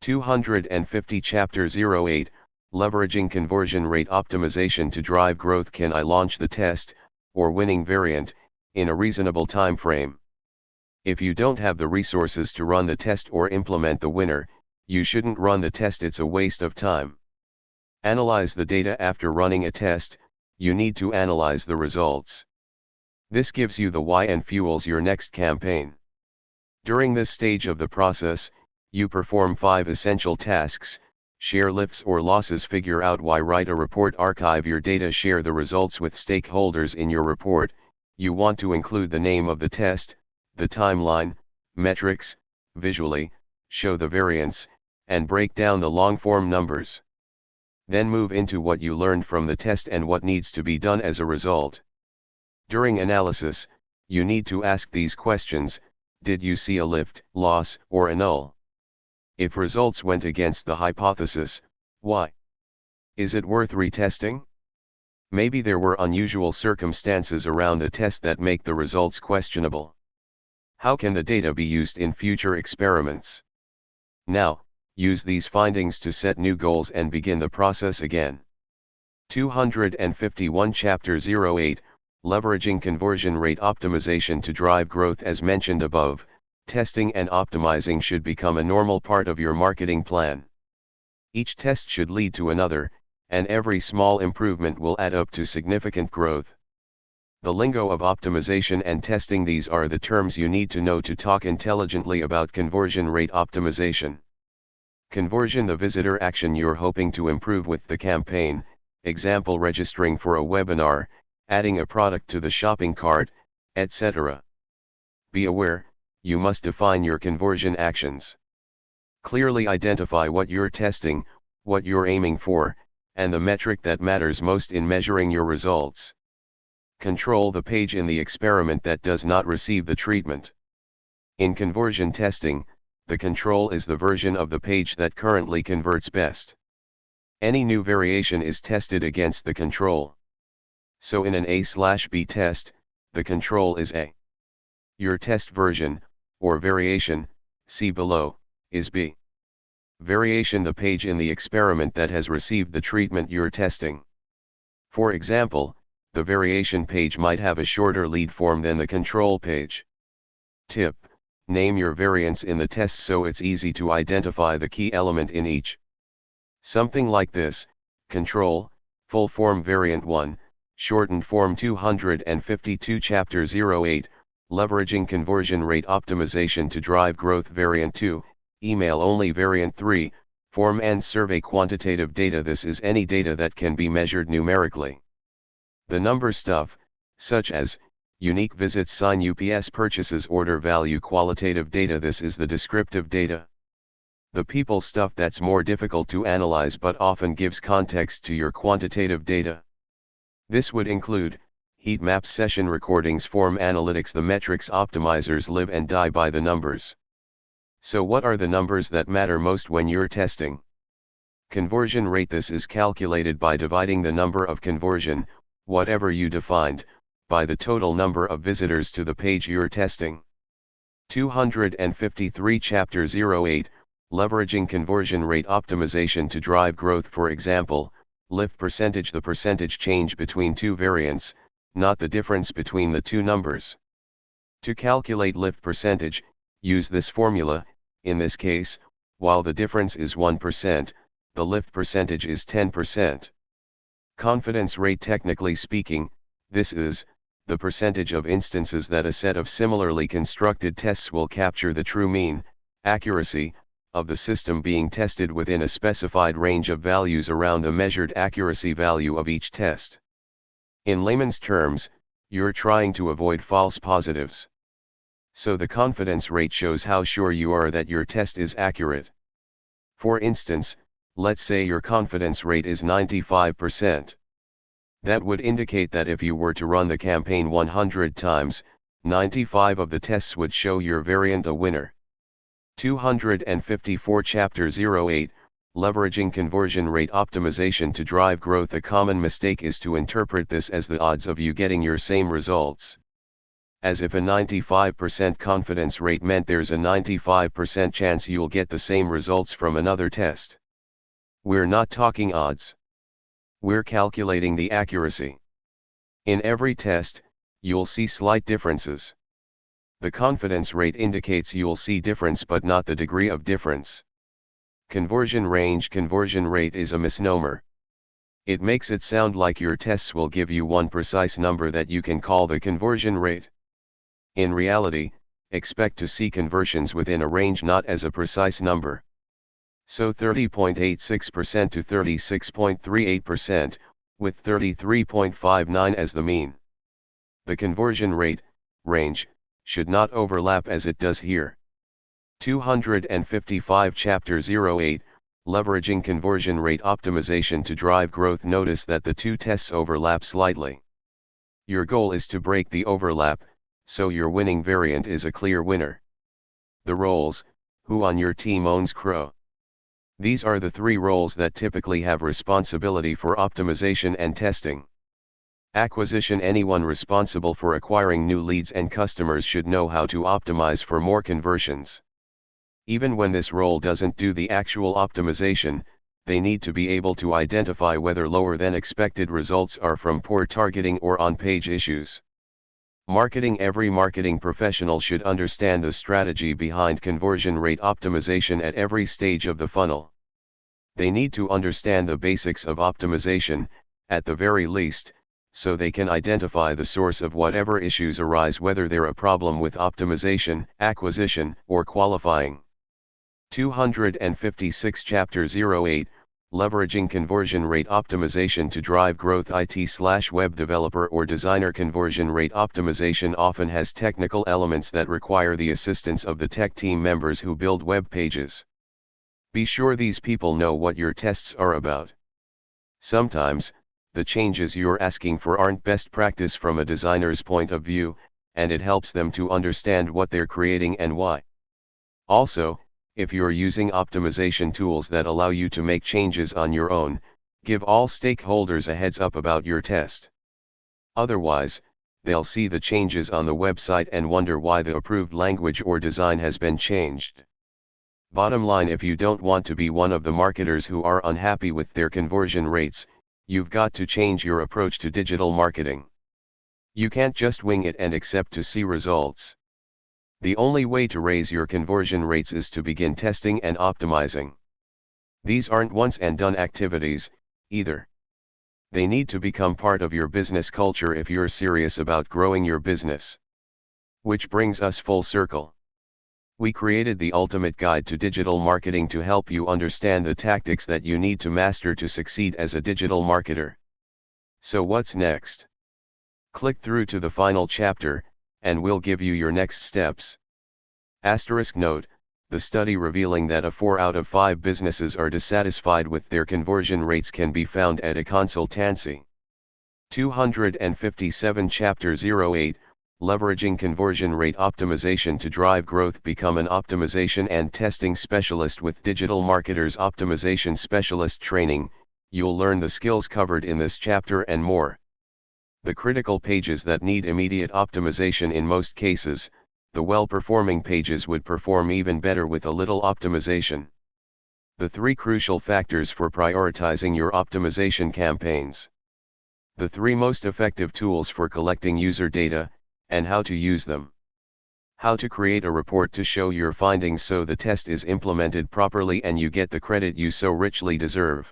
250 Chapter 08, Leveraging Conversion Rate Optimization to Drive Growth. Can I launch the test, or winning variant, in a reasonable time frame? If you don't have the resources to run the test or implement the winner, you shouldn't run the test. It's a waste of time. Analyze the data. After running a test, you need to analyze the results. This gives you the why and fuels your next campaign. During this stage of the process, you perform 5 essential tasks: share lifts or losses, figure out why, write a report, archive your data, share the results with stakeholders. In your report, you want to include the name of the test, the timeline, metrics, visually, show the variance, and break down the long-form numbers. Then move into what you learned from the test and what needs to be done as a result. During analysis, you need to ask these questions: did you see a lift, loss, or a null? If results went against the hypothesis, why? Is it worth retesting? Maybe there were unusual circumstances around the test that make the results questionable. How can the data be used in future experiments? Now, use these findings to set new goals and begin the process again. 251 Chapter 08, Leveraging Conversion Rate Optimization to Drive Growth. As mentioned above, testing and optimizing should become a normal part of your marketing plan. Each test should lead to another, and every small improvement will add up to significant growth. The lingo of optimization and testing: these are the terms you need to know to talk intelligently about conversion rate optimization. Conversion: the visitor action you're hoping to improve with the campaign, example, registering for a webinar, adding a product to the shopping cart, etc. Be aware, you must define your conversion actions. Clearly identify what you're testing, what you're aiming for, and the metric that matters most in measuring your results. Control the page in the experiment that does not receive the treatment. In conversion testing, the control is the version of the page that currently converts best. Any new variation is tested against the control. So in an A/B test, the control is A. Your test version, or variation, see below, is B. Variation: the page in the experiment that has received the treatment you're testing. For example, the variation page might have a shorter lead form than the control page. Tip: name your variants in the test so it's easy to identify the key element in each. Something like this: control, full form variant 1, shortened form 252 Chapter 08, Leveraging Conversion Rate Optimization to Drive Growth variant 2, email only variant 3, form and survey quantitative data. This is any data that can be measured numerically. The number stuff, such as unique visits, sign, UPS purchases, order value. Qualitative data: this is the descriptive data. The people stuff that's more difficult to analyze but often gives context to your quantitative data. This would include heat maps, session recordings, form analytics. The metrics optimizers live and die by the numbers. So what are the numbers that matter most when you're testing? Conversion rate. This is calculated by dividing the number of conversion, whatever you defined, by the total number of visitors to the page you're testing. 253 Chapter 08, Leveraging Conversion Rate Optimization to Drive Growth. For example, lift percentage. The percentage change between two variants, not the difference between the two numbers. To calculate lift percentage, use this formula. In this case, while the difference is 1%, the lift percentage is 10%. Confidence rate. Technically speaking, this is the percentage of instances that a set of similarly constructed tests will capture the true mean, accuracy, of the system being tested within a specified range of values around the measured accuracy value of each test. In layman's terms, you're trying to avoid false positives. So the confidence rate shows how sure you are that your test is accurate. For instance, let's say your confidence rate is 95%. That would indicate that if you were to run the campaign 100 times, 95 of the tests would show your variant a winner. 254 Chapter 08, Leveraging Conversion Rate Optimization to Drive Growth. A common mistake is to interpret this as the odds of you getting your same results. As if a 95% confidence rate meant there's a 95% chance you'll get the same results from another test. We're not talking odds. We're calculating the accuracy. In every test, you'll see slight differences. The confidence rate indicates you'll see difference but not the degree of difference. Conversion range. Conversion rate is a misnomer. It makes it sound like your tests will give you one precise number that you can call the conversion rate. In reality, expect to see conversions within a range, not as a precise number. So 30.86% to 36.38%, with 33.59 as the mean. The conversion rate, range, should not overlap as it does here. 255 Chapter 08, Leveraging Conversion Rate Optimization to Drive Growth. Notice that the two tests overlap slightly. Your goal is to break the overlap, so your winning variant is a clear winner. The roles: who on your team owns Crow? These are the three roles that typically have responsibility for optimization and testing. Acquisition: anyone responsible for acquiring new leads and customers should know how to optimize for more conversions. Even when this role doesn't do the actual optimization, they need to be able to identify whether lower than expected results are from poor targeting or on-page issues. Marketing: every marketing professional should understand the strategy behind conversion rate optimization at every stage of the funnel. They need to understand the basics of optimization, at the very least, so they can identify the source of whatever issues arise, whether they're a problem with optimization, acquisition, or qualifying. 256 Chapter 08, Leveraging Conversion Rate Optimization to Drive Growth. IT/web developer or designer. Conversion rate optimization often has technical elements that require the assistance of the tech team members who build web pages. Be sure these people know what your tests are about. Sometimes, the changes you're asking for aren't best practice from a designer's point of view, and it helps them to understand what they're creating and why. Also, if you're using optimization tools that allow you to make changes on your own, give all stakeholders a heads up about your test. Otherwise, they'll see the changes on the website and wonder why the approved language or design has been changed. Bottom line: if you don't want to be one of the marketers who are unhappy with their conversion rates, you've got to change your approach to digital marketing. You can't just wing it and expect to see results. The only way to raise your conversion rates is to begin testing and optimizing. These aren't once and done activities, either. They need to become part of your business culture if you're serious about growing your business. Which brings us full circle. We created the ultimate guide to digital marketing to help you understand the tactics that you need to master to succeed as a digital marketer. So what's next? Click through to the final chapter, and we'll give you your next steps. Asterisk note: the study revealing that 4 out of 5 businesses are dissatisfied with their conversion rates can be found at a consultancy. 257 Chapter 08, Leveraging Conversion Rate Optimization to Drive Growth. Become an optimization and testing specialist with Digital Marketers Optimization Specialist Training. You'll learn the skills covered in this chapter and more. The critical pages that need immediate optimization. In most cases, the well-performing pages would perform even better with a little optimization. The 3 crucial factors for prioritizing your optimization campaigns. The 3 most effective tools for collecting user data, and how to use them. How to create a report to show your findings so the test is implemented properly and you get the credit you so richly deserve.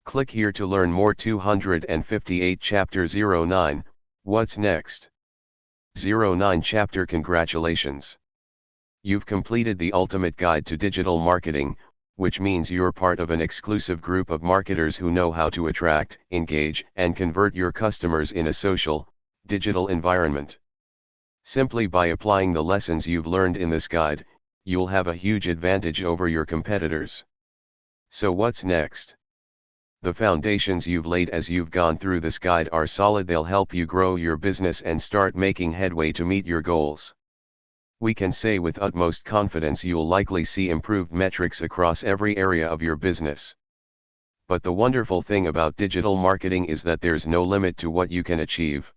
Click here to learn more. 258 Chapter 09, What's next? 09 Chapter. Congratulations! You've completed the ultimate guide to digital marketing, which means you're part of an exclusive group of marketers who know how to attract, engage, and convert your customers in a social, digital environment. Simply by applying the lessons you've learned in this guide, you'll have a huge advantage over your competitors. So what's next? The foundations you've laid as you've gone through this guide are solid. They'll help you grow your business and start making headway to meet your goals. We can say with utmost confidence you'll likely see improved metrics across every area of your business. But the wonderful thing about digital marketing is that there's no limit to what you can achieve.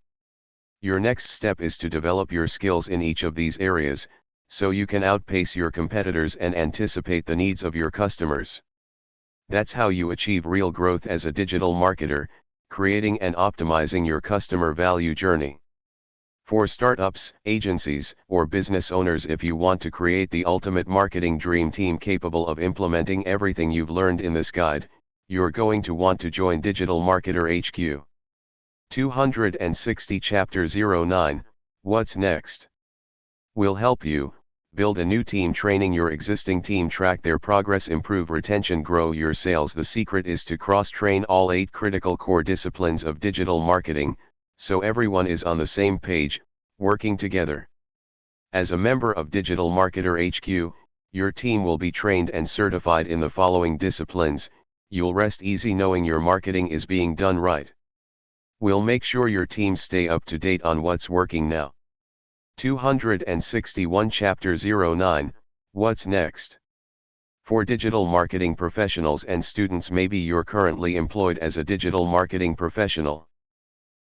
Your next step is to develop your skills in each of these areas, so you can outpace your competitors and anticipate the needs of your customers. That's how you achieve real growth as a digital marketer, creating and optimizing your customer value journey. For startups, agencies, or business owners, if you want to create the ultimate marketing dream team capable of implementing everything you've learned in this guide, you're going to want to join Digital Marketer HQ. 260 Chapter 09, What's next? We'll help you build a new team, training your existing team, track their progress, improve retention, grow your sales. The secret is to cross-train all 8 critical core disciplines of digital marketing, so everyone is on the same page, working together. As a member of Digital Marketer HQ, your team will be trained and certified in the following disciplines. You'll rest easy knowing your marketing is being done right. We'll make sure your team stay up to date on what's working now. 261 Chapter 09, What's next? For digital marketing professionals and students, maybe you're currently employed as a digital marketing professional.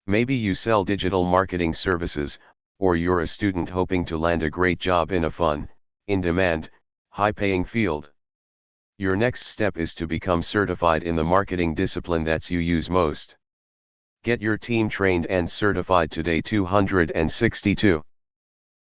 Maybe you sell digital marketing services, or you're a student hoping to land a great job in a fun, in-demand, high-paying field. Your next step is to become certified in the marketing discipline that you use most. Get your team trained and certified today. 262.